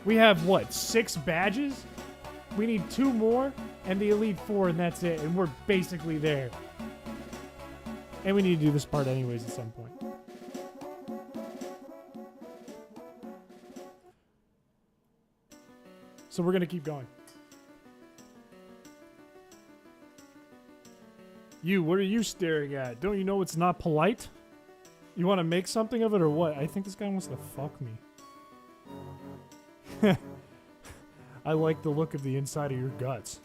A: We have, what, 6 badges? We need 2 more and the Elite 4, and that's it. And we're basically there. And we need to do this part anyways at some point. So we're going to keep going. You, what are you staring at? Don't you know it's not polite? You want to make something of it or what? I think this guy wants to fuck me. I like the look of the inside of your guts.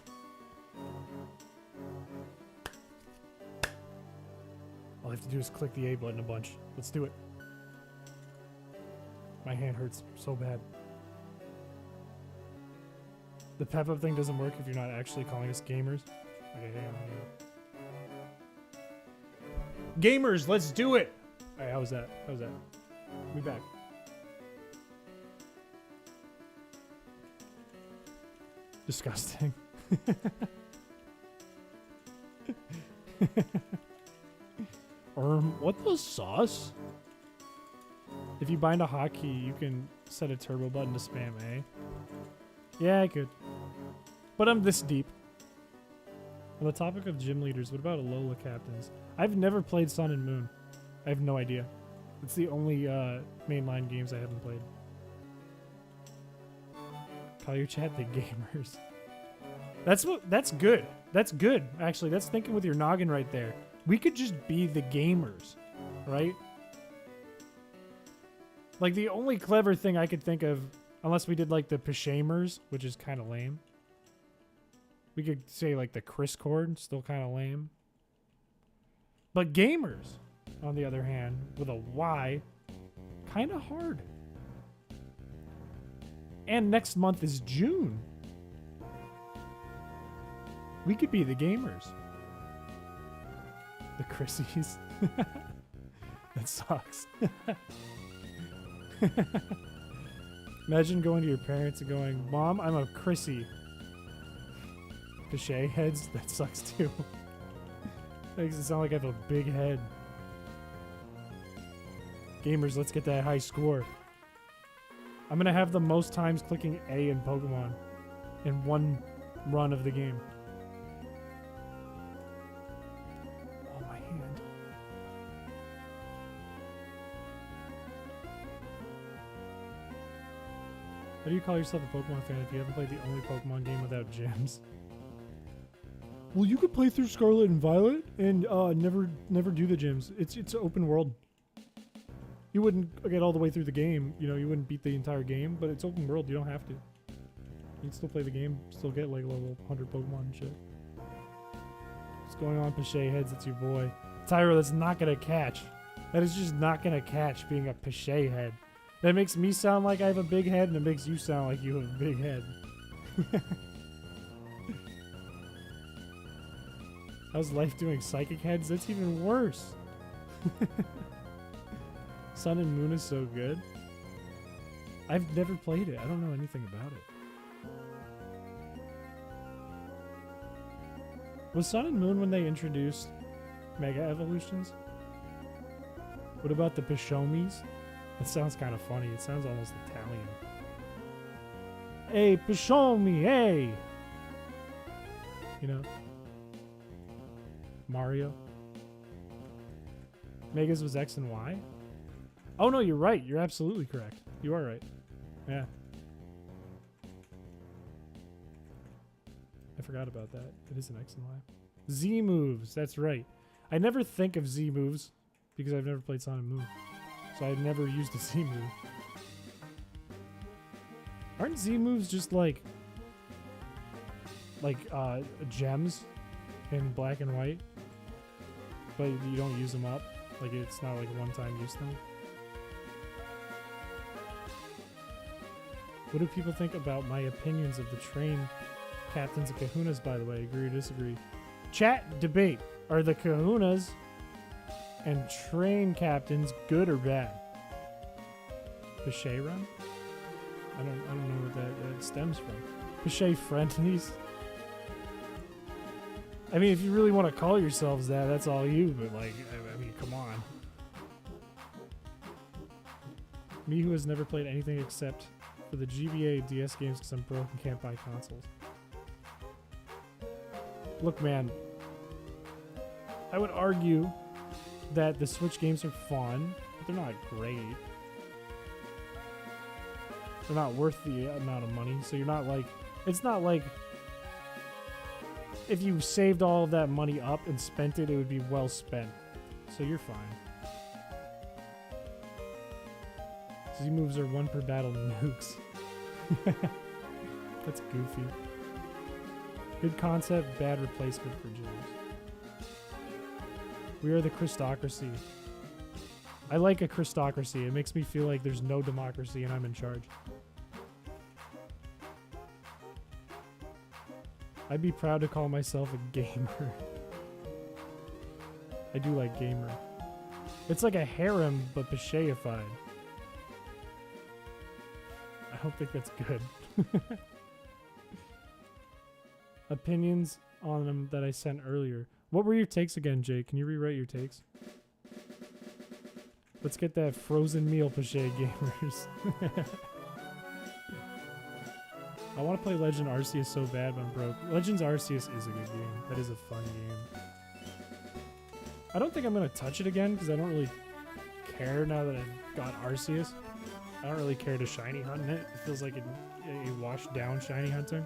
A: All I have to do is click the A button a bunch. Let's do it. My hand hurts so bad. The pep-up thing doesn't work if you're not actually calling us gamers. Okay, hang on. Gamers, let's do it! Alright, how was that? How was that? We back. Disgusting. What the sauce? If you bind a hotkey, you can set a turbo button to spam A. Yeah, I could. But I'm this deep. On the topic of gym leaders, what about Alola captains? I've never played Sun and Moon. I have no idea. It's the only mainline games I haven't played. Call your chat the gamers. That's good. That's good. Actually, that's thinking with your noggin right there. We could just be the gamers, right? Like the only clever thing I could think of, unless we did like the Pishamers, which is kind of lame. We could say like the Criscord, still kind of lame. But gamers, on the other hand, with a Y, kind of hard. And next month is June. We could be the gamers. The Chrissies. That sucks. Imagine going to your parents and going, Mom, I'm a Chrissy. Piché heads? That sucks too. Makes it sound like I have a big head. Gamers, let's get that high score. I'm gonna have the most times clicking A in Pokemon in one run of the game. Oh, my hand. How do you call yourself a Pokemon fan if you haven't played the only Pokemon game without gyms? Well, you could play through Scarlet and Violet and never do the gyms. It's open world. You wouldn't get all the way through the game. You know, you wouldn't beat the entire game, but it's open world. You don't have to. You can still play the game, still get like level 100 Pokemon and shit. What's going on, Piché heads? It's your boy. Tyro, that's not gonna catch. That is just not gonna catch being a Piché head. That makes me sound like I have a big head, and it makes you sound like you have a big head. How's life doing, psychic heads? That's even worse. Sun and Moon is so good. I've never played it. I don't know anything about it. Was Sun and Moon when they introduced Mega Evolutions? What about the Pishomis? That sounds kind of funny. It sounds almost Italian. Hey, Pishomi, hey! You know? Mario. Megas was X and Y? Oh no, you're right. You're absolutely correct. You are right. Yeah. I forgot about that. It is an X and Y. Z moves. That's right. I never think of Z moves because I've never played Sun and Moon. So I've never used a Z move. Aren't Z moves just like gems in black and white? But you don't use them up? Like it's not like a one-time use thing? What do people think about my opinions of the train captains and kahunas, by the way? Agree or disagree? Chat debate. Are the kahunas and train captains good or bad? Piché run? I don't know what that stems from. Piché friendlies? I mean, if you really want to call yourselves that, that's all you, but like, I mean, come on. Me who has never played anything except for the GBA DS games because I'm broke and can't buy consoles. Look, man, I would argue that the Switch games are fun, but they're not great. They're not worth the amount of money, so you're not like... It's not like... If you saved all of that money up and spent it, it would be well spent. So you're fine. Z moves are 1 per battle nukes. That's goofy. Good concept, bad replacement for gyms. We are the Christocracy. I like a Christocracy. It makes me feel like there's no democracy and I'm in charge. I'd be proud to call myself a gamer. I do like gamer. It's like a harem, but Piché-ified. I don't think that's good. Opinions on them that I sent earlier. What were your takes again, Jake? Can you rewrite your takes? Let's get that frozen meal, Piché gamers. I want to play Legend Arceus so bad, but I'm broke. Legends Arceus is a good game. That is a fun game. I don't think I'm going to touch it again because I don't really care now that I've got Arceus. I don't really care to shiny hunt in it. It feels like a washed down shiny hunter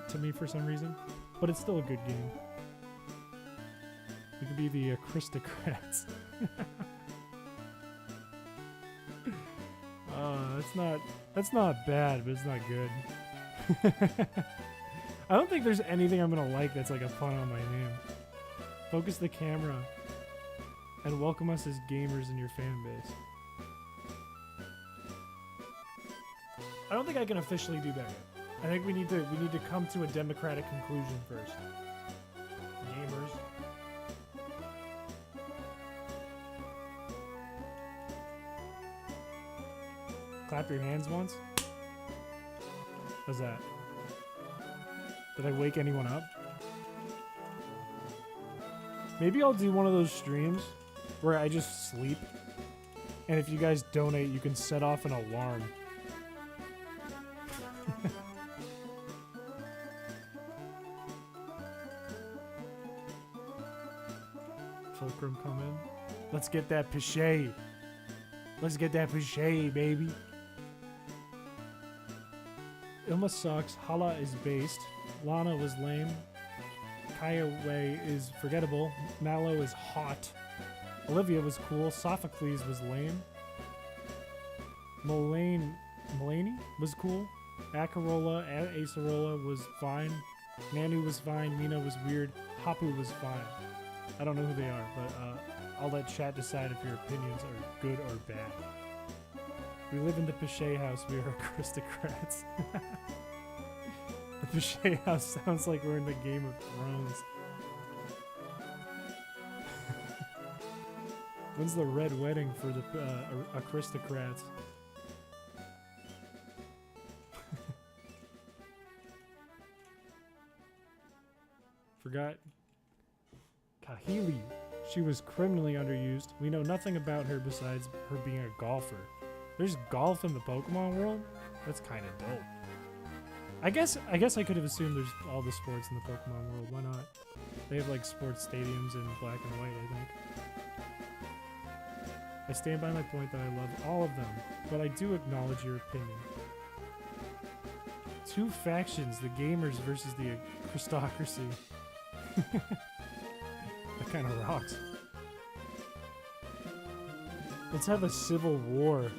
A: to me for some reason. But it's still a good game. We could be the Aristocrats. That's not bad, but it's not good. I don't think there's anything I'm gonna like that's like a pun on my name. Focus the camera and welcome us as gamers in your fan base. I don't think I can officially do that yet. I think we need to come to a democratic conclusion first. Gamers. Clap your hands once? How's that? Did I wake anyone up? Maybe I'll do one of those streams where I just sleep. And if you guys donate, you can set off an alarm. Fulcrum come in. Let's get that Piché. Let's get that Piché, baby. Ilma sucks. Hala is based. Lana was lame. Kaiaway is forgettable. Mallow is hot. Olivia was cool. Sophocles was lame. Mulaney was cool. Akarola, Acerola was fine. Nanu was fine. Mina was weird. Hapu was fine. I don't know who they are, but I'll let chat decide if your opinions are good or bad. We live in the Piché house. We are aristocrats. The Piché house sounds like we're in the Game of Thrones. When's the red wedding for the aristocrats? Forgot. Kahili. She was criminally underused. We know nothing about her besides her being a golfer. There's golf in the Pokemon world? That's kind of dope. I guess I could have assumed there's all the sports in the Pokemon world. Why not? They have like sports stadiums in black and white, I think. I stand by my point that I love all of them, but I do acknowledge your opinion. Two factions, the gamers versus the aristocracy. That kind of rocks. Let's have a civil war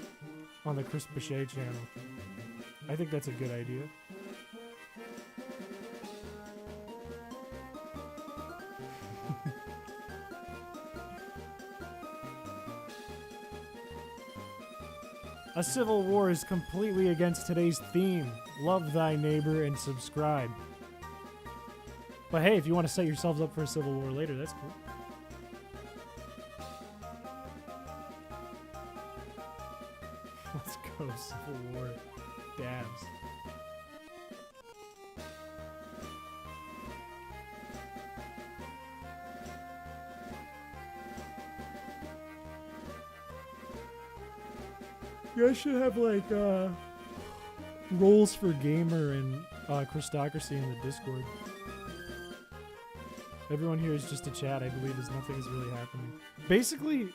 A: on the Chris Piché channel. I think that's a good idea. A civil war is completely against today's theme. Love thy neighbor and subscribe. But hey, if you want to set yourselves up for a civil war later, that's cool. Let's go, civil war. Dabs. You guys should have like roles for gamer and Christocracy in the Discord. Everyone here is just a chat, I believe, as nothing is really happening. Basically,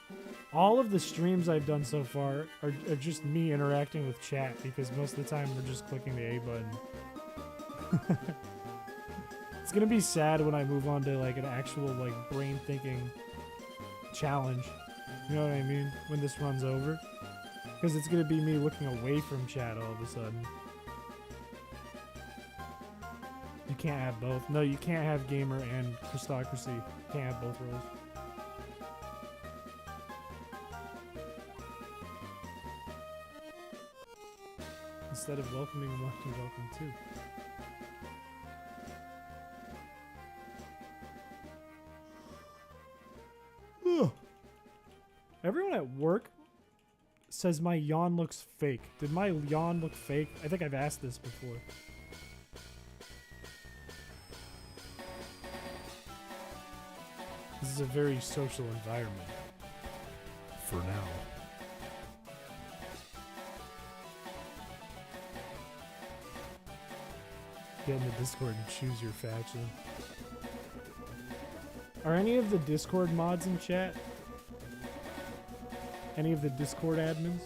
A: all of the streams I've done so far are just me interacting with chat, because most of the time we're just clicking the A button. It's gonna be sad when I move on to like an actual like brain thinking challenge. You know what I mean? When this runs over. Because it's gonna be me looking away from chat all of a sudden. You can't have both. No, you can't have gamer and Christocracy. You can't have both roles. Instead of welcoming one, you welcome two. Ugh. Everyone at work says my yawn looks fake. Did my yawn look fake? I think I've asked this before. This is a very social environment. For now. Get in the Discord and choose your faction. Are any of the Discord mods in chat? Any of the Discord admins?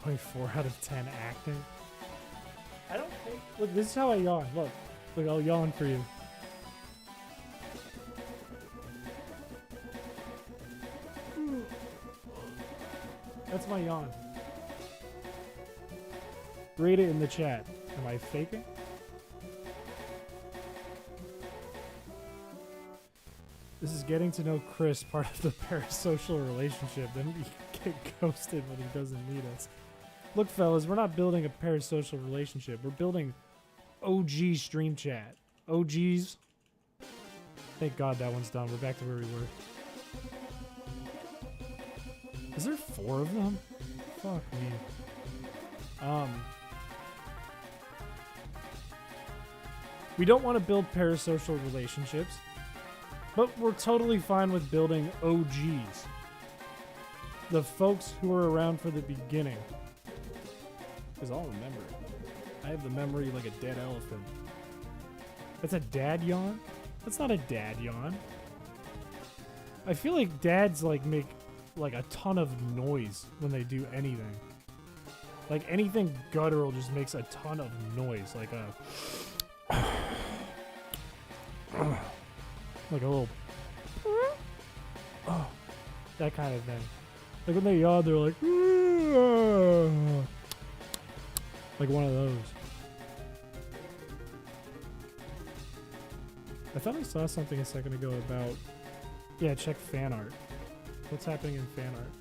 A: .4 out of 10 acting. I don't think. Look, this is how I yawn. Look, I'll yawn for you. That's my yawn. Rate it in the chat. Am I faking? This is getting to know Chris, part of the parasocial relationship. Then we get ghosted when he doesn't need us. Look, fellas, we're not building a parasocial relationship. We're building OG stream chat. OGs. Thank God that one's done. We're back to where we were. Is there 4 of them? Fuck me. We don't want to build parasocial relationships, but we're totally fine with building OGs. The folks who were around for the beginning. Because I'll remember it. I have the memory like a dead elephant. That's a dad yawn? That's not a dad yawn. I feel like dads like make like a ton of noise when they do anything. Like anything guttural just makes a ton of noise. Like a like a little that kind of thing. Like when they yawn, they're like one of those. I thought I saw something a second ago about... Yeah, check fan art. What's happening in fan art?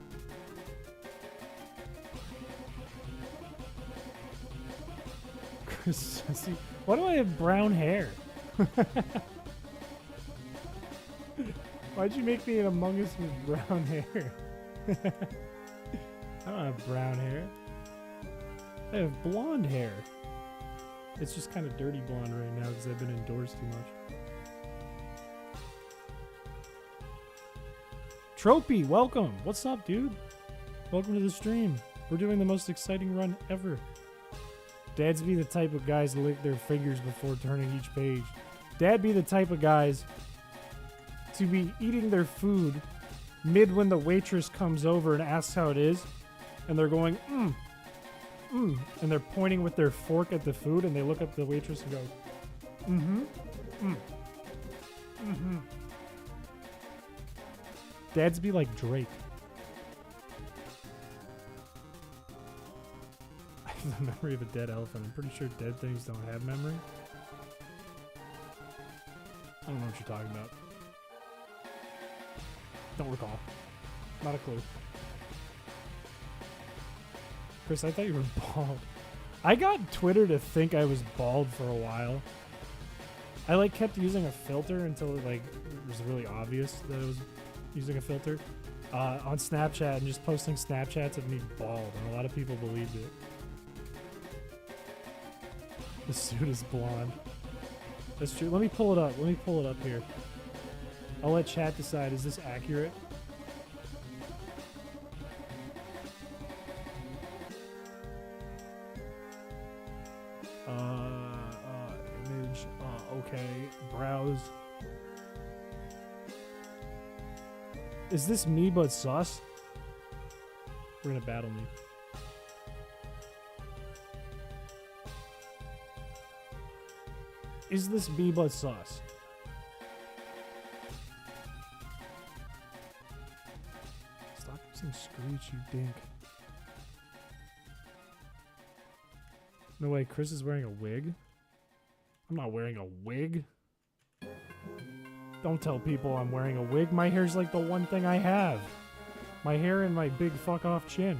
A: Chris, see, why do I have brown hair? Why'd you make me an Among Us with brown hair? I don't have brown hair. I have blonde hair. It's just kind of dirty blonde right now because I've been indoors too much. Tropy, welcome. What's up, dude? Welcome to the stream. We're doing the most exciting run ever. Dads be the type of guys to lick their fingers before turning each page. Dad be the type of guys to be eating their food mid when the waitress comes over and asks how it is, and they're going, and they're pointing with their fork at the food, and they look at the waitress and go, Dads be like Drake. I have the memory of a dead elephant. I'm pretty sure dead things don't have memory. I don't know what you're talking about. Don't recall. Not a clue. Chris, I thought you were bald. I got Twitter to think I was bald for a while. I like kept using a filter until it was really obvious that I was using a filter on Snapchat and just posting Snapchats of me bald, and a lot of people believed it. The suit is blonde. That's true. Let me pull it up. Let me pull it up here. I'll let chat decide. Is this accurate? Image. Okay. Browse. Is this me but sus? We're gonna battle me. Is this me but sus? Stop using Screech, you dink. No way, Chris is wearing a wig? I'm not wearing a wig. Don't tell people I'm wearing a wig. My hair's like the one thing I have. My hair and my big fuck off chin.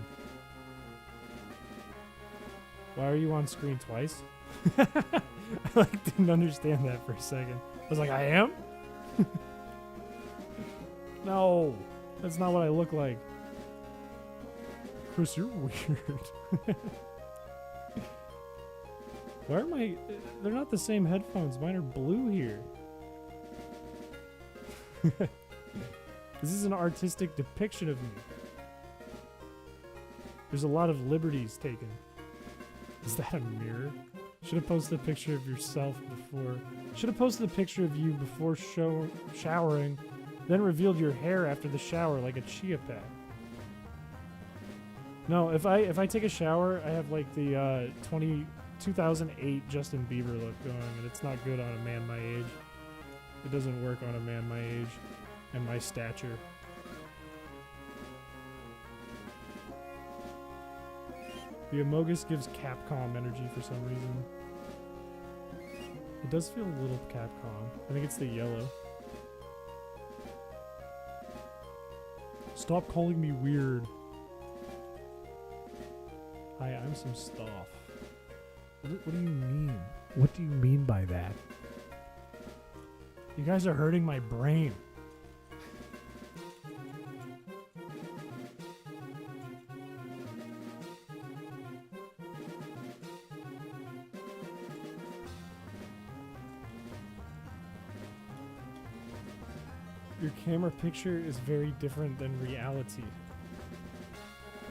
A: Why are you on screen twice? I didn't understand that for a second. I was like, I am? No, that's not what I look like. Chris, you're weird. Why are my... They're not the same headphones. Mine are blue here. This is an artistic depiction of me. There's a lot of liberties taken. Is that a mirror? Should have posted a picture of yourself before... Should have posted a picture of you before showering, then revealed your hair after the shower like a chia pet. No, if I take a shower, I have like the 2008 Justin Bieber look going, and it's not good on a man my age. It doesn't work on a man my age and my stature. The Amogus gives Capcom energy for some reason. It does feel a little Capcom. I think it's the yellow. Stop calling me weird. Hi, I'm some stuff. What do you mean? What do you mean by that? You guys are hurting my brain. Your camera picture is very different than reality.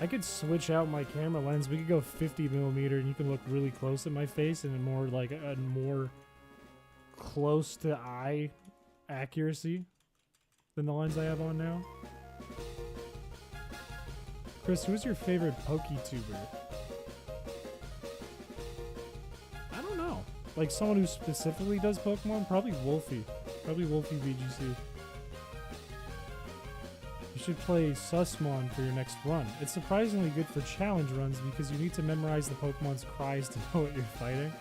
A: I could switch out my camera lens. We could go 50mm and you can look really close at my face and more like a more close to eye accuracy than the lens I have on now. Chris, who's your favorite PokeTuber? I don't know. Like someone who specifically does Pokemon? Probably Wolfie. Probably Wolfie VGC. You should play Sussmon for your next run. It's surprisingly good for challenge runs because you need to memorize the Pokemon's cries to know what you're fighting.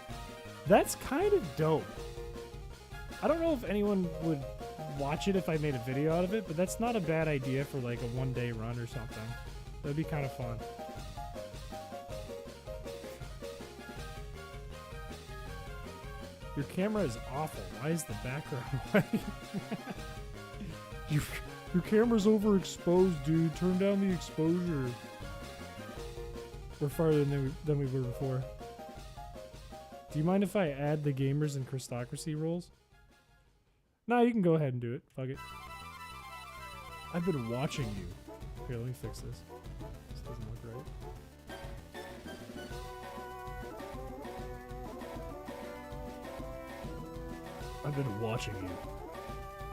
A: That's kind of dope. I don't know if anyone would watch it if I made a video out of it, but that's not a bad idea for like a one-day run or something. That'd be kind of fun. Your camera is awful. Why is the background white? Your camera's overexposed, dude. Turn down the exposure. We're farther than we were before. Do you mind if I add the gamers and Christocracy roles? Nah, you can go ahead and do it. Fuck it. I've been watching you. Here, let me fix this. This doesn't look right. I've been watching you.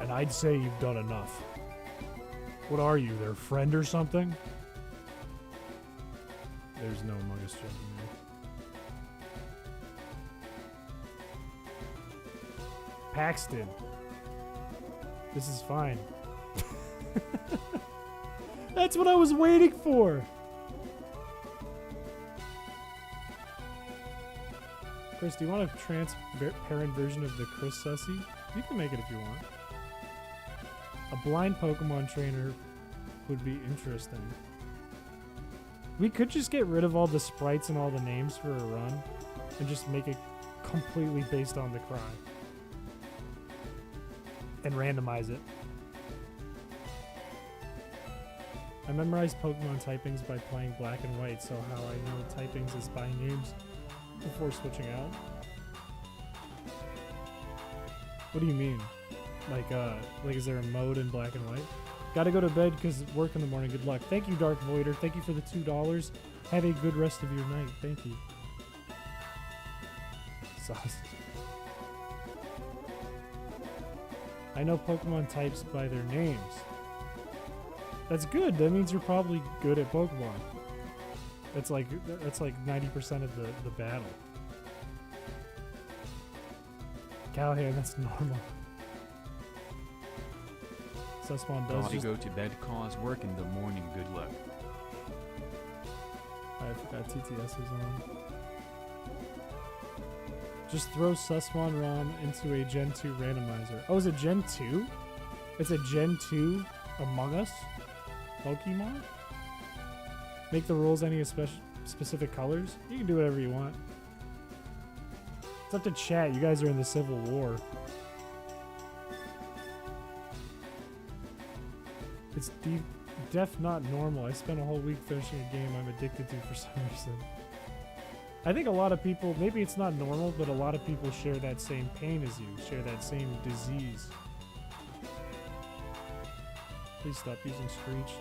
A: And I'd say you've done enough. What are you, their friend or something? There's no Amogus joke in there. Paxton. This is fine. That's what I was waiting for! Chris, do you want a transparent version of the Chris Sussy? You can make it if you want. A blind Pokemon trainer would be interesting. We could just get rid of all the sprites and all the names for a run and just make it completely based on the cry. And randomize it. I memorized Pokemon typings by playing Black and White, so how I know typings is by names before switching out. What do you mean? Like is there a mode in Black and White? Gotta go to bed because work in the morning. Good luck. Thank you, Dark Voider. Thank you for the $2. Have a good rest of your night. Thank you. Sauce. I know Pokemon types by their names. That's good. That means you're probably good at Pokemon. That's like 90% of the battle. Callahan, that's normal. Sussmon does
B: Gotta go to bed cause work in the morning. Good luck.
A: I forgot TTS is on. Just throw Sussmon ROM into a Gen 2 randomizer. Oh, is it Gen 2? It's a Gen 2 Among Us Pokemon? Make the rules any specific colors? You can do whatever you want. It's up to chat. You guys are in the Civil War. It's def not normal. I spent a whole week finishing a game I'm addicted to for some reason. I think a lot of people, maybe it's not normal, but a lot of people share that same pain as you, share that same disease. Please stop using Screech.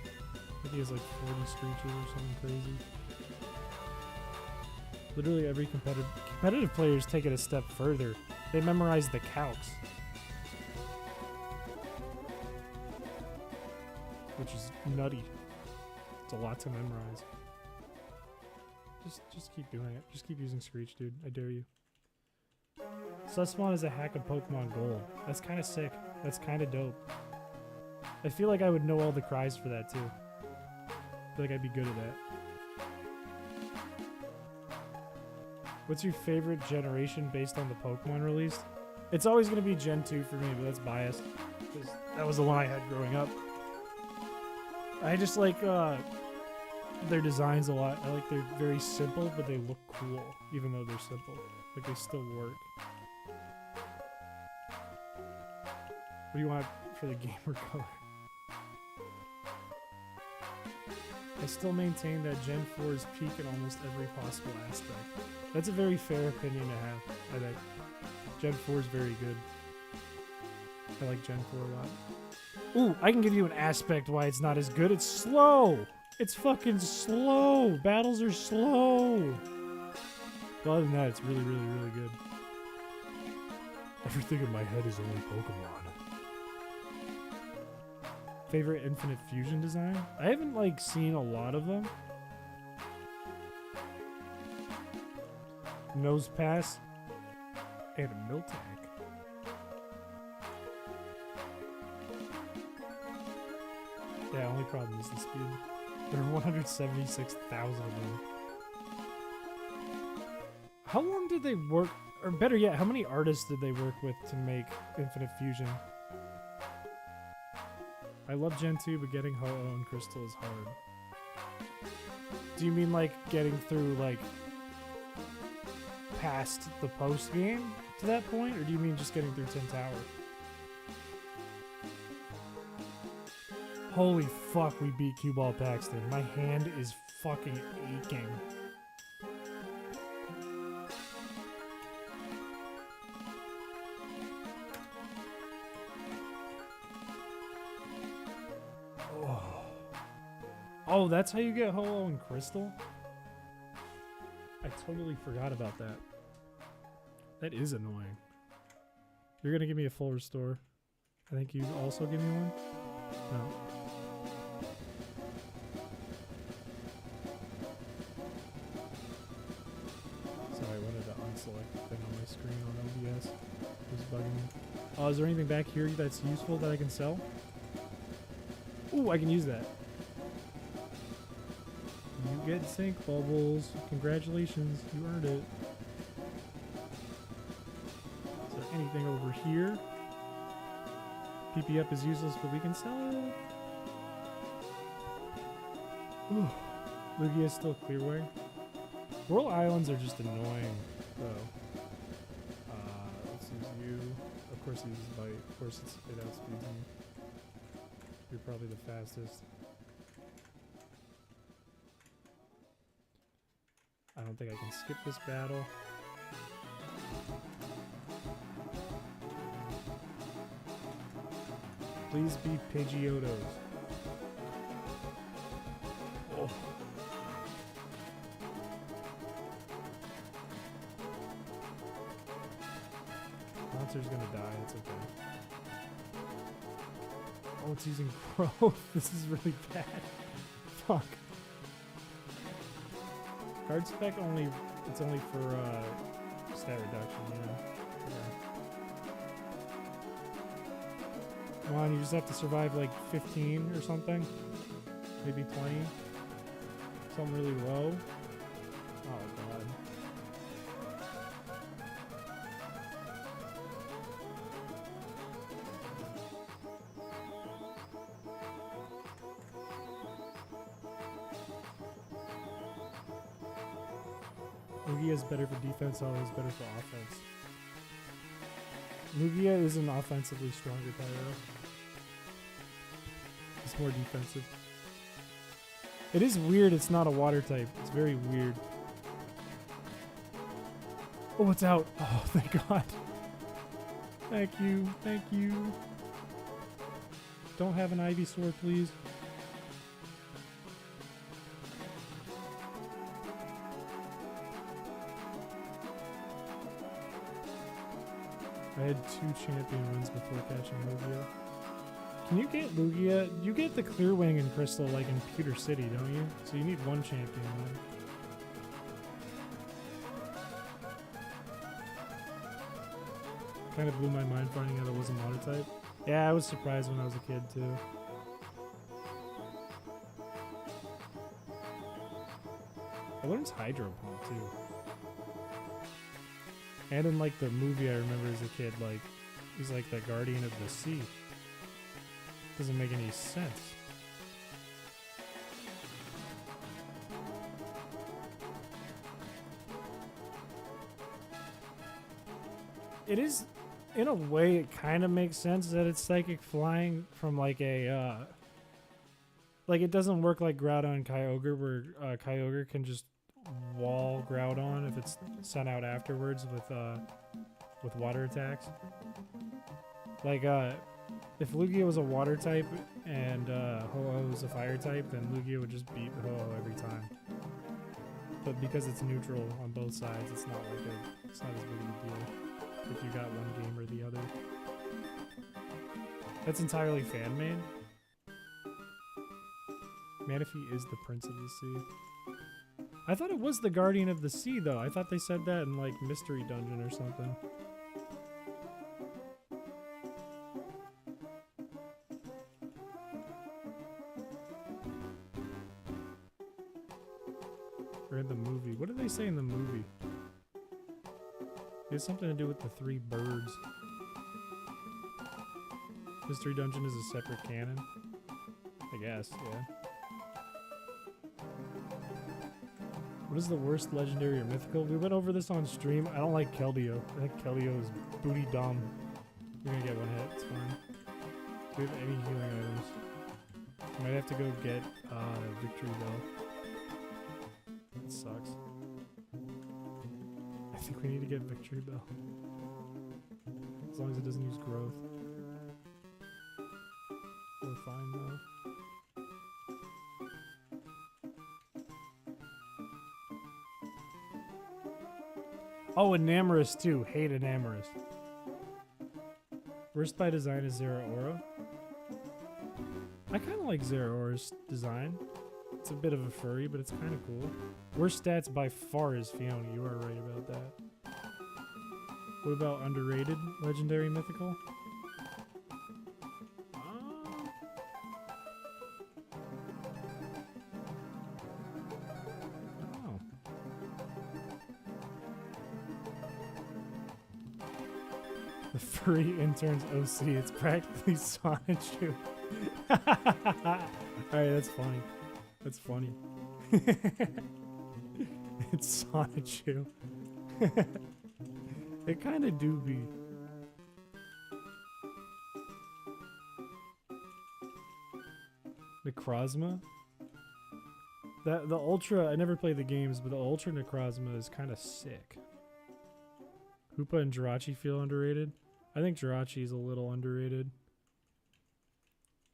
A: I think he has like 40 Screeches or something crazy. Literally every competitive players take it a step further. They memorize the calcs. Which is nutty. It's a lot to memorize. Just keep doing it. Just keep using Screech, dude. I dare you. Sussmon is a hack of Pokemon Gold. That's kind of sick. That's kind of dope. I feel like I would know all the cries for that, too. I feel like I'd be good at that. What's your favorite generation based on the Pokemon released? It's always going to be Gen 2 for me, but that's biased. Because that was the one I had growing up. I just like their designs a lot. I like they're very simple, but they look cool, even though they're simple. Like they still work. What do you want for the gamer color? I still maintain that Gen 4 is peak in almost every possible aspect. That's a very fair opinion to have, I think. Gen 4 is very good. I like Gen 4 a lot. Ooh, I can give you an aspect why it's not as good. It's slow! It's fucking slow! Battles are slow! But other than that, it's really, really, really good. Everything in my head is only Pokemon. Favorite Infinite Fusion design? I haven't, like, seen a lot of them. Nose Pass. And a Miltank. Yeah, only problem is the speed. There are 176,000 of them. How long did they work, or better yet, how many artists did they work with to make Infinite Fusion? I love Gen 2, but getting Ho-Oh and Crystal is hard. Do you mean like getting through like past the post game to that point, or do you mean just getting through 10 Tower? Holy fuck, we beat Cue Ball Paxton. My hand is fucking aching. Oh, that's how you get Ho-Oh and Crystal? I totally forgot about that. That is annoying. You're gonna give me a full restore. I think you also give me one? No. Sorry, I wanted to unselect the thing on my screen on OBS. It was bugging me. Oh, is there anything back here that's useful that I can sell? Ooh, I can use that. You get sync bubbles. Congratulations, you earned it. Is there anything over here? PP up is useless, but we can sell it. Ooh. Lugia's still clearway. Whirl Islands are just annoying, though. Let's use you. Of course, he uses bite. Of course, it outspeeds me. You're probably the fastest. I don't think I can skip this battle. Please be Pidgeotos. Oh. Monster's gonna die, it's okay. Oh, it's using growth. This is really bad. Fuck. Card spec only, it's only for stat reduction, yeah. Come on, you just have to survive like 15 or something. Maybe 20. Something really low. Oh god. Lugia is better for defense, always better for offense. Lugia is an offensively stronger Pyro. It's more defensive. It is weird it's not a water type. It's very weird. Oh, it's out. Oh, thank God. Thank you. Thank you. Don't have an Ivysaur, please. I had 2 champion wins before catching Lugia. Can you get Lugia? You get the Clear Wing and Crystal like in Pewter City, don't you? So you need 1 champion win. Kind of blew my mind finding out it wasn't water type. Yeah, I was surprised when I was a kid too. I learned Hydro Pump too. And in like the movie I remember as a kid, like he's like the guardian of the sea. Doesn't make any sense. It is, in a way, it kind of makes sense that it's psychic flying from like a, like it doesn't work like Groudon and Kyogre, where Kyogre can just wall Groudon if it's sent out afterwards with water attacks. Like if Lugia was a water type and Ho-Oh was a fire type, then Lugia would just beat Ho-Oh every time. But because it's neutral on both sides, it's not like it's not as big of a deal if you got one game or the other. That's entirely fan made. Manaphy is the Prince of the Sea. I thought it was the Guardian of the Sea, though. I thought they said that in, like, Mystery Dungeon or something. Or in the movie. What did they say in the movie? It has something to do with the 3 birds. Mystery Dungeon is a separate canon? I guess, yeah. What is the worst legendary or mythical? We went over this on stream. I don't like Keldeo. I think Keldeo is booty dumb. You're gonna get 1 hit, it's fine. Do we have any healing items? Might have to go get Victory Bell. That sucks. I think we need to get Victory Bell. As long as it doesn't use growth. We're fine though. Oh, and Namorous too. Hate a Namorous. Worst by design is Zeraora. I kind of like Zeraora's design. It's a bit of a furry, but it's kind of cool. Worst stats by far is Fiona. You are right about that. What about underrated legendary mythical? The furry interns OC, it's practically Sonichu. Alright, that's funny. That's funny. It's Sonichu. It kind of do be. Necrozma? The Ultra, I never played the games, but the Ultra Necrozma is kind of sick. Hoopa and Jirachi feel underrated. I think Jirachi is a little underrated.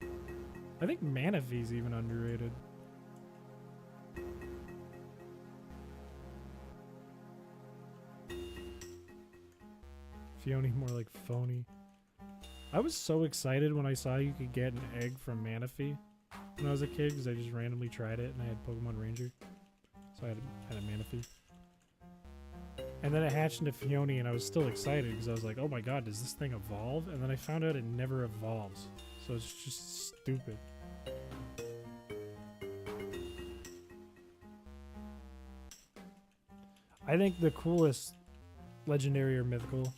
A: I think Manaphy's even underrated. Fiona more like phony. I was so excited when I saw you could get an egg from Manaphy when I was a kid because I just randomly tried it and I had Pokemon Ranger. So I had a Manaphy. And then it hatched into Fiona and I was still excited because I was like, oh my god, does this thing evolve? And then I found out it never evolves. So it's just stupid. I think the coolest legendary or mythical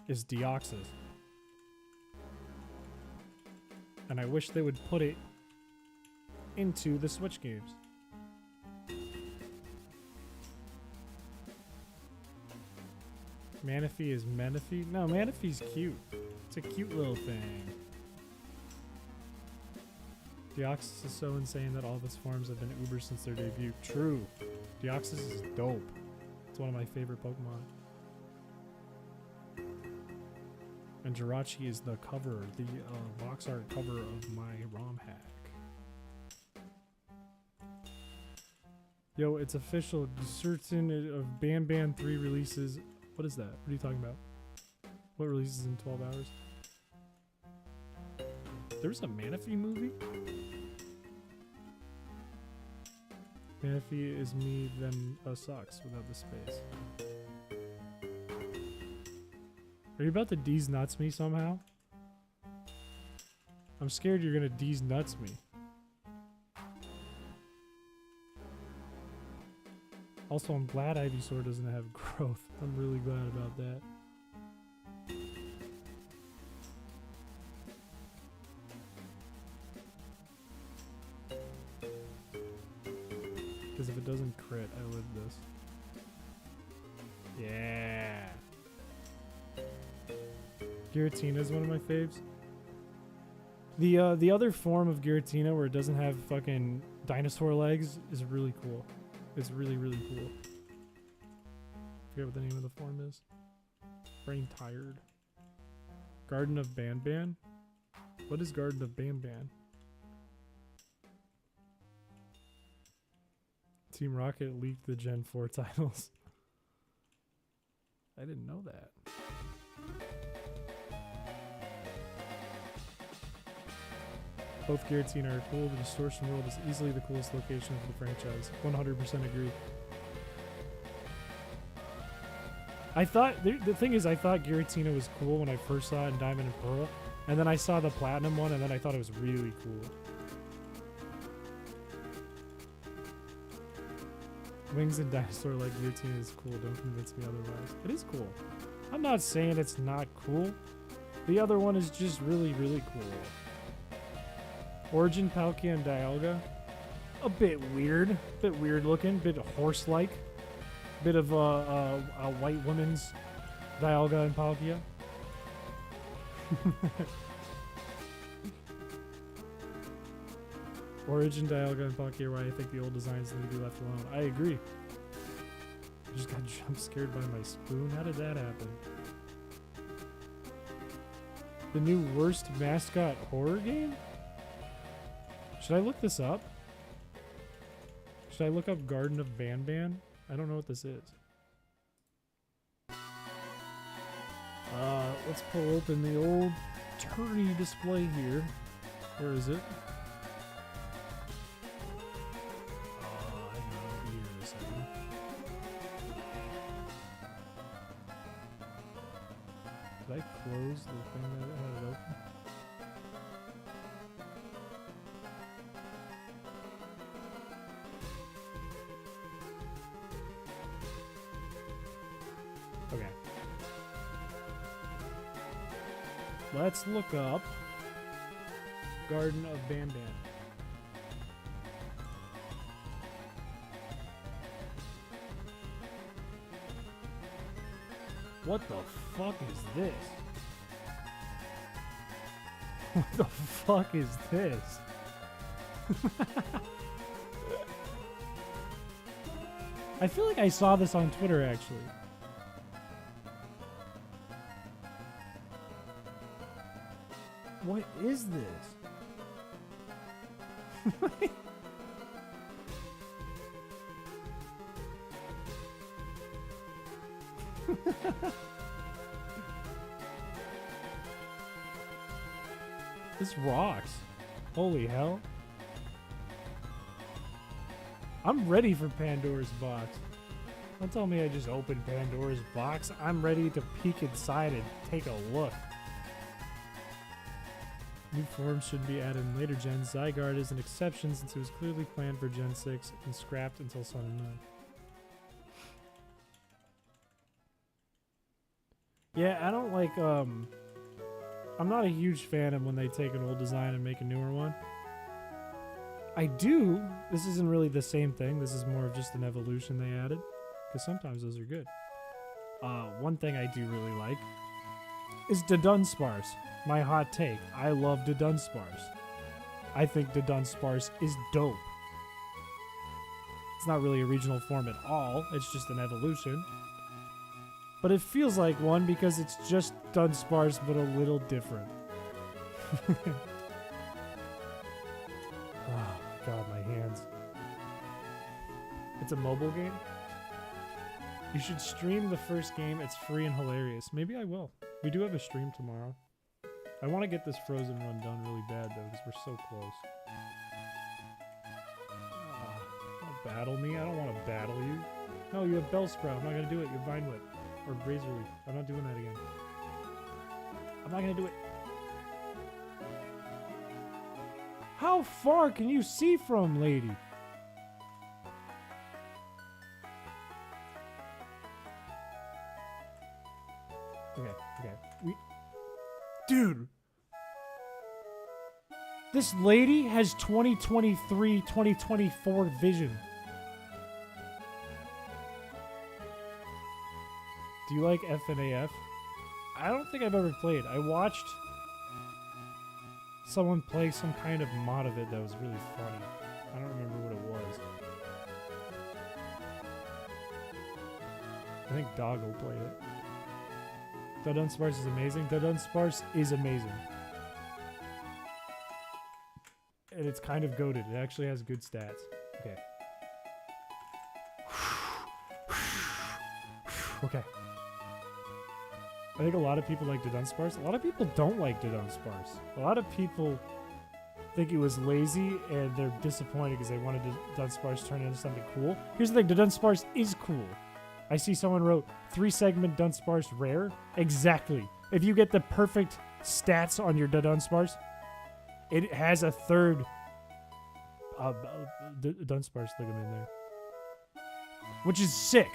A: is Deoxys. And I wish they would put it into the Switch games. Manaphy is Manaphy? No, Manaphy's cute. It's a cute little thing. Deoxys is so insane that all of its forms have been uber since their debut. True. Deoxys is dope. It's one of my favorite Pokemon. And Jirachi is the cover, the box art cover of my ROM hack. Yo, it's official. Certain of Ban Ban 3 releases. What is that? What are you talking about? What releases in 12 hours? There's a Manaphy movie? Manaphy is me, then sucks without the space. Are you about to D's nuts me somehow? I'm scared you're gonna D's nuts me. Also, I'm glad Ivysaur doesn't have growth. I'm really glad about that. Because if it doesn't crit, I live this. Yeah. Giratina is one of my faves. The other form of Giratina where it doesn't have fucking dinosaur legs is really cool. It's really, really cool. I forget what the name of the form is. Brain tired. Garden of Ban Ban? What is Garden of Ban Ban? Team Rocket leaked the Gen 4 titles. I didn't know that. Both Giratina are cool. The Distortion World is easily the coolest location of the franchise. 100% agree. I thought, the thing is, I thought Giratina was cool when I first saw it in Diamond and Pearl. And then I saw the Platinum one, and then I thought it was really cool. Wings and dinosaur like Giratina is cool. Don't convince me otherwise. It is cool. I'm not saying it's not cool. The other one is just really, really cool. Origin, Palkia, and Dialga. A bit weird. Bit weird looking. Bit horse-like. Bit of a white woman's Dialga and Palkia. Origin, Dialga, and Palkia are why I think the old designs need to be left alone. I agree. I just got jump scared by my spoon. How did that happen? The new worst mascot horror game? Should I look this up? Should I look up Garden of Ban Ban? I don't know what this is. Let's pull open the old tourney display here. Where is it? Hang on here a second. Did I close the thing that had it open? Okay. Let's look up Garden of Ban Ban. What the fuck is this? What the fuck is this? I feel like I saw this on Twitter actually. What is this? This rocks. Holy hell. I'm ready for Pandora's box. Don't tell me I just opened Pandora's box. I'm ready to peek inside and take a look. New forms should be added in later gens. Zygarde is an exception since it was clearly planned for Gen 6 and scrapped until Sun and Moon. Yeah, I don't like, I'm not a huge fan of when they take an old design and make a newer one. I do. This isn't really the same thing. This is more of just an evolution they added. Because sometimes those are good. One thing I do really like is the Dunsparce. My hot take. I love the Dunsparce. I think the Dunsparce is dope. It's not really a regional form at all. It's just an evolution. But it feels like one because it's just Dunsparce, but a little different. Oh, God, my hands. It's a mobile game? You should stream the first game. It's free and hilarious. Maybe I will. We do have a stream tomorrow. I want to get this Frozen run done really bad, though, because we're so close. Don't battle me. I don't want to battle you. No, you have Bellsprout. I'm not going to do it. You have Vine Whip. Or Razor Leaf. I'm not doing that again. I'm not going to do it. How far can you see from, lady? Okay. Dude! This lady has 2023, 2024 vision. Do you like FNAF? I don't think I've ever played. I watched someone play some kind of mod of it that was really funny. I don't remember what it was. I think Doggo played it. The Dunsparce is amazing. The Dunsparce is amazing. And it's kind of goated. It actually has good stats. Okay. Okay. I think a lot of people like the Dunsparce. A lot of people don't like the Dunsparce. A lot of people think it was lazy and they're disappointed because they wanted the Dunsparce to turn into something cool. Here's the thing, the Dunsparce is cool. I see someone wrote 3-segment Dunsparce rare. Exactly. If you get the perfect stats on your Dunsparce, it has a third Dunsparce ligament in there, which is sick.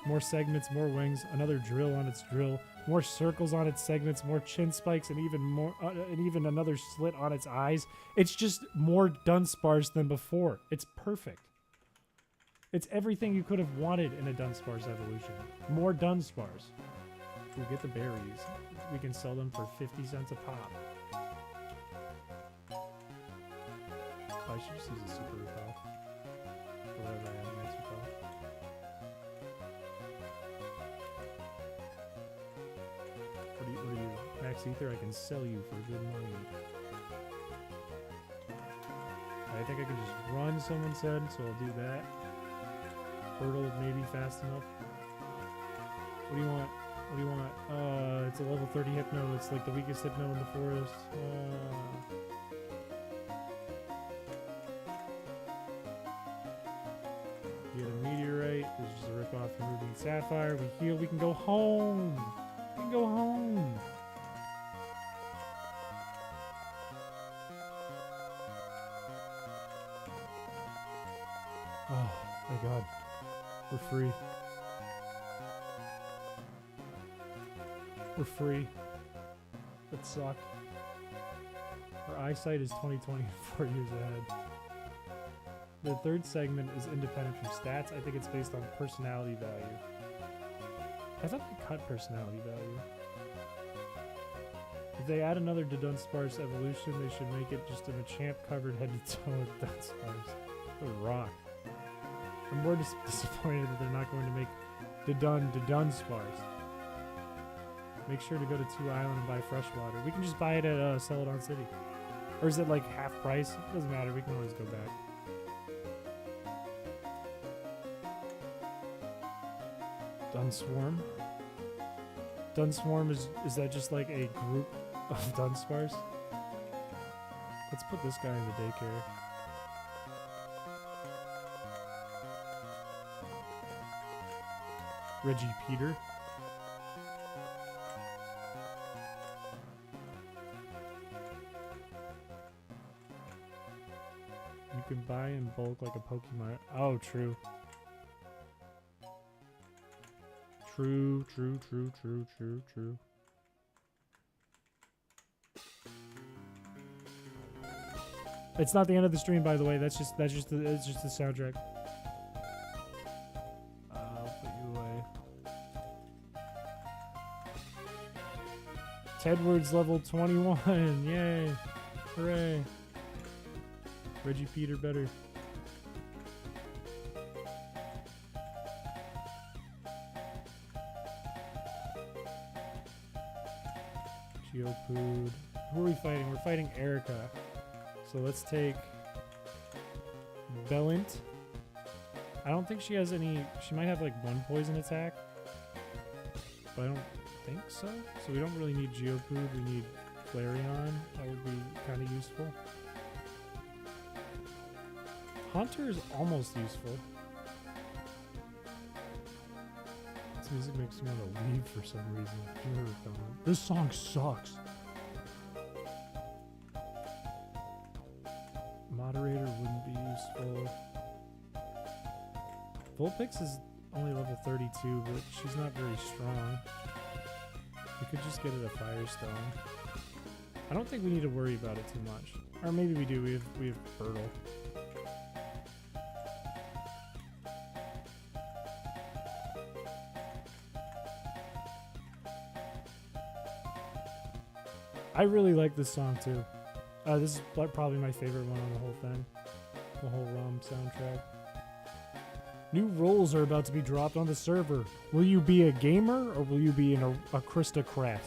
A: More segments, more wings, another drill on its drill, more circles on its segments, more chin spikes, and even another slit on its eyes. It's just more Dunsparce than before. It's perfect. It's everything you could have wanted in a Dunsparce evolution. More Dunsparce. We'll get the berries. We can sell them for 50 cents a pop. I should just use a super repel. Or whatever I have, max repel. What are you? Max Ether? I can sell you for good money. I think I can just run, someone said, so I'll do that. Hurdle maybe fast enough. What do you want? What do you want? It's a level 30 Hypno. It's like the weakest Hypno in the forest. Get a meteorite. This is just a ripoff from Ruby and Sapphire. We heal. We can go home. We can go home. Oh my god. We're free. We're free. That sucked. Our eyesight is 20/20, 4 years ahead. The third segment is independent from stats. I think it's based on personality value. I thought they cut personality value. If they add another to Dunsparce evolution, they should make it just a Machamp covered head to toe with Dunsparce. What a rock. I'm more disappointed that they're not going to make the Dunsparce. Make sure to go to 2 Island and buy freshwater. We can just buy it at Celadon City. Or is it like half price? It doesn't matter. We can always go back. Dunswarm. Dunswarm is that just like a group of Dunsparce? Let's put this guy in the daycare. Reggie Peter. You can buy in bulk like a Pokemon. Oh, true. True. It's not the end of the stream, by the way. It's just the soundtrack. I'll put you away. Tedward's level 21. Yay. Hooray. Reggie Peter better. Geopood. Who are we fighting? We're fighting Erica. So let's take Bellant. I don't think she has any... She might have like one poison attack. But I don't think so. So we don't really need Geopood. We need Flareon. That would be kind of useful. Haunter is almost useful. This music makes me want to leave for some reason. This song sucks. Moderator wouldn't be useful. Vulpix is only level 32, but she's not very strong. We could just get it a Firestone. I don't think we need to worry about it too much. Or maybe we do. We have Birtle. I really like this song too. This is probably my favorite one on the whole thing. The whole ROM soundtrack. New roles are about to be dropped on the server. Will you be a gamer or will you be a Christocrat?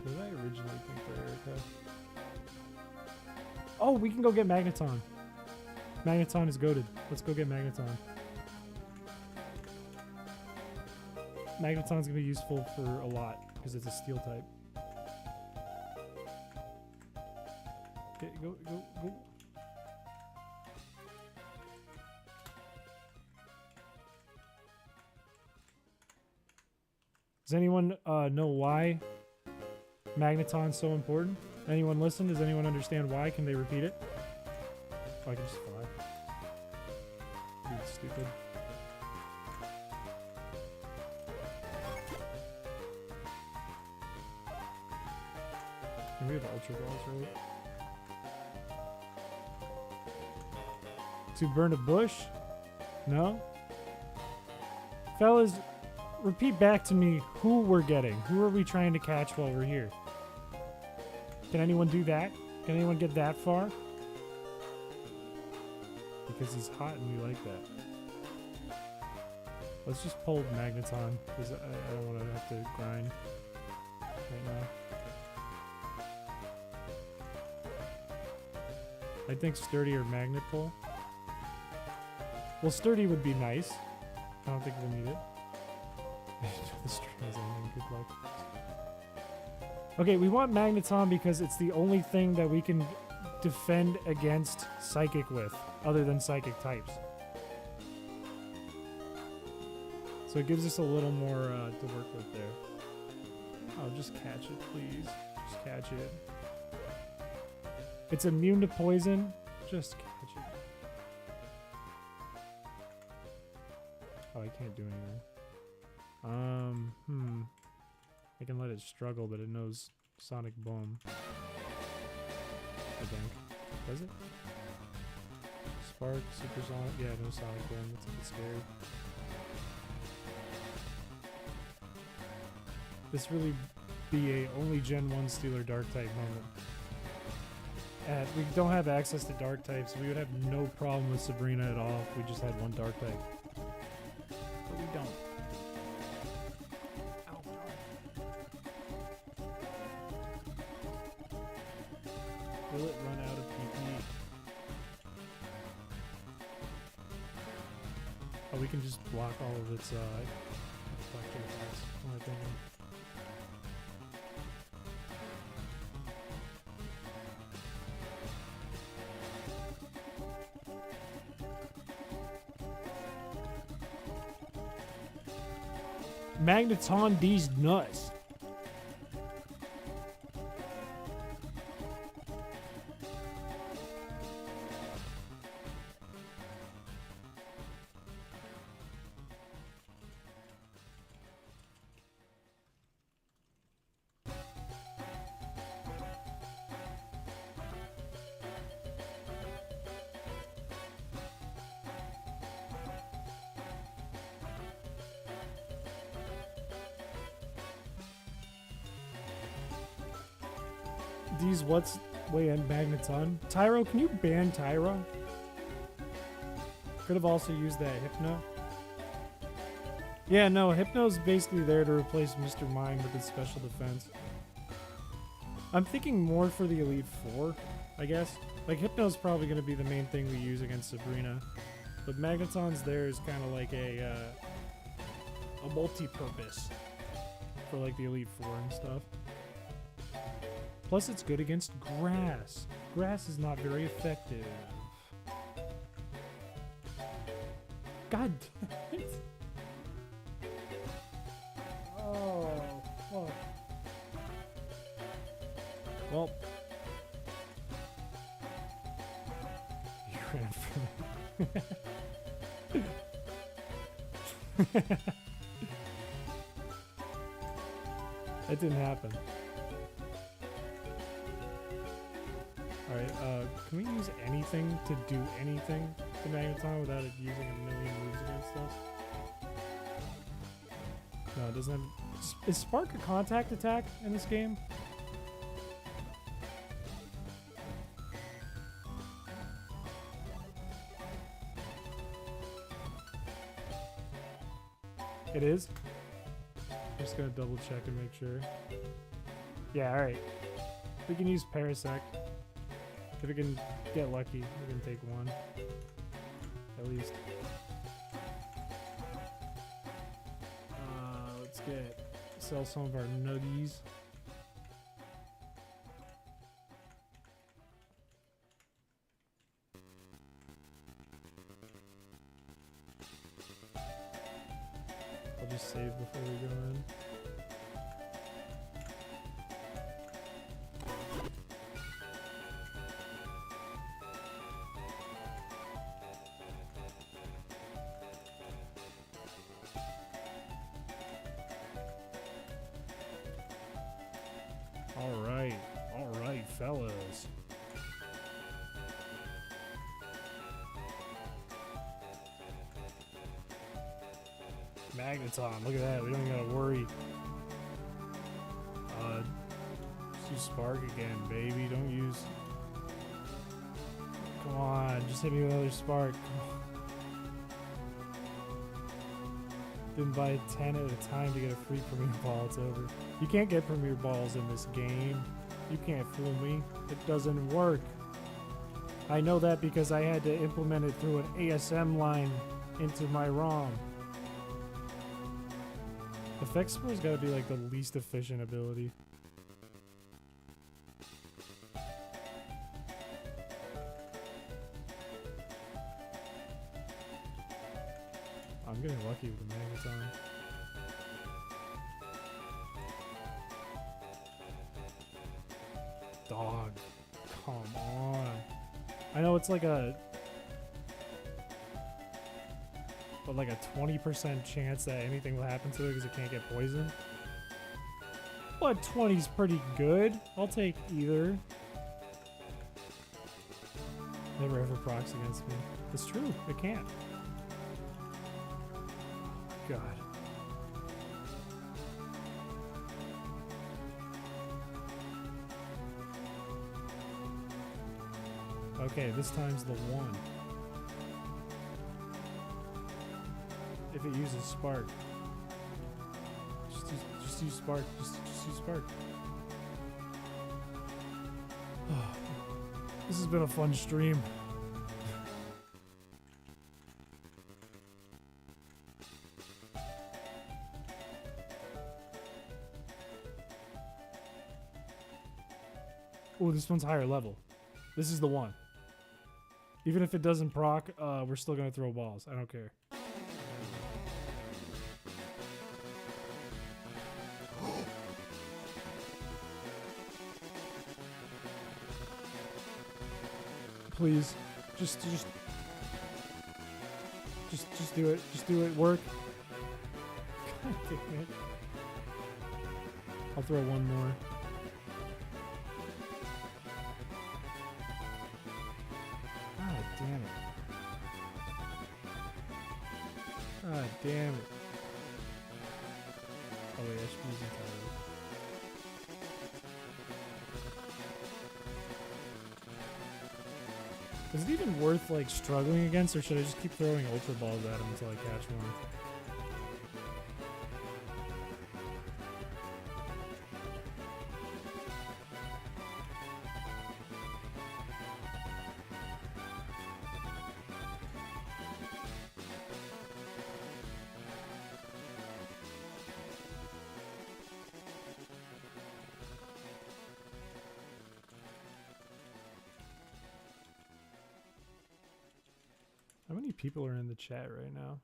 A: What did I originally think for Erica? Oh, we can go get Magneton. Magneton is goated. Let's go get Magneton. Magneton's gonna be useful for a lot because it's a steel type. Okay, go. Does anyone know why Magneton's so important? Anyone listen? Does anyone understand why? Can they repeat it? Oh, I can just fly. Dude, stupid. And we have Ultra Balls, right? To burn a bush? No? Fellas, repeat back to me who we're getting. Who are we trying to catch while we're here? Can anyone do that? Can anyone get that far? Because he's hot and we like that. Let's just pull Magneton because I don't want to have to grind right now. I think Sturdy or Magnet Pull. Well, Sturdy would be nice. I don't think we'll need it. The string is ending. Good luck. Okay, we want Magneton because it's the only thing that we can defend against Psychic with, other than Psychic types. So it gives us a little more to work with there. Oh, just catch it, please. Just catch it. It's immune to poison. Just catch it. Oh, I can't do anything. I can let it struggle, but it knows Sonic Boom. I think. Does it? Spark, Supersonic. Yeah, no Sonic Boom. That's a bit scary. This really be a only Gen 1 Steeler Dark type moment. And we don't have access to Dark types. We would have no problem with Sabrina at all if we just had one Dark type. But we don't. Ow. Will it run out of PP? Oh, we can just block all of its reflector attacks. What am I thinking? Magneton these nuts. D's what's way in Magneton? Tyro, can you ban Tyro? Could have also used that Hypno. Yeah, no, Hypno's basically there to replace Mr. Mime with his special defense. I'm thinking more for the Elite Four, I guess. Like, Hypno's probably going to be the main thing we use against Sabrina. But Magneton's there is kind of like a multi-purpose for, like, the Elite Four and stuff. Plus, it's good against grass. Grass is not very effective. God damn it. Oh, fuck. Well. You ran from it. That didn't happen. Alright, can we use anything to do anything to Magneton without it using a million moves against us? No, it doesn't have... Is Spark a contact attack in this game? It is? I'm just gonna double check and make sure. Yeah, alright. We can use Parasect. If we can get lucky, we can take one. At least. Let's sell some of our nuggies. I'll just save before we go in. All right, fellas. Magneton, look at that. We don't gotta worry. Just use Spark again, baby. Don't use. Come on, just hit me with another Spark. Didn't buy 10 at a time to get a free Premier Ball. It's over. You can't get Premier Balls in this game. You can't fool me. It doesn't work. I know that because I had to implement it through an ASM line into my ROM. Effect Spore's gotta be like the least efficient ability. I'm getting lucky with the Magneton. Dog. Come on. I know it's like a... But like a 20% chance that anything will happen to it because it can't get poisoned. But 20's pretty good. I'll take either. Never ever procs against me. It's true. It can't. God. Okay, this time's the one. If it uses Spark. Just use Spark. Just use Spark. This has been a fun stream. Oh, this one's higher level. This is the one. Even if it doesn't proc, we're still gonna throw balls. I don't care. Please, just do it. Just do it. Work. God damn it. I'll throw one more. God damn it. God damn it. Oh wait, I should be using Is it even worth like struggling against, or should I just keep throwing ultra balls at him until I catch one? How many people are in the chat right now?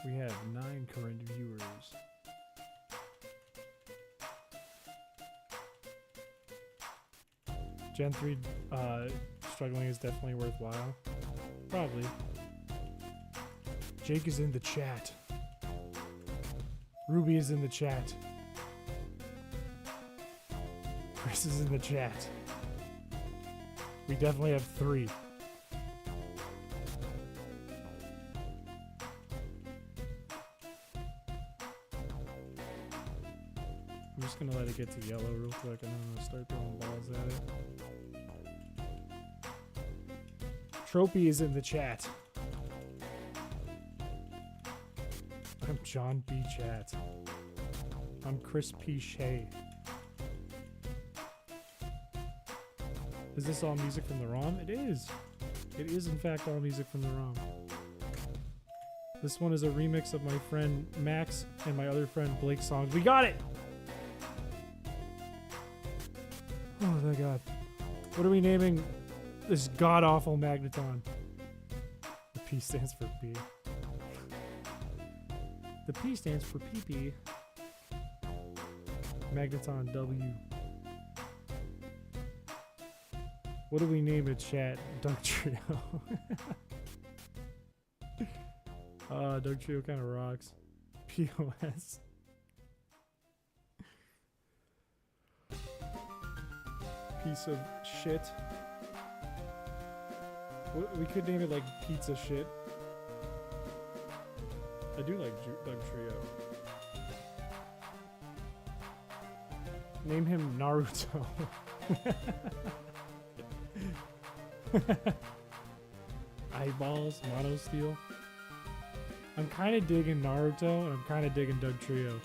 A: We have 9 current viewers. Gen 3 struggling is definitely worthwhile. Probably. Jake is in the chat. Ruby is in the chat. Chris is in the chat. We definitely have 3. I'm just gonna let it get to yellow real quick and then I'm gonna start throwing balls at it. Trophy is in the chat. I'm John B. Chat. I'm Chris Piché. Is this all music from the ROM? It is. It is in fact all music from the ROM. This one is a remix of my friend Max and my other friend Blake's songs. We got it! Oh my god. What are we naming this god-awful magneton? The P stands for P. The P stands for PP. Magneton W. What do we name it, chat? Doug Trio. Doug Trio kind of rocks. POS. Piece of shit. We could name it like pizza shit. I do like Doug Trio. Name him Naruto. Eyeballs, Mono Steel. I'm kind of digging Naruto and I'm kind of digging Doug Trio.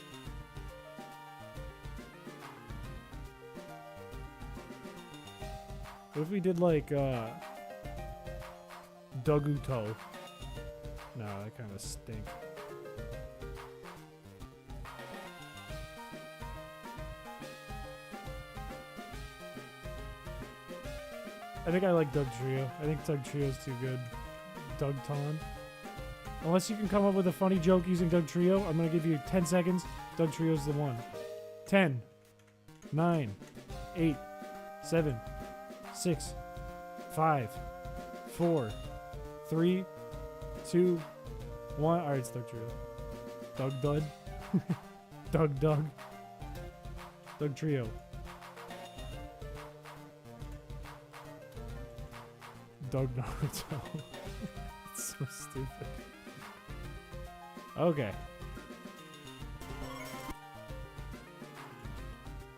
A: What if we did like Doguto? No, that kind of stink. I think I like Doug Trio. I think Doug Trio's too good. Doug Ton. Unless you can come up with a funny joke using Doug Trio, I'm going to give you 10 seconds. Doug Trio's the one. 10, 9, 8, 7, 6, 5, 4, 3, 2, 1. Alright, it's Doug Trio. Doug Dud. Doug. Doug Trio. Doug Naruto. It's so stupid. Okay.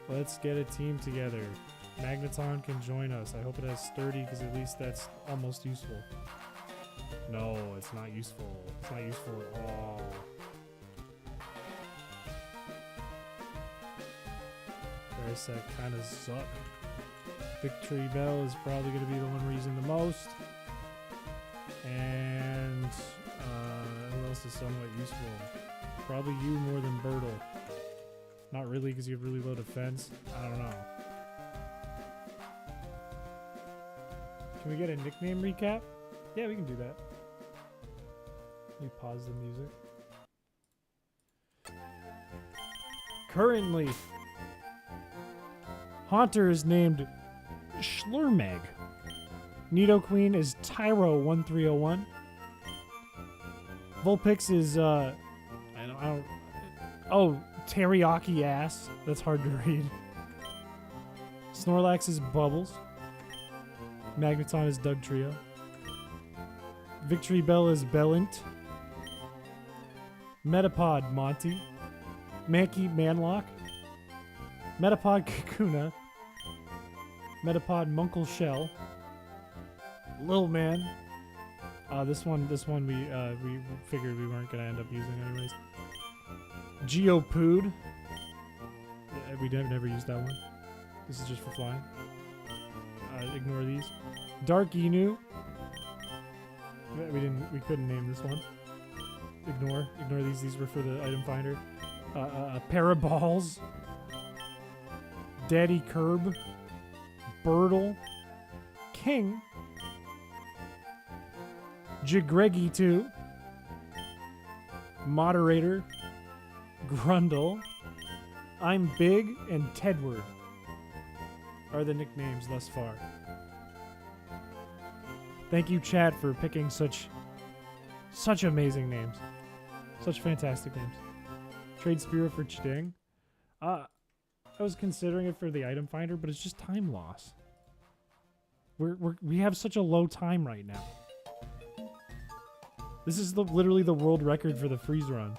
A: Let's get a team together. Magneton can join us. I hope it has sturdy because at least that's almost useful. No, it's not useful. It's not useful at all. Parasect kind of suck. Victory Bell is probably going to be the one we're using the most. And who else is somewhat useful? Probably you more than Birtle. Not really because you have really low defense. I don't know. Can we get a nickname recap? Yeah, we can do that. Let me pause the music. Currently, Haunter is named Schlurmeg. Nidoqueen is Tyro1301. Vulpix is I don't oh, Teriyaki ass. That's hard to read. Snorlax is Bubbles. Magneton is Doug Trio. Victory Bell is Bellint. Metapod Monty. Mankey Manlock. Metapod Kakuna. Metapod Munkle Shell. Little Man. This one we figured we weren't gonna end up using anyways. Geopood. We never used that one. This is just for flying. Ignore these. Dark Inu. We couldn't name this one. Ignore these. These were for the item finder. Paraballs. Daddy Curb. Birdle. King. Jagreggy 2. Moderator. Grundle. I'm Big and Tedward are the nicknames thus far. Thank you, chat, for picking such amazing names. Such fantastic names. Trade Spirit for Chiding. I was considering it for the item finder, but it's just time loss. We have such a low time right now. This is literally the world record for the freeze run.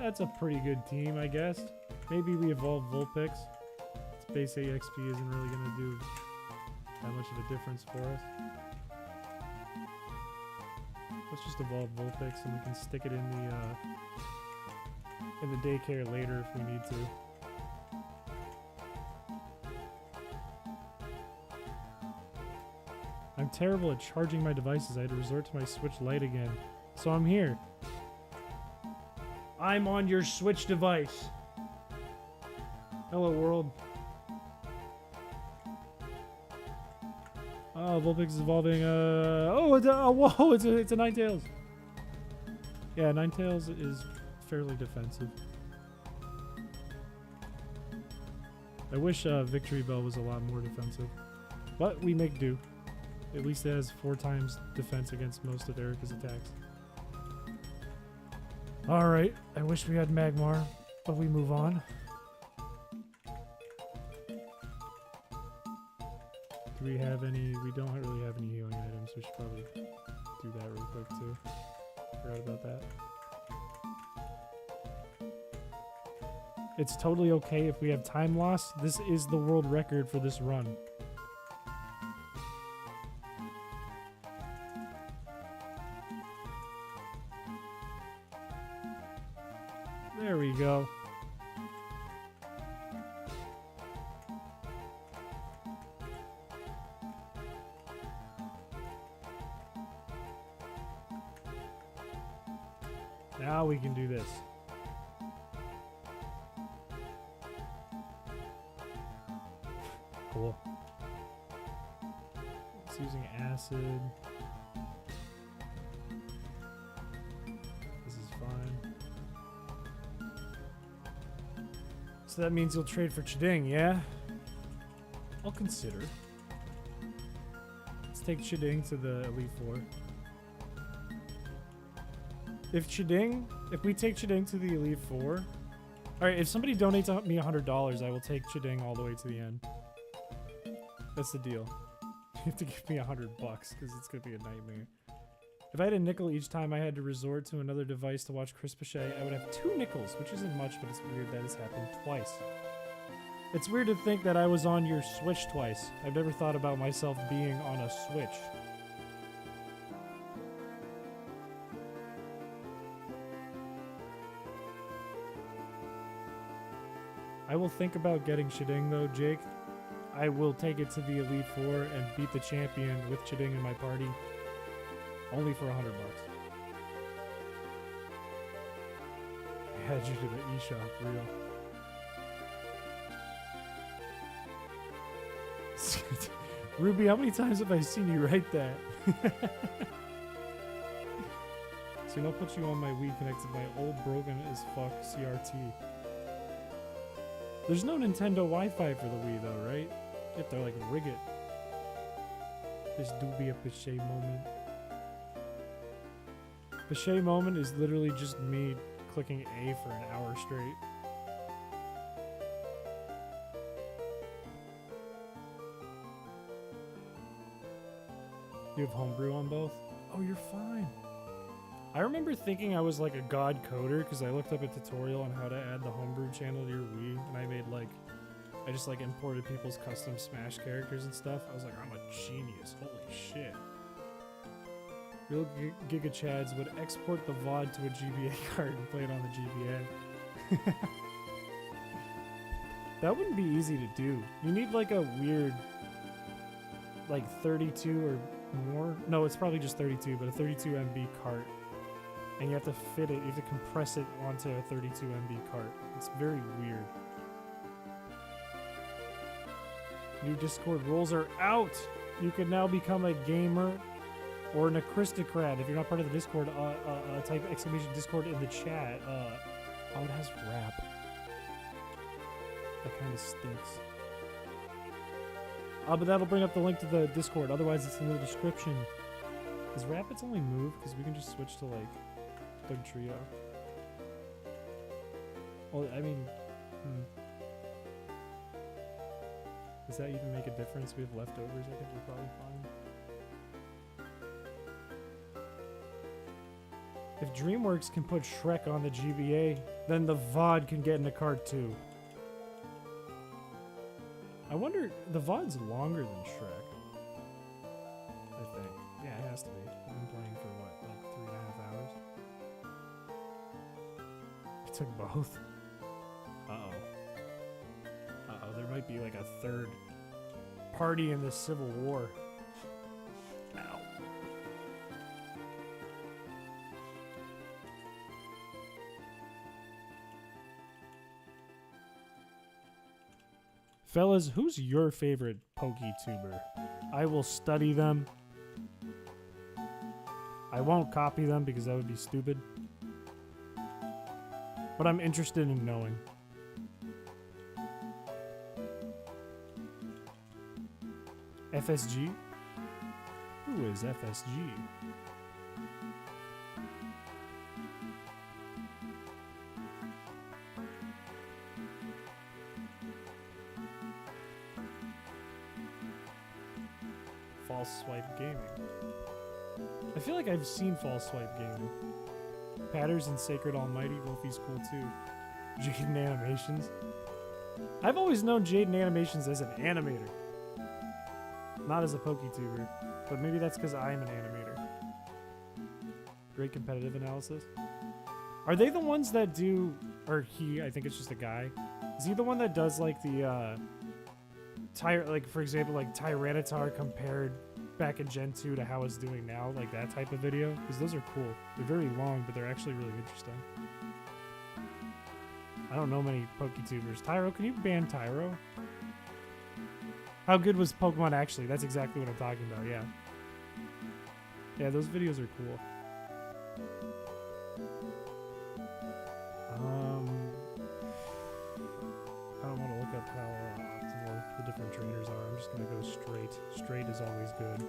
A: That's a pretty good team, I guess. Maybe we evolve Vulpix. Space AXP isn't really going to do that much of a difference for us. Let's just evolve Vulpix and we can stick it in the daycare later if we need to. I'm terrible at charging my devices. I had to resort to my Switch Lite again. So I'm here. I'm on your Switch device. Hello, world. Oh, Vulpix is evolving. Whoa! It's a Ninetales. Yeah, Ninetales is fairly defensive. I wish Victory Bell was a lot more defensive, but we make do. At least it has 4 times defense against most of Erica's attacks. Alright, I wish we had Magmar, but we move on. Do we have any? We don't really have any healing items. We should probably do that real quick too. Forgot about that. It's totally okay if we have time loss. This is the world record for this run. There we go. Now we can do this. Cool. It's using acid. This is fine. So that means you'll trade for Chiding, yeah? I'll consider. Let's take Chiding to the Elite Four. If we take Chiding to the Elite Four... Alright, if somebody donates me $100, I will take Chiding all the way to the end. That's the deal. You have to give me $100 because it's going to be a nightmare. If I had a nickel each time I had to resort to another device to watch Chris Piché, I would have 2 nickels, which isn't much, but it's weird that it's happened twice. It's weird to think that I was on your Switch twice. I've never thought about myself being on a Switch. I will think about getting Chiding though, Jake. I will take it to the Elite Four and beat the champion with Chiding in my party. Only for $100. I had you to the eShop, real. Ruby, how many times have I seen you write that? Soon I'll put you on my Wii connected to my old broken as fuck CRT. There's no Nintendo Wi-Fi for the Wii though, right? You have to like rig it. This do be a Piché moment. Piché moment is literally just me clicking A for an hour straight. You have homebrew on both? Oh, you're fine. I remember thinking I was like a god coder because I looked up a tutorial on how to add the homebrew channel to your Wii, and I made like, I just like imported people's custom Smash characters and stuff. I was like, I'm a genius. Holy shit. Real Giga Chads would export the VOD to a GBA card and play it on the GBA. That wouldn't be easy to do. You need like a weird, like 32 or more. No, it's probably just 32, but a 32 MB cart. And you have to fit it, you have to compress it onto a 32 MB cart. It's very weird. New Discord rules are out! You can now become a gamer or an aristocrat. If you're not part of the Discord, type exclamation Discord in the chat. Oh, it has rap. That kind of stinks. But that'll bring up the link to the Discord. Otherwise, it's in the description. Is rap its only move? Because we can just switch to, like, Thug Trio. Well, I mean... Does that even make a difference? We have leftovers. I think we're probably fine. If DreamWorks can put Shrek on the GBA, then the VOD can get in the cart too. I wonder, the VOD's longer than Shrek. I think. Yeah, it has to be. I've been playing for what, like 3.5 hours? It took both. Uh-oh, there might be like a third party in this civil war. Ow. Fellas, who's your favorite PokeTuber? I will study them. I won't copy them because that would be stupid. But I'm interested in knowing. FSG? Who is FSG? False Swipe Gaming. I feel like I've seen False Swipe Gaming. Patters and Sacred Almighty, Wolfie's cool too. Jaden Animations. I've always known Jaden Animations as an animator. Not as a PokeTuber, but maybe that's because I'm an animator. Great competitive analysis. Are they the ones that do, or he, I think it's just a guy. Is he the one that does like the, like for example, like Tyranitar compared back in Gen 2 to how it's doing now, like that type of video? Because those are cool. They're very long, but they're actually really interesting. I don't know many PokeTubers. Tyro, can you ban Tyro? How good was Pokemon actually? That's exactly what I'm talking about, yeah. Yeah, those videos are cool. I don't want to look up how optimal the different trainers are. I'm just going to go straight. Straight is always good.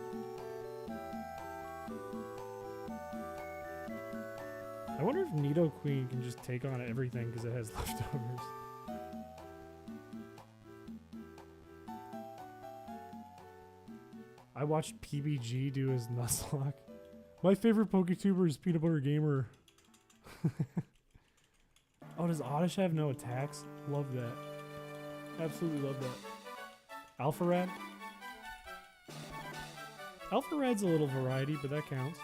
A: I wonder if Nidoqueen can just take on everything because it has leftovers. I watched PBG do his Nuzlocke. My favorite PokeTuber is Peanut Butter Gamer. Oh, does Oddish have no attacks? Love that. Absolutely love that. Alpharad? Alpharad's a little variety, but that counts.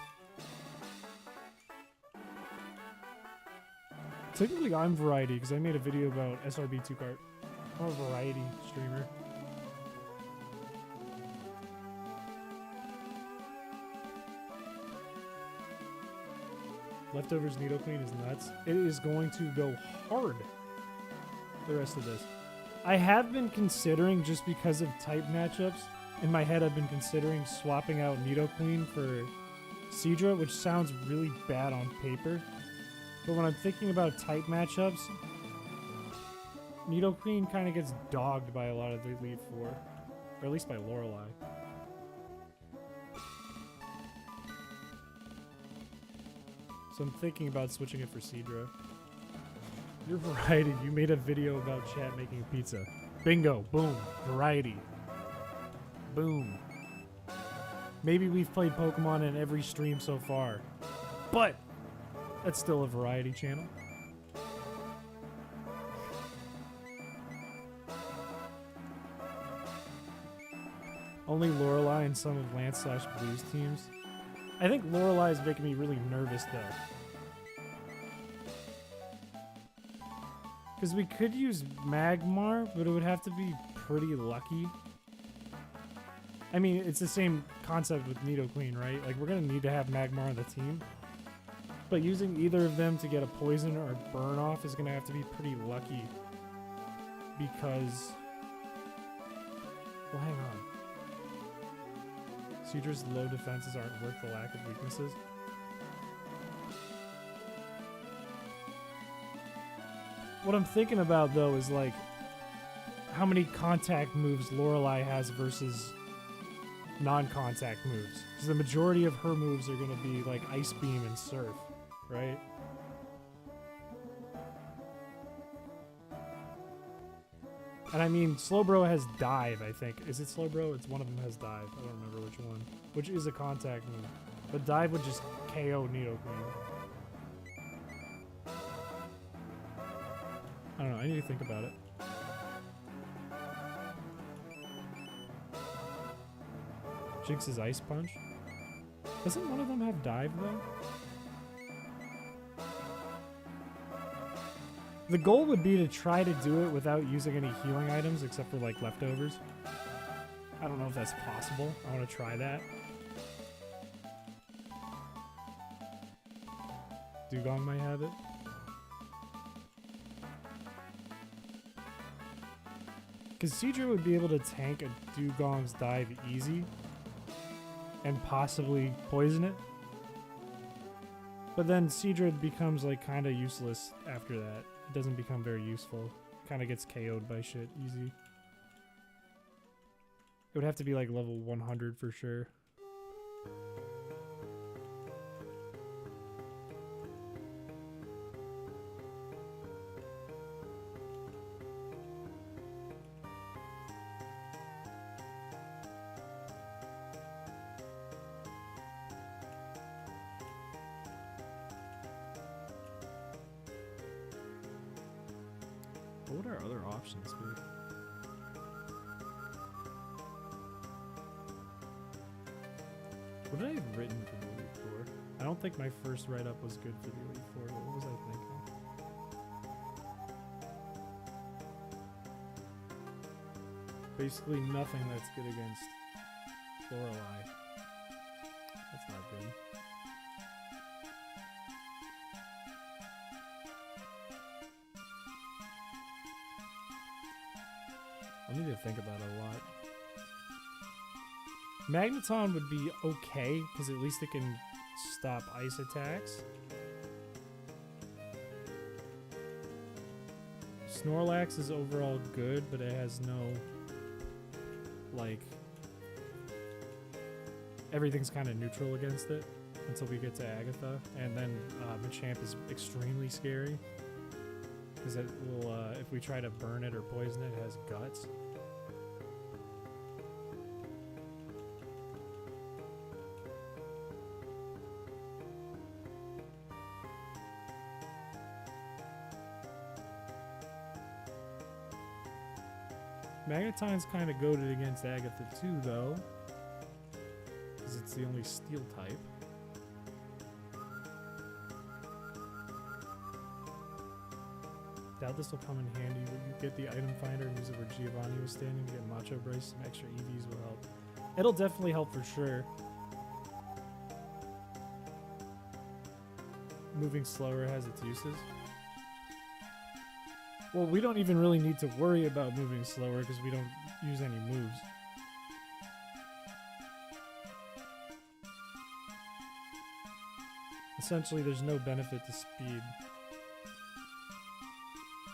A: Technically, I'm variety because I made a video about SRB2 cart. I'm a variety streamer. Leftovers Nidoqueen is nuts. It is going to go hard the rest of this. I have been considering, just because of type matchups, in my head I've been considering swapping out Nidoqueen for Seadra, which sounds really bad on paper. But when I'm thinking about type matchups, Nidoqueen kind of gets dogged by a lot of the Elite Four. Or at least by Lorelei. So I'm thinking about switching it for Seadra. You're variety. You made a video about chat making pizza. Bingo. Boom. Variety. Boom. Maybe we've played Pokemon in every stream so far, but that's still a variety channel. Only Lorelei and some of Lance/Blue's teams. I think Lorelei is making me really nervous though. Because we could use Magmar, but it would have to be pretty lucky. I mean, it's the same concept with Nidoqueen, right? Like, we're going to need to have Magmar on the team. But using either of them to get a poison or a burn off is going to have to be pretty lucky. Because... Well, hang on. Seadra's low defenses aren't worth the lack of weaknesses. What I'm thinking about, though, is, like, how many contact moves Lorelei has versus non-contact moves. Because the majority of her moves are going to be, like, Ice Beam and Surf, right? And I mean, Slowbro has Dive, I think. Is it Slowbro? It's one of them has Dive. I don't remember which one. Which is a contact move. But Dive would just KO Nidoqueen. I don't know, I need to think about it. Jinx's Ice Punch? Doesn't one of them have Dive, though? The goal would be to try to do it without using any healing items, except for, like, leftovers. I don't know if that's possible. I want to try that. Dugong might have it. Because Seadra would be able to tank a Dugong's Dive easy. And possibly poison it. But then Seadra becomes, like, kind of useless after that. It doesn't become very useful. Kind of gets KO'd by shit easy. It would have to be, like, level 100 for sure. What would our other options be? What did I have written for the Elite Four? I don't think my first write-up was good for the Elite Four, but what was I thinking? Basically nothing that's good against Lorelei. That's not good. I need to think about it a lot. Magneton would be okay, because at least it can stop ice attacks. Snorlax is overall good, but it has no, like, everything's kind of neutral against it until we get to Agatha. And then Machamp is extremely scary, because it will, if we try to burn it or poison it, it has guts. Magneton's kind of goated against Agatha too, though, because it's the only steel type. Doubt this will come in handy. Will you get the item finder and use it where Giovanni was standing to get Macho Bryce? Some extra EVs will help. It'll definitely help for sure. Moving slower has its uses. Well, we don't even really need to worry about moving slower because we don't use any moves. Essentially, there's no benefit to speed.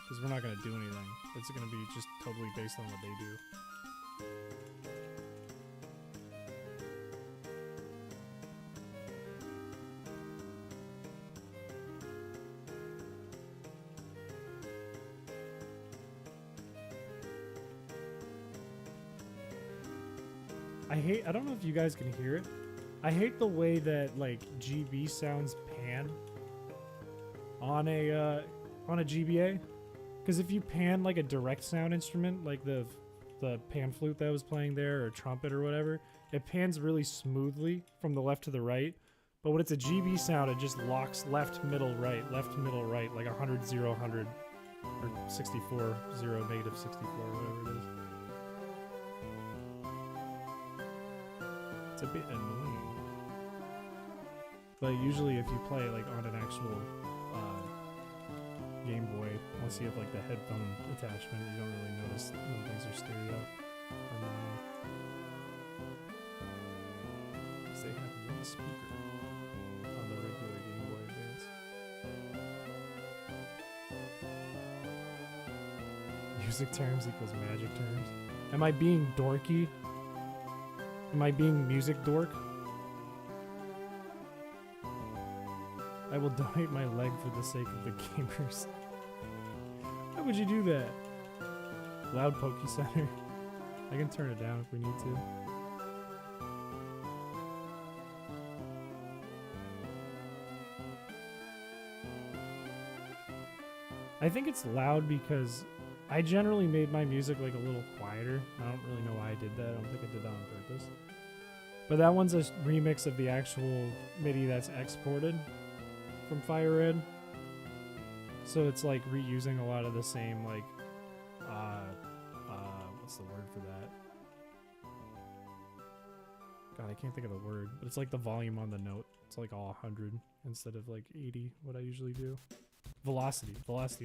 A: Because we're not going to do anything. It's going to be just totally based on what they do. I don't know if you guys can hear it. I hate the way that like GB sounds pan on a GBA. Because if you pan like a direct sound instrument, like the pan flute that I was playing there, or trumpet or whatever, it pans really smoothly from the left to the right. But when it's a GB sound, it just locks left, middle, right, like 100, 0, 100, or 64, 0, negative 64, whatever it is. It's a bit annoying. But usually if you play like on an actual Game Boy, unless you have like the headphone attachment, you don't really notice when things are stereo or mono. Because they have one speaker on the regular Game Boy Advance. Music terms equals magic terms. Am I being dorky? Am I being music dork? I will donate my leg for the sake of the gamers. Why would you do that? Loud Poke Center. I can turn it down if we need to. I think it's loud because I generally made my music like a little quieter. I don't really know why I did that. I don't think I did that on purpose. But that one's a remix of the actual MIDI that's exported from Fire Red. So it's like reusing a lot of the same like what's the word for that? God, I can't think of the word, but it's like the volume on the note. It's like all 100 instead of like 80, what I usually do. Velocity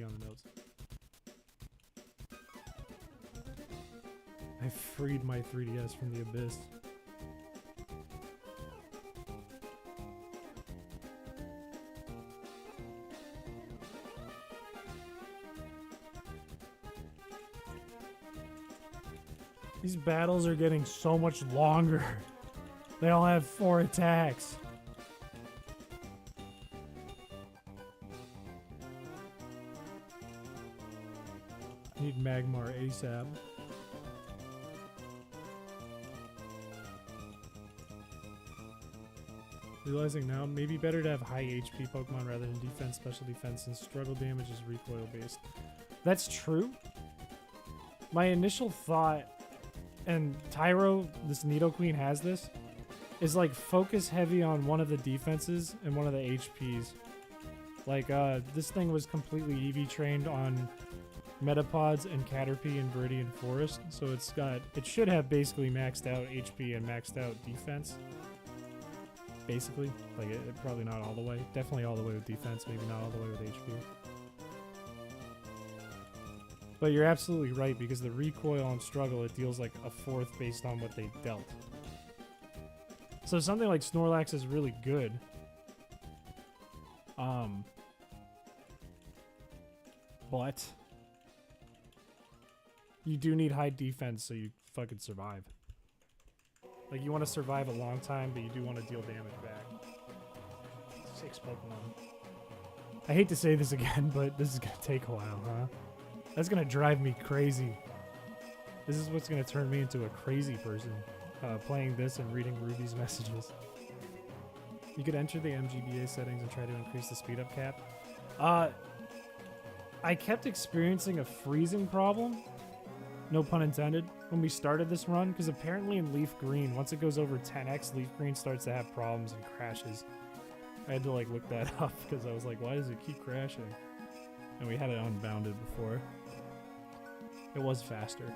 A: on the notes. I freed my 3DS from the abyss. These battles are getting so much longer. They all have 4 attacks. I need Magmar ASAP. Realizing now, maybe better to have high HP Pokemon rather than defense, special defense, and struggle damage is recoil based. That's true. My initial thought, and Tyro, this Nidoqueen has this, is like focus heavy on one of the defenses and one of the HPs. Like this thing was completely EV trained on Metapods and Caterpie and Viridian Forest, so it should have basically maxed out HP and maxed out defense. Basically, like it probably not all the way, definitely all the way with defense, maybe not all the way with HP. But you're absolutely right, because the recoil on struggle, it deals like a 4th based on what they dealt. So something like Snorlax is really good. But you do need high defense so you fucking survive. Like you want to survive a long time, but you do want to deal damage back. 6 Pokemon. I hate to say this again, but this is gonna take a while, huh? That's gonna drive me crazy. This is what's gonna turn me into a crazy person, playing this and reading Ruby's messages. You could enter the MGBA settings and try to increase the speed up cap. I kept experiencing a freezing problem, no pun intended, when we started this run, because apparently in Leaf Green, once it goes over 10x, Leaf Green starts to have problems and crashes. I had to like look that up because I was like, why does it keep crashing? And we had it unbounded before. It was faster.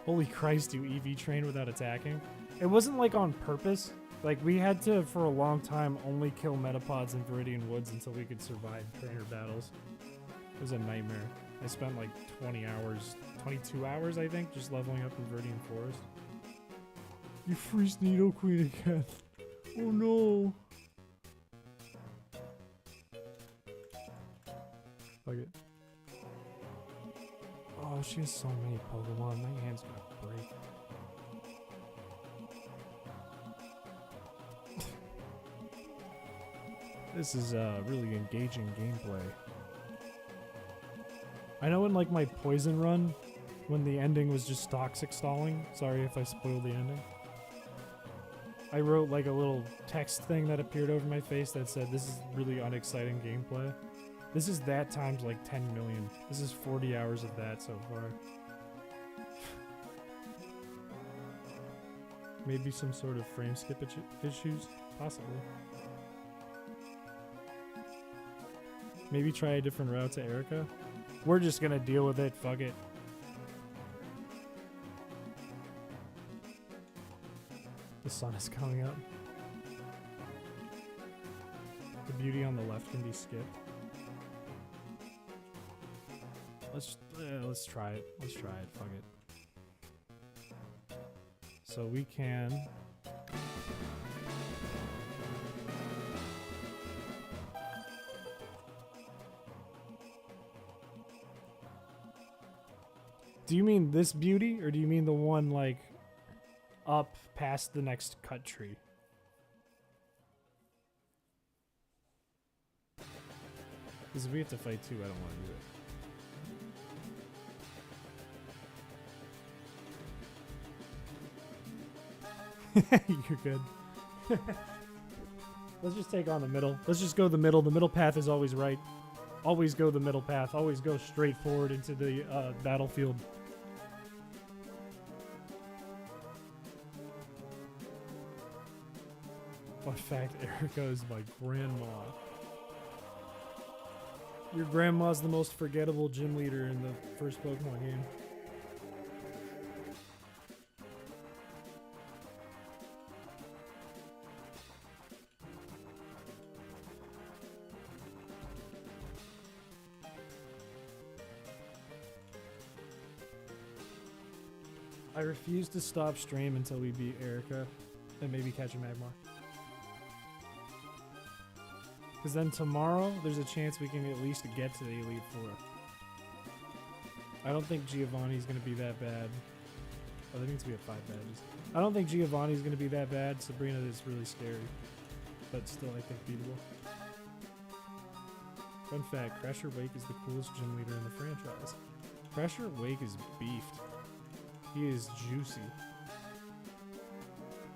A: Holy Christ, you EV train without attacking? It wasn't like on purpose. Like we had to, for a long time, only kill Metapods in Viridian Woods until we could survive trainer battles. It was a nightmare. I spent like 20 hours, 22 hours I think, just leveling up in Viridian Forest. You freeze Nidoqueen again. Oh no. Fuck it. Oh, she has so many Pokemon. My hand's gonna break. This is really engaging gameplay. I know in like my poison run, when the ending was just toxic stalling. Sorry if I spoiled the ending. I wrote like a little text thing that appeared over my face that said, "This is really unexciting gameplay." This is that times like 10 million. This is 40 hours of that so far. Maybe some sort of frame skip issues? Possibly. Maybe try a different route to Erica? We're just gonna deal with it, fuck it. The sun is coming up. The beauty on the left can be skipped. Let's try it. Let's try it. Fuck it. So we can. Do you mean this beauty, or do you mean the one like up past the next cut tree? Because if we have to fight two, I don't want to do it. You're good. Let's just take on the middle. Let's just go the middle. The middle path is always right. Always go the middle path. Always go straight forward into the battlefield. Fun fact, Erica is my grandma. Your grandma's the most forgettable gym leader in the first Pokemon game. I refuse to stop stream until we beat Erica and maybe catch a Magmar. Because then tomorrow, there's a chance we can at least get to the Elite Four. I don't think Giovanni's going to be that bad. Oh, that means we have 5 badges. I don't think Giovanni's going to be that bad. Sabrina is really scary. But still, I think beatable. Fun fact, Crasher Wake is the coolest gym leader in the franchise. Crasher Wake is beefed. He is juicy.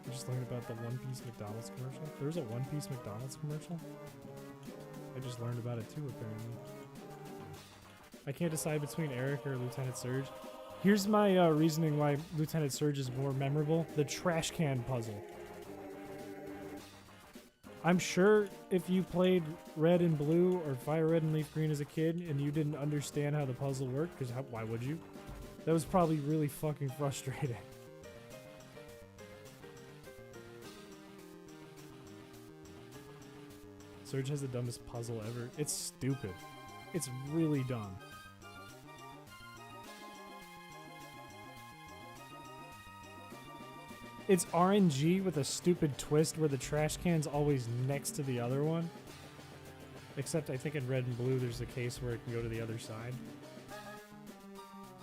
A: I just learned about the One Piece McDonald's commercial. There was a One Piece McDonald's commercial? I just learned about it too, apparently. I can't decide between Eric or Lieutenant Surge. Here's my reasoning why Lieutenant Surge is more memorable. The trash can puzzle. I'm sure if you played Red and Blue or Fire Red and Leaf Green as a kid and you didn't understand how the puzzle worked, because why would you? That was probably really fucking frustrating. Surge has the dumbest puzzle ever. It's stupid. It's really dumb. It's RNG with a stupid twist where the trash can's always next to the other one. Except I think in Red and Blue there's a case where it can go to the other side.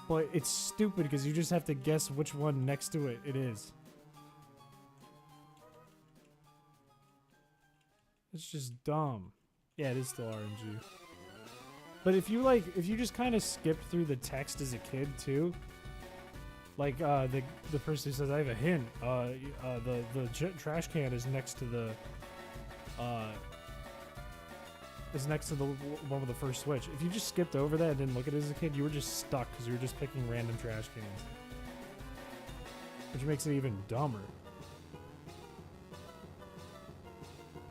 A: But it's stupid because you just have to guess which one next to it is. It's just dumb. Yeah, it is still RNG. But if you just kind of skipped through the text as a kid too, like the person who says, "I have a hint. The trash can is next to the one with the first switch." If you just skipped over that and didn't look at it as a kid, you were just stuck because you were just picking random trash cans, which makes it even dumber.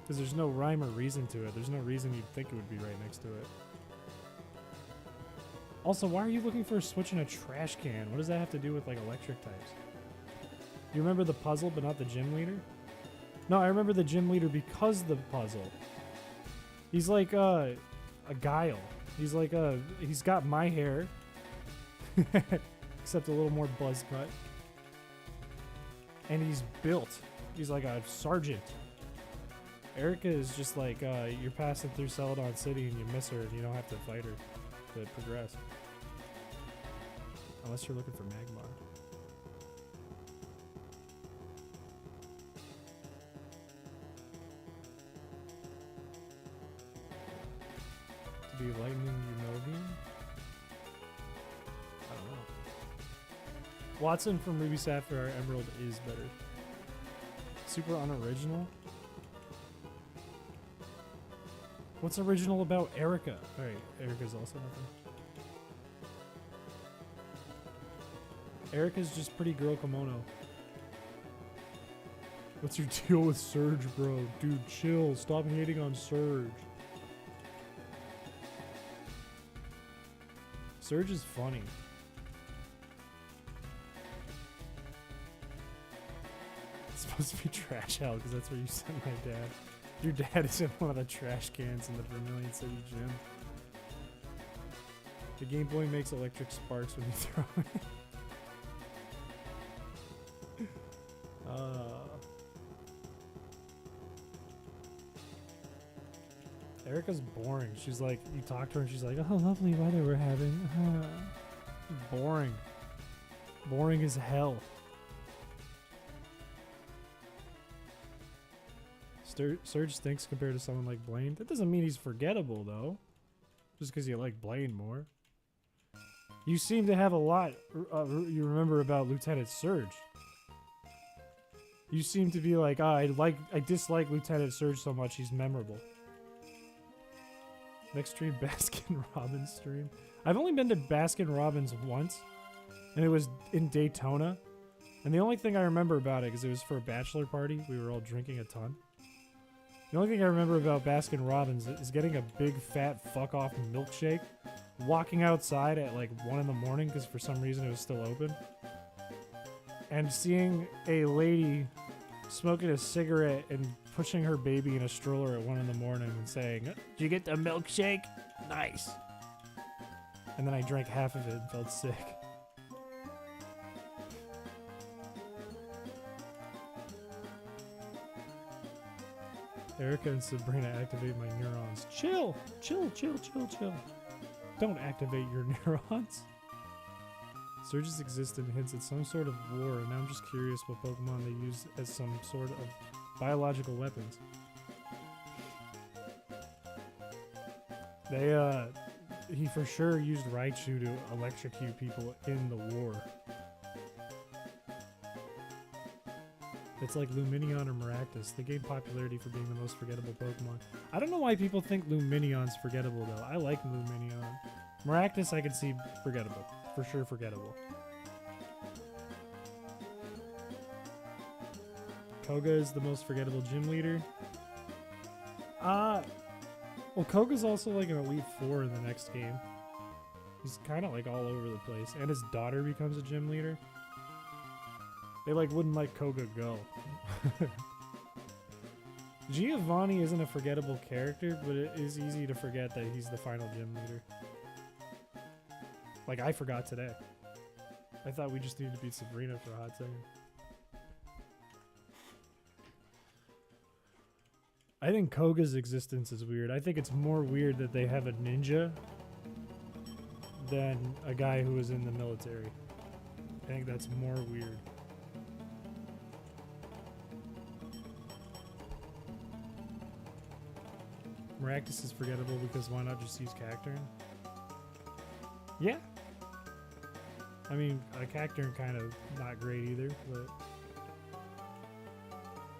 A: Because there's no rhyme or reason to it. There's no reason you'd think it would be right next to it. Also, why are you looking for a switch in a trash can? What does that have to do with, like, electric types? You remember the puzzle, but not the gym leader? No, I remember the gym leader because of the puzzle. He's like, a Guile. He's like, he's got my hair. Except a little more buzz cut. And he's built. He's like a sergeant. Erica is just like, you're passing through Celadon City and you miss her and you don't have to fight her to progress. Unless you're looking for Magmar. To be Lightning Unovian? I don't know. Watson from Ruby Sapphire Emerald is better. Super unoriginal. What's original about Erica? Alright, Erica's also nothing. Erica's just pretty girl kimono. What's your deal with Surge, bro? Dude, chill. Stop hating on Surge. Surge is funny. It's supposed to be Trash Hell because that's where you sent my dad. Your dad is in one of the trash cans in the Vermilion City gym. The Game Boy makes electric sparks when you throw it. Erica's boring. She's like, you talk to her and she's like, oh, lovely weather we're having. Boring. Boring as hell. Surge stinks compared to someone like Blaine. That doesn't mean he's forgettable, though. Just because you like Blaine more. You seem to have a lot you remember about Lieutenant Surge. You seem to be like, I dislike Lieutenant Surge so much he's memorable. Next stream, Baskin Robbins stream. I've only been to Baskin Robbins once, and it was in Daytona. And the only thing I remember about it, because it was for a bachelor party, we were all drinking a ton. The only thing I remember about Baskin Robbins is getting a big fat fuck off milkshake, walking outside at like 1 in the morning because for some reason it was still open, and seeing a lady smoking a cigarette and pushing her baby in a stroller at 1 in the morning and saying, "Did you get the milkshake? Nice." And then I drank half of it and felt sick. Erica and Sabrina activate my neurons. Chill! Chill, chill, chill, chill. Don't activate your neurons. Surge's existence hints at some sort of war, and now I'm just curious what Pokemon they use as some sort of biological weapons. He for sure used Raichu to electrocute people in the war. It's like Lumineon or Maractus. They gained popularity for being the most forgettable Pokemon. I don't know why people think Lumineon's forgettable, though. I like Lumineon. Maractus I could see forgettable. For sure forgettable. Koga is the most forgettable gym leader. Well, Koga's also like an Elite Four in the next game. He's kind of like all over the place. And his daughter becomes a gym leader. They like wouldn't let Koga go. Giovanni isn't a forgettable character, but it is easy to forget that he's the final gym leader. Like I forgot today. I thought we just needed to beat Sabrina for a hot second. I think Koga's existence is weird. I think it's more weird that they have a ninja than a guy who was in the military. I think that's more weird. Maractus is forgettable because why not just use Cacturne? Yeah. I mean, a Cacturne kind of not great either, but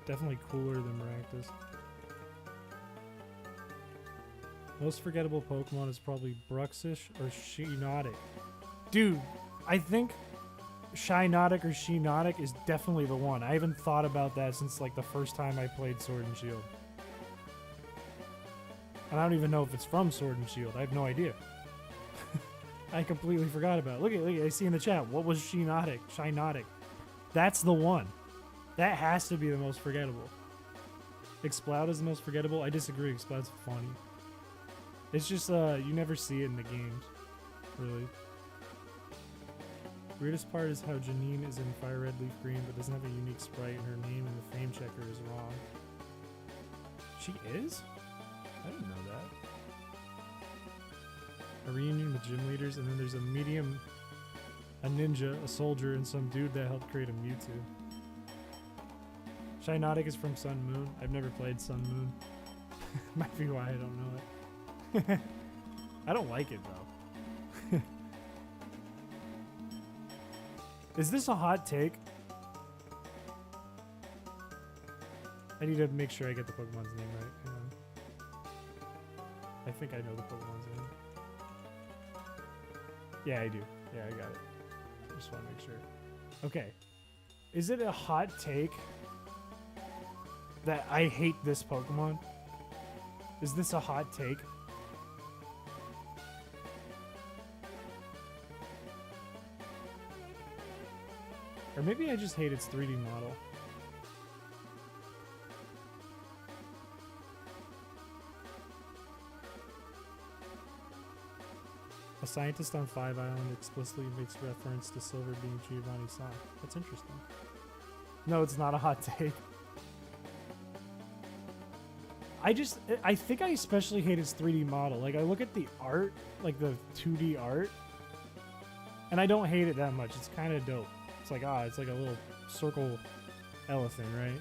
A: definitely cooler than Maractus. Most forgettable Pokemon is probably Bruxish or Shiinotic. Dude, I think Shiinotic or Shiinotic is definitely the one. I haven't thought about that since like the first time I played Sword and Shield. And I don't even know if it's from Sword and Shield. I have no idea. I completely forgot about it. Look at I see in the chat. What was Shiinotic? Shiinotic. That's the one. That has to be the most forgettable. Exploud is the most forgettable. I disagree. Exploud's funny. It's just you never see it in the games, really. Weirdest part is how Janine is in Fire Red Leaf Green but doesn't have a unique sprite, and her name in the fame checker is wrong. She is? I didn't know that. A reunion with gym leaders, and then there's a medium, a ninja, a soldier, and some dude that helped create a Mewtwo. Shiinotic is from Sun Moon. I've never played Sun Moon. Might be why I don't know it. I don't like it though. Is this a hot take? I need to make sure I get the Pokemon's name right. Hang on. I think I know the Pokemon's name. Yeah, I do. Yeah, I got it. I just want to make sure. Okay. Is it a hot take that I hate this Pokemon? Is this a hot take? Or maybe I just hate its 3D model. A scientist on Five Island explicitly makes reference to Silver being Giovanni's son. That's interesting. No, it's not a hot take. I think I especially hate its 3D model. Like, I look at the art, like the 2D art, and I don't hate it that much. It's kind of dope. It's like, it's like a little circle elephant, right?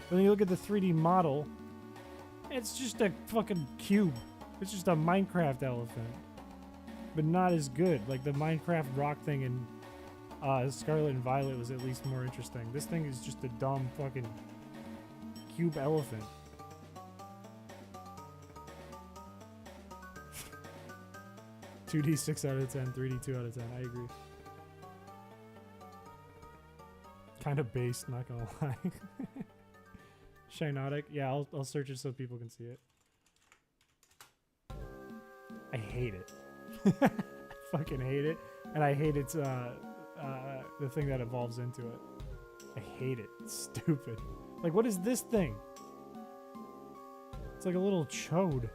A: But then you look at the 3D model, it's just a fucking cube. It's just a Minecraft elephant. But not as good. Like, the Minecraft rock thing in Scarlet and Violet was at least more interesting. This thing is just a dumb fucking cube elephant. (2D) 6 out of 10, 3D 2 out of 10. I agree. Kind of based, not gonna lie. Shinotic. Yeah, I'll search it so people can see it. I hate it. I fucking hate it. And I hate its the thing that evolves into it. I hate it. It's stupid. Like, what is this thing? It's like a little chode.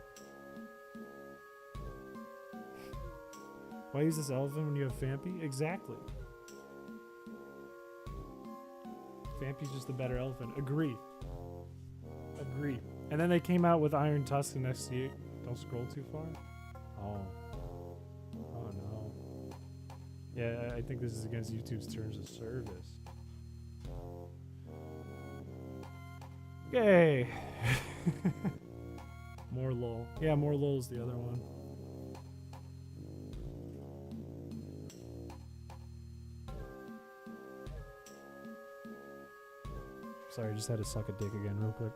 A: Why use this elephant when you have Fampy? Exactly. Fampy's just a better elephant. Agree. Agree. And then they came out with Iron Tusk and SC. Don't scroll too far. Oh. Oh no. Yeah, I think this is against YouTube's terms of service. Yay! More lol. Yeah, more lol is the other one. Sorry, I just had to suck a dick again real quick.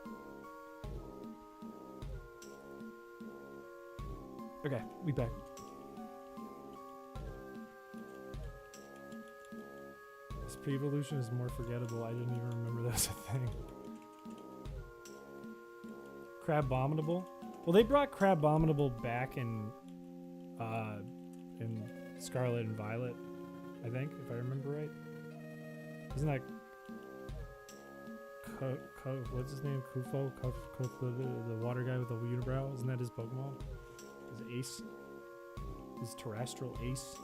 A: Okay, we back. This pre-evolution is more forgettable. I didn't even remember that was a thing. Crabominable? Well, they brought Crabominable back in Scarlet and Violet, I think, if I remember right. Isn't that what's his name? Kufo? The water guy with the unibrow? Isn't that his Pokemon? His ace? His terrestrial ace?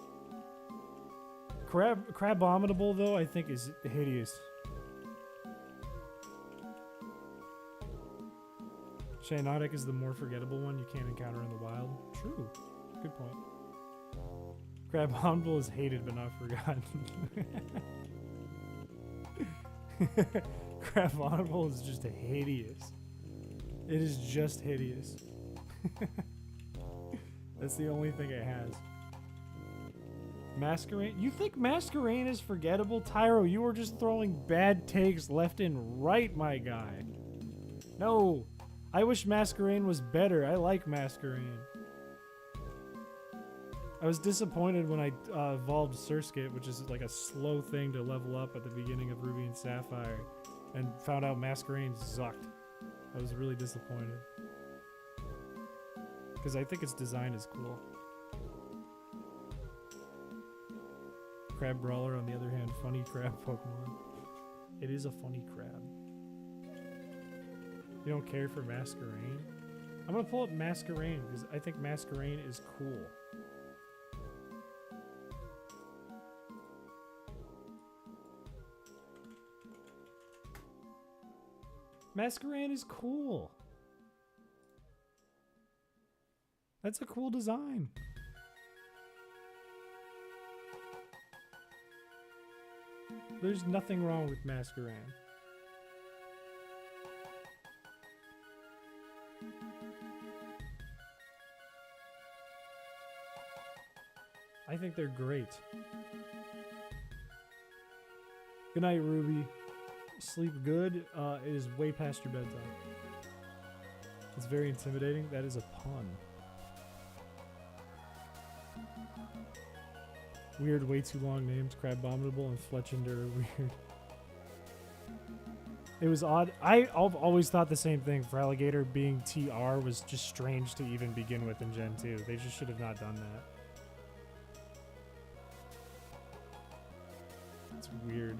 A: Crabominable, though, I think is hideous. Shinotic is the more forgettable one you can't encounter in the wild. True. Good point. Crabominable is hated but not forgotten. Crabominable is just hideous. It is just hideous. That's the only thing it has. Masquerain? You think Masquerain is forgettable? Tyro, you are just throwing bad takes left and right, my guy. No. I wish Masquerain was better. I like Masquerain. I was disappointed when I evolved Surskit, which is like a slow thing to level up at the beginning of Ruby and Sapphire, and found out Masquerain sucked. I was really disappointed. Because I think its design is cool. Crab Brawler, on the other hand, funny crab Pokemon. It is a funny crab. You don't care for Masquerain? I'm gonna pull up Masquerain because I think Masquerain is cool. Masquerain is cool. That's a cool design. There's nothing wrong with Masquerain. I think they're great. Good night, Ruby. sleep good, it is way past your bedtime. It's very intimidating. That is a pun. Weird, way too long names. Crabominable and Fletchender are weird. It was odd. I've always thought the same thing. For Alligator being TR was just strange to even begin with in Gen 2. They just should have not done that. It's weird.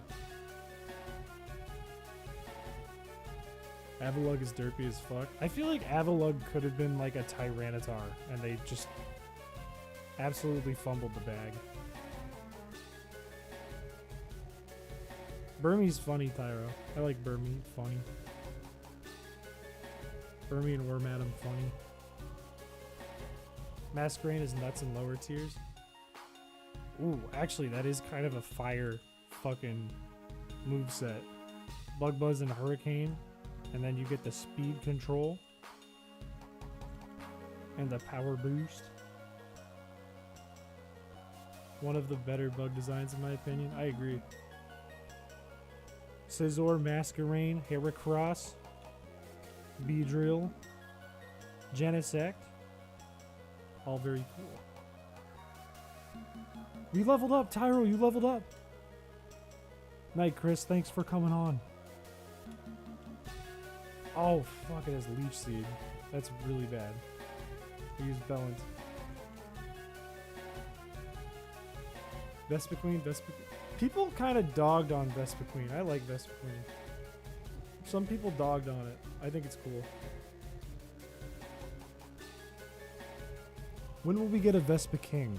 A: Avalug is derpy as fuck. I feel like Avalug could have been like a Tyranitar, and they just absolutely fumbled the bag. Burmie's funny, Tyro. I like Burmie. Funny. Burmie and Wormadam funny. Masquerain is nuts in lower tiers. Ooh, actually, that is kind of a fire fucking moveset. Bug Buzz and Hurricane. And then you get the speed control. And the power boost. One of the better bug designs in my opinion. I agree. Scizor, Masquerain, Heracross, Beedrill, Genesect. All very cool. We leveled up, Tyro, you leveled up. Night, Chris, thanks for coming on. Oh, fuck, it has Leech Seed. That's really bad. We use Bellant. Vespiquen. People kind of dogged on Vespiquen. I like Vespiquen. Some people dogged on it. I think it's cool. When will we get a Vespiquen?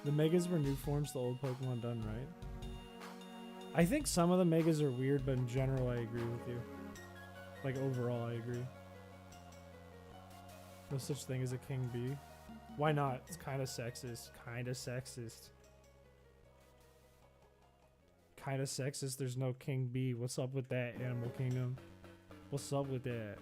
A: The Megas were new forms the old Pokemon done, right? I think some of the Megas are weird, but in general I agree with you. Like overall I agree. No such thing as a King Bee. Why not? It's kind of sexist. Kind of sexist. Kind of sexist. There's no King Bee. What's up with that, Animal Kingdom? What's up with that?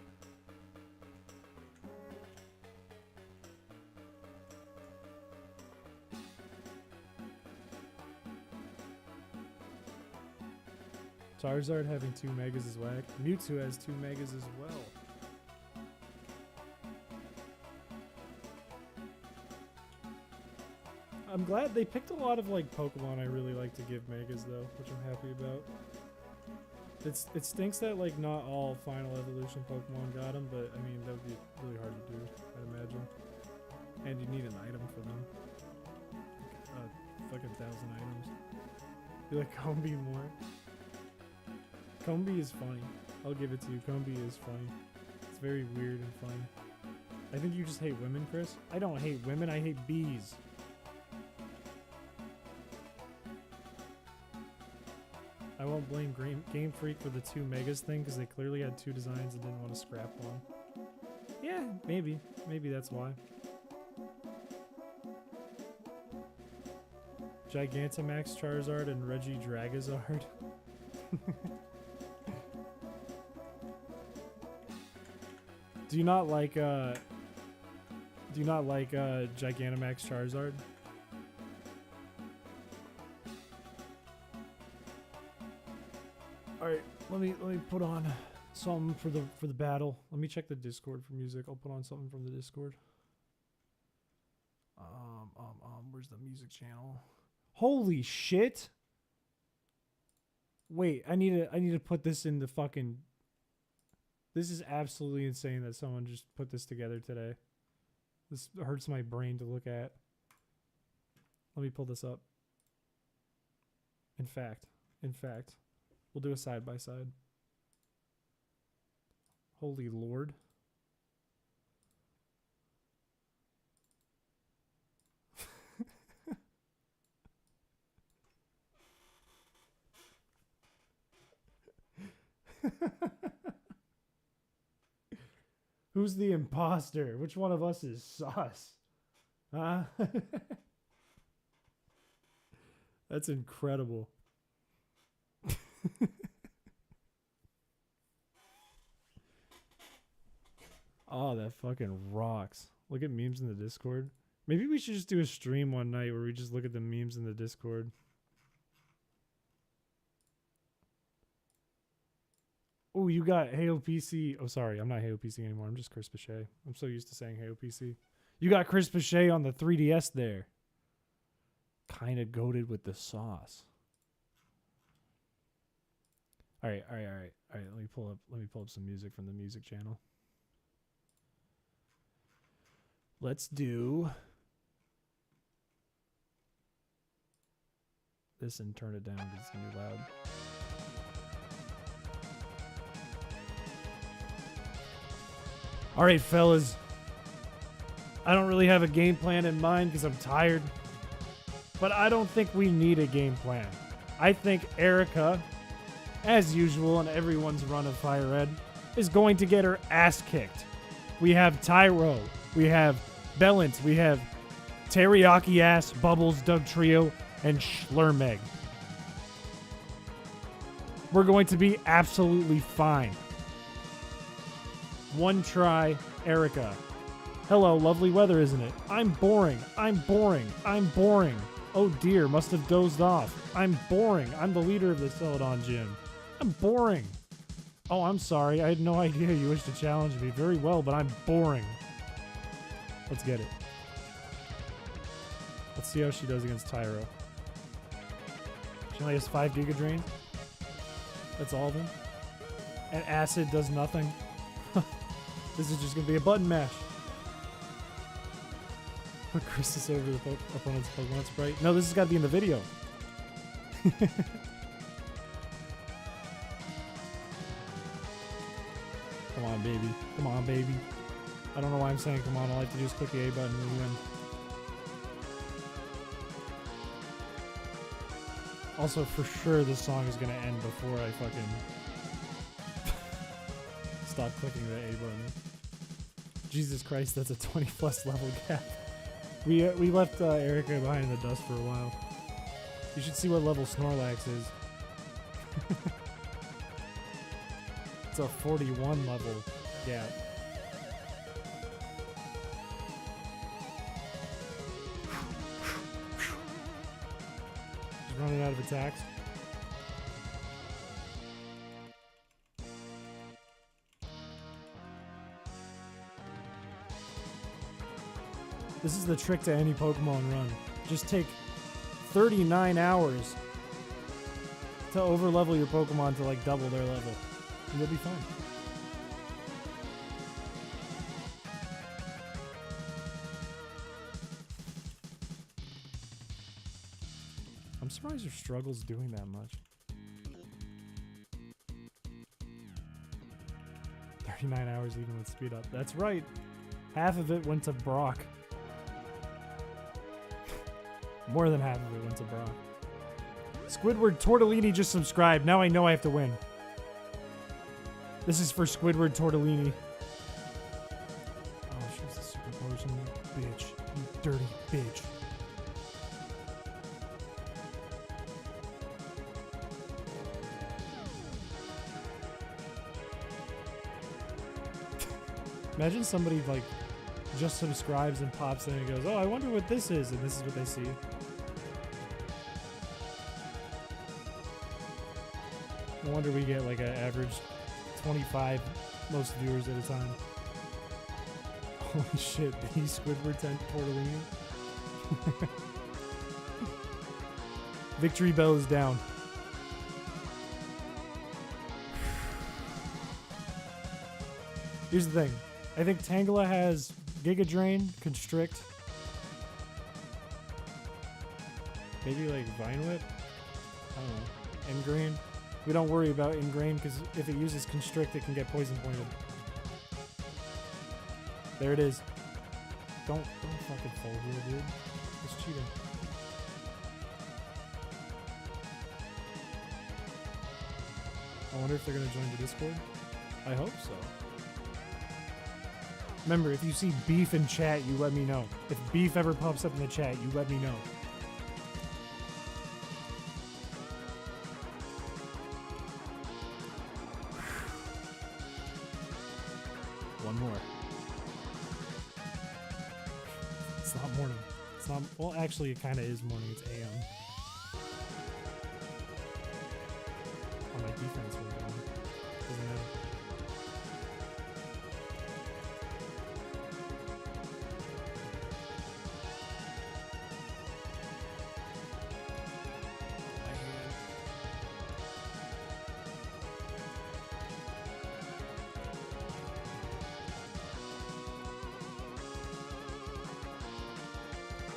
A: Charizard having 2 Megas is whack. Mewtwo has 2 Megas as well. I'm glad they picked a lot of like Pokemon I really like to give Megas though, which I'm happy about. It stinks that like not all Final Evolution Pokemon got them, but I mean that would be really hard to do, I'd imagine. And you need an item for them. Fucking 1,000 items. You like Combee more? Combee is funny. I'll give it to you. Combee is funny. It's very weird and funny. I think you just hate women, Chris. I don't hate women. I hate bees. I won't blame Game Freak for the 2 Megas thing because they clearly had 2 designs and didn't want to scrap one. Yeah, maybe. Maybe that's why. Gigantamax Charizard and Regidragazard. Do you not like Gigantamax Charizard? All right, let me put on something for the battle. Let me check the Discord for music. I'll put on something from the Discord. Where's the music channel? Holy shit! Wait, I need to put this in the fucking. This is absolutely insane that someone just put this together today. This hurts my brain to look at. Let me pull this up. In fact, we'll do a side by side. Holy Lord. Who's the imposter? Which one of us is sus? Huh? That's incredible. Oh, that fucking rocks. Look at memes in the Discord. Maybe we should just do a stream one night where we just look at the memes in the Discord. Oh, you got Heyo PC. Oh, sorry. I'm not Heyo PC anymore. I'm just Chris Piché. I'm so used to saying Heyo PC. You got Chris Piché on the 3DS there. Kind of goated with the sauce. All right. Let me pull up some music from the music channel. Let's do this and turn it down because it's gonna be loud. All right, fellas. I don't really have a game plan in mind because I'm tired. But I don't think we need a game plan. I think Erica, as usual in everyone's run of Fire Red, is going to get her ass kicked. We have Tyro. We have Bellant. We have Teriyaki Ass, Bubbles, Doug Trio, and Schlurmeg. We're going to be absolutely fine. One try, Erica. Hello, lovely weather, isn't it? I'm boring. I'm boring. I'm boring. Oh dear, must have dozed off. I'm boring. I'm the leader of the Celadon gym. I'm boring. Oh, I'm sorry. I had no idea you wished to challenge me. Very well, but I'm boring. Let's get it. Let's see how she does against Tyro. She only has 5 Giga Drain. That's all of them. And Acid does nothing. This is just going to be a button mash. Put Christus over the opponent's Pokemon sprite. No, this has got to be in the video. Come on, baby. Come on, baby. I don't know why I'm saying come on. All I have to do is click the A button and we win. Also, for sure, this song is going to end before I fucking stop clicking the A button. Jesus Christ, that's a 20 plus level gap. We left Erica behind in the dust for a while. You should see what level Snorlax is. It's a 41 level gap. Just running out of attacks. This is the trick to any Pokemon run. Just take 39 hours to overlevel your Pokemon to like double their level. And you'll be fine. I'm surprised her struggle's doing that much. 39 hours even with speed up. That's right. Half of it went to Brock. More than half of it went to Brock. Squidward Tortellini just subscribed. Now I know I have to win. This is for Squidward Tortellini. Oh, she's a super potion. You bitch. You dirty bitch. Imagine somebody like just subscribes and pops in and goes, oh, I wonder what this is, and this is what they see. No wonder we get like an average 25 most viewers at a time. Holy shit, the Squidward 10 Tortellini. Victory bell is down. Here's the thing. I think Tangela has Giga Drain, Constrict. Maybe like Vine Whip? I don't know. Ingrain. We don't worry about Ingrain because if it uses Constrict, it can get poison pointed. There it is. Don't fucking fold here, dude. It's cheating. I wonder if they're gonna join the Discord. I hope so. Remember, if you see beef in chat, you let me know. If beef ever pops up in the chat, you let me know. One more. It's not morning. It's not. Well, actually, it kind of is morning. It's AM. On my defense right now. Doesn't matter.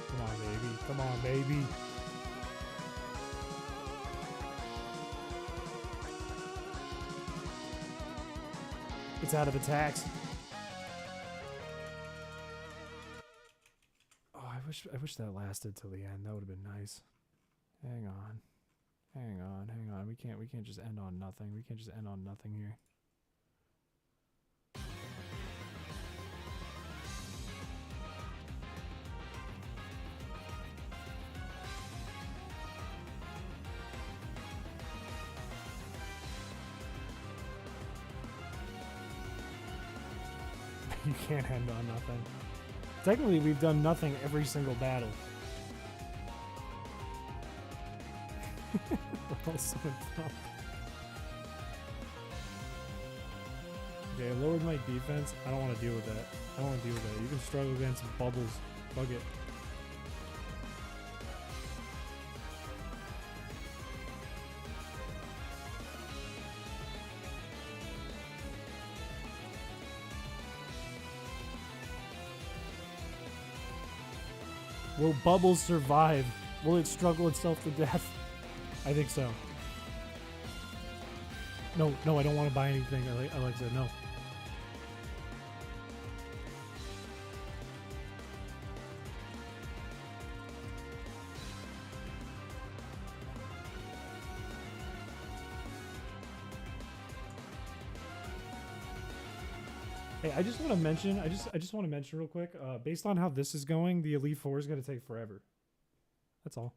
A: Come on, baby. Come on, baby. It's out of attacks. Oh, I wish that lasted till the end. That would have been nice. Hang on. Hang on, hang on. We can't just end on nothing. We can't just end on nothing here. You can't end on nothing. Technically, we've done nothing every single battle. Okay, I lowered my defense. I don't want to deal with that. I don't want to deal with that. You can struggle against bubbles. Bug it. Will Bubbles survive? Will it struggle itself to death? I think so. No, I don't want to buy anything, Alexa, no. Hey, I just want to mention, I just want to mention real quick, based on how this is going, the Elite Four is going to take forever. That's all.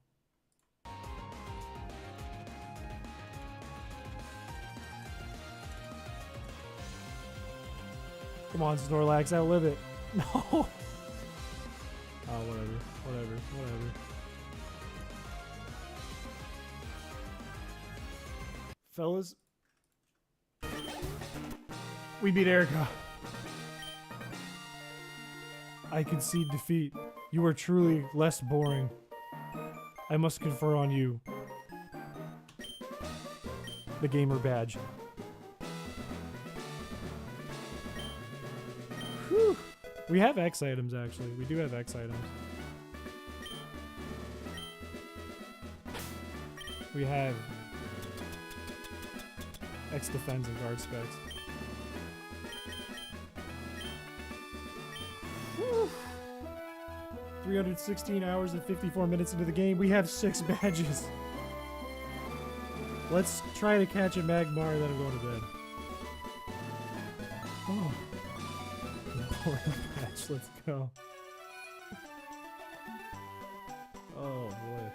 A: Come on, Snorlax, outlive it. No. Oh, whatever. Fellas, we beat Erica. I concede defeat. You are truly less boring. I must confer on you the gamer badge. Whew. We have X items, actually. We do have X items. We have X defense and guard specs. Whew. 316 hours and 54 minutes into the game. We have 6 badges. Let's try to catch a Magmar, then I'm going to bed. Oh. Boring match, let's go. Oh boy.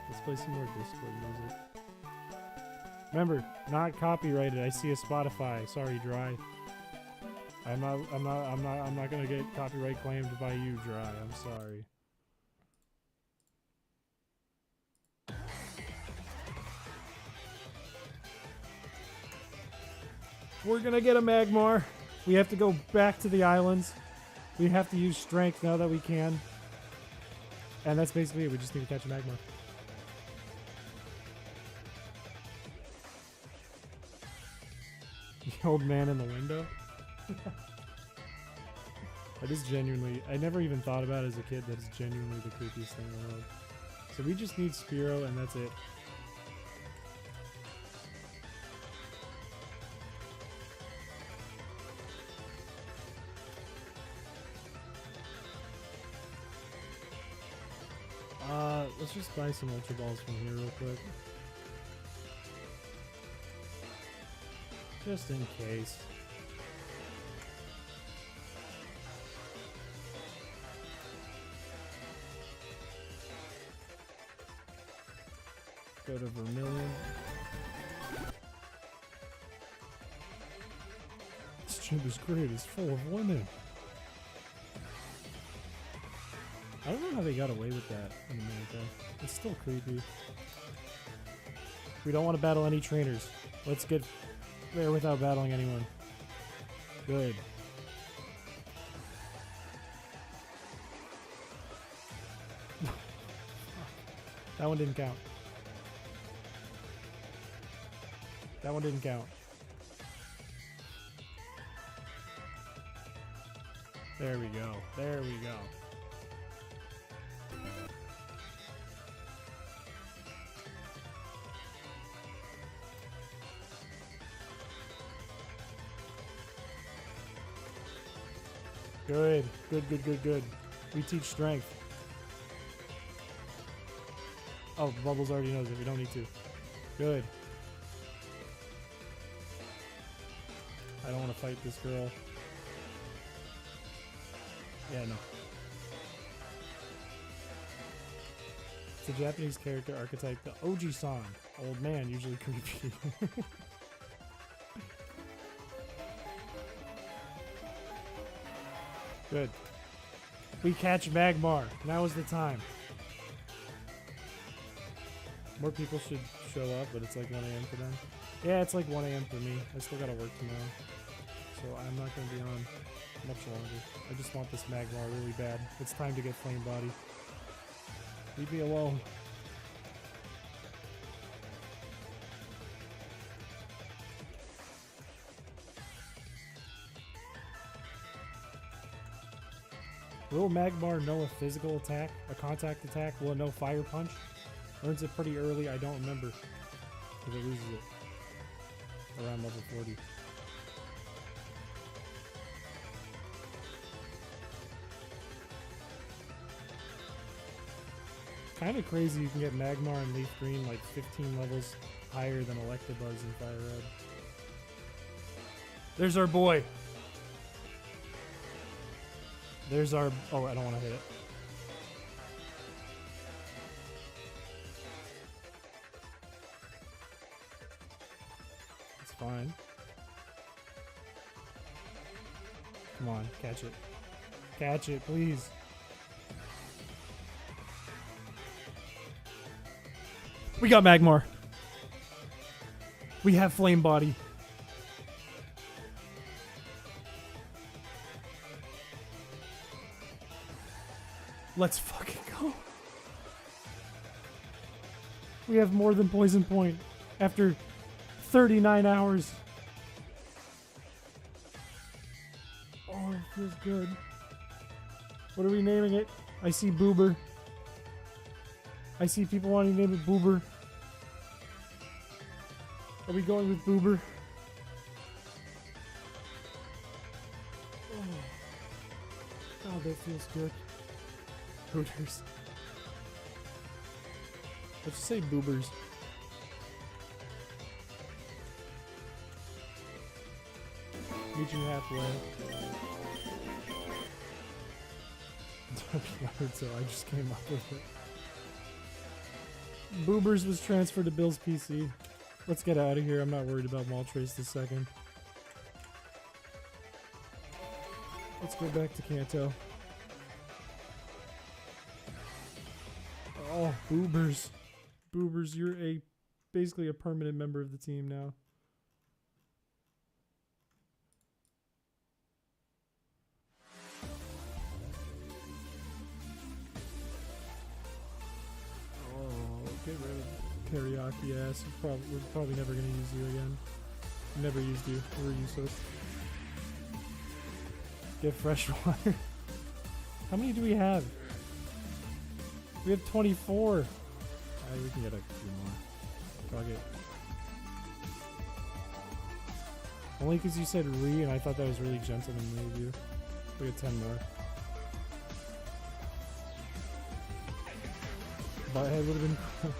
A: Let's play some more Discord music. Remember, not copyrighted. I see a Spotify. Sorry, Dry. I'm not gonna get copyright claimed by you, Dry. I'm sorry. We're gonna get a Magmar. We have to go back to the islands. We have to use strength now that we can. And that's basically it. We just need to catch a Magmar. The old man in the window? That is genuinely... I never even thought about it as a kid. That is genuinely the creepiest thing in the world. So we just need Spearow and that's it. Let's just buy some Ultra Balls from here real quick. Just in case. Go to Vermilion. This gym is great, it's full of women. I don't know how they got away with that in America. It's still creepy. We don't want to battle any trainers. Let's get there without battling anyone. Good. That one didn't count. That one didn't count. There we go. There we go. Good. Good, good, good, good. We teach strength. Oh, Bubbles already knows it. We don't need to. Good. I don't want to fight this girl. Yeah, no. It's a Japanese character archetype, the Oji-san. Old man, usually creepy. Good. We catch Magmar. Now is the time. More people should show up, but it's like 1 a.m. for them. Yeah, it's like 1 a.m. for me. I still gotta work tomorrow. So I'm not gonna be on much longer. I just want this Magmar really bad. It's time to get Flame Body. Leave me alone. Will Magmar know a physical attack? A contact attack? Will it know Fire Punch? Learns it pretty early, I don't remember. Because it loses it. Around level 40. Kind of crazy you can get Magmar and Leaf Green like 15 levels higher than Electabuzz and Fire Red. There's our boy! There's our... Oh, I don't want to hit it. It's fine. Come on, catch it. Catch it, please. We got Magmar. We have Flame Body. Let's fucking go. We have more than Poison Point after 39 hours. Oh, it feels good. What are we naming it? I see Boober. I see people wanting to name it Boober. Are we going with Boober? Oh, God, that feels good. Hooters. Let's just say Boobers. Meet you halfway. So I just came up with it. Boobers was transferred to Bill's PC. Let's get out of here. I'm not worried about Moltres this second. Let's go back to Kanto. Oh, Boobers. Boobers, you're basically a permanent member of the team now. Oh, get rid of Teriyaki ass. We're probably never going to use you again. Never used you. You were useless. Get fresh water. How many do we have? We have 24. We can get a few more. Fuck it. Only because you said re, and I thought that was really gentlemanly of you. We get 10 more. Butthead would have been cool.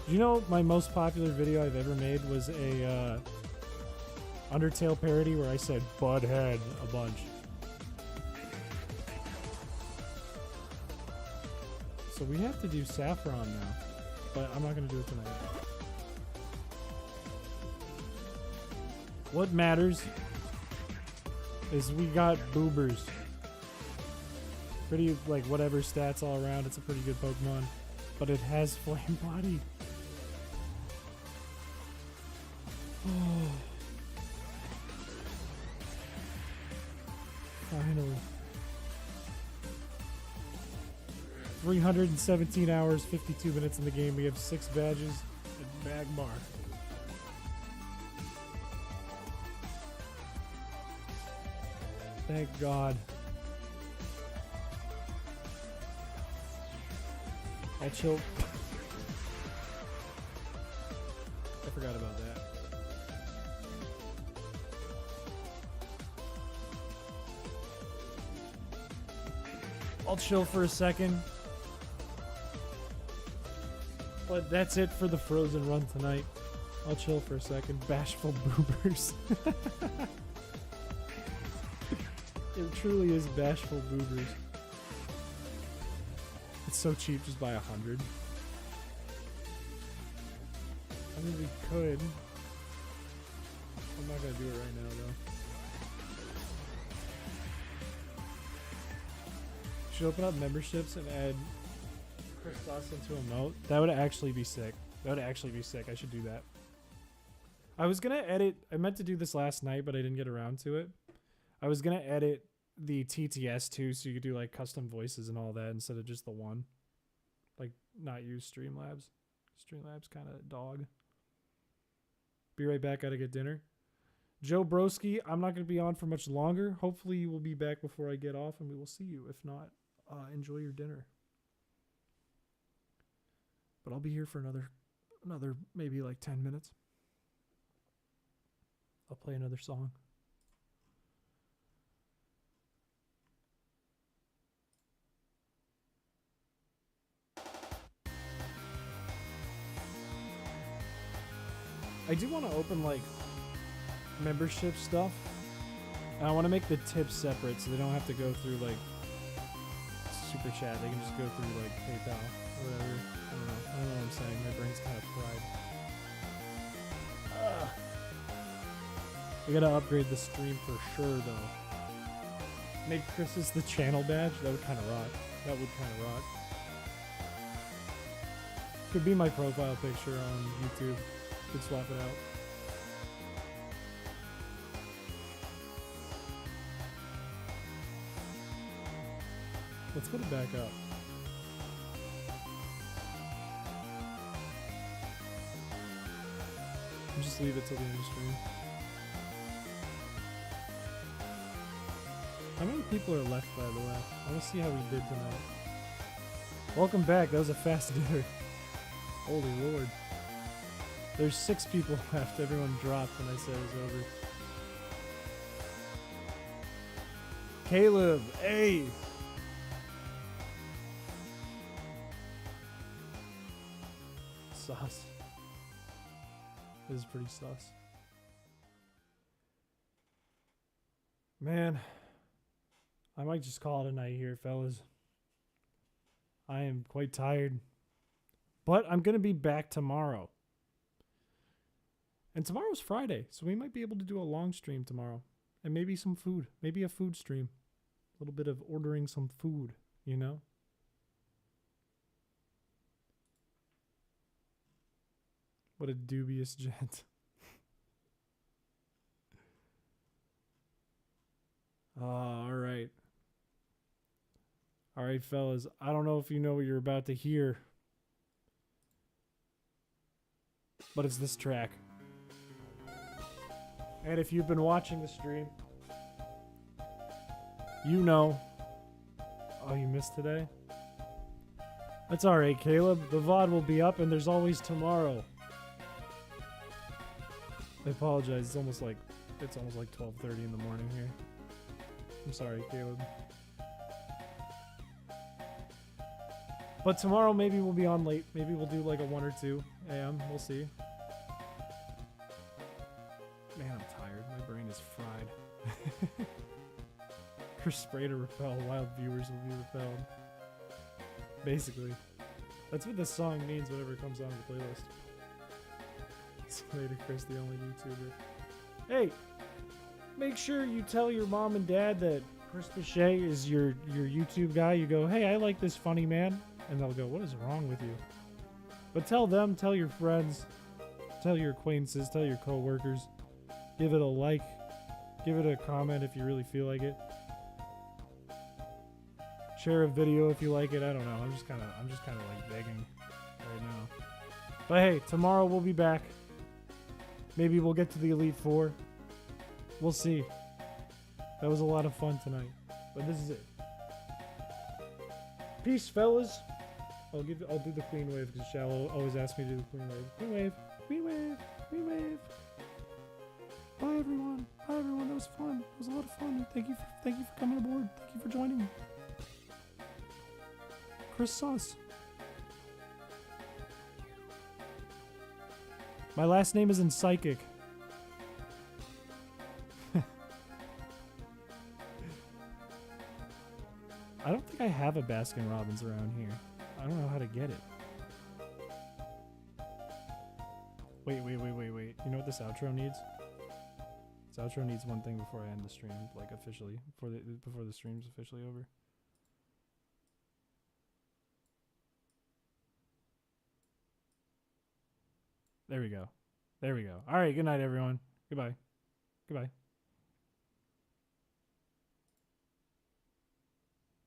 A: You know, my most popular video I've ever made was a Undertale parody where I said Butthead a bunch. So we have to do Saffron now, but I'm not going to do it tonight. What matters is we got Boobers. Pretty, like, whatever stats all around. It's a pretty good Pokemon. But it has Flame Body. Oh. Finally. 317 hours, 52 minutes in the game. We have 6 badges and Magmar. Thank God. I'll chill. I forgot about that. I'll chill for a second. But that's it for the Frozen run tonight. I'll chill for a second. Bashful boobers. It truly is bashful boobers. It's so cheap, just buy 100. I mean, we could. I'm not gonna do it right now, though. Should open up memberships and add Christos into a moat. That would actually be sick. That would actually be sick. I should do that. I was gonna edit. I meant to do this last night, but I didn't get around to it. I was gonna edit the TTS too, so you could do like custom voices and all that instead of just the one. Like, not use Streamlabs. Streamlabs kind of dog. Be right back. Gotta get dinner. Joe Broski, I'm not gonna be on for much longer. Hopefully, you will be back before I get off, and we will see you. If not, enjoy your dinner. But I'll be here for another maybe like 10 minutes. I'll play another song. I do want to open like membership stuff. And I want to make the tips separate so they don't have to go through like Super Chat. They can just go through like PayPal or whatever. I don't know what I'm saying. My brain's kind of fried. We gotta upgrade the stream for sure though. Make Chris's the channel badge. That would kind of rock. That would kind of rock. Could be my profile picture on YouTube. Could swap it out. Let's put it back up. And just leave it till the end of the stream. How many people are left, by the way? I want to see how we did tonight. Welcome back. That was a fast dinner. Holy Lord. There's 6 people left. Everyone dropped when I said it was over. Caleb, hey! Sauce. This is pretty sus. Man, I might just call it a night here, fellas. I am quite tired. But I'm going to be back tomorrow. And tomorrow's Friday, so we might be able to do a long stream tomorrow. And maybe some food. Maybe a food stream. A little bit of ordering some food, you know? What a dubious gent. Alright. Alright, fellas. I don't know if you know what you're about to hear. But it's this track. And if you've been watching the stream, you know. Oh, you missed today? That's alright, Caleb. The VOD will be up and there's always tomorrow. I apologize. It's almost like 12:30 in the morning here. I'm sorry, Caleb. But tomorrow maybe we'll be on late. Maybe we'll do like a 1 or 2 a.m. We'll see. Man, I'm tired. My brain is fried. Her spray to repel. Wild viewers will be repelled. Basically. That's what this song means whenever it comes on the playlist. Later, Chris, the only YouTuber. Hey! Make sure you tell your mom and dad that Chris Piché is your YouTube guy. You go, hey, I like this funny man, and they'll go, what is wrong with you? But tell them, tell your friends, tell your acquaintances, tell your coworkers. Give it a like, give it a comment if you really feel like it. Share a video if you like it. I don't know. I'm just kind of like begging right now. But hey, tomorrow we'll be back. Maybe we'll get to the Elite Four. We'll see. That was a lot of fun tonight. But this is it. Peace, fellas. I'll do the queen wave because Shallow always asks me to do the queen wave. Queen wave. Queen wave. Queen wave. Bye everyone. Bye everyone. That was fun. It was a lot of fun. Thank you for coming aboard. Thank you for joining me. Chris Sauce. My last name is in Psychic. I don't think I have a Baskin Robbins around here. I don't know how to get it. Wait. You know what this outro needs? This outro needs one thing before I end the stream, like officially, before the stream's officially over. There we go. There we go. All right, good night, everyone. Goodbye. Goodbye.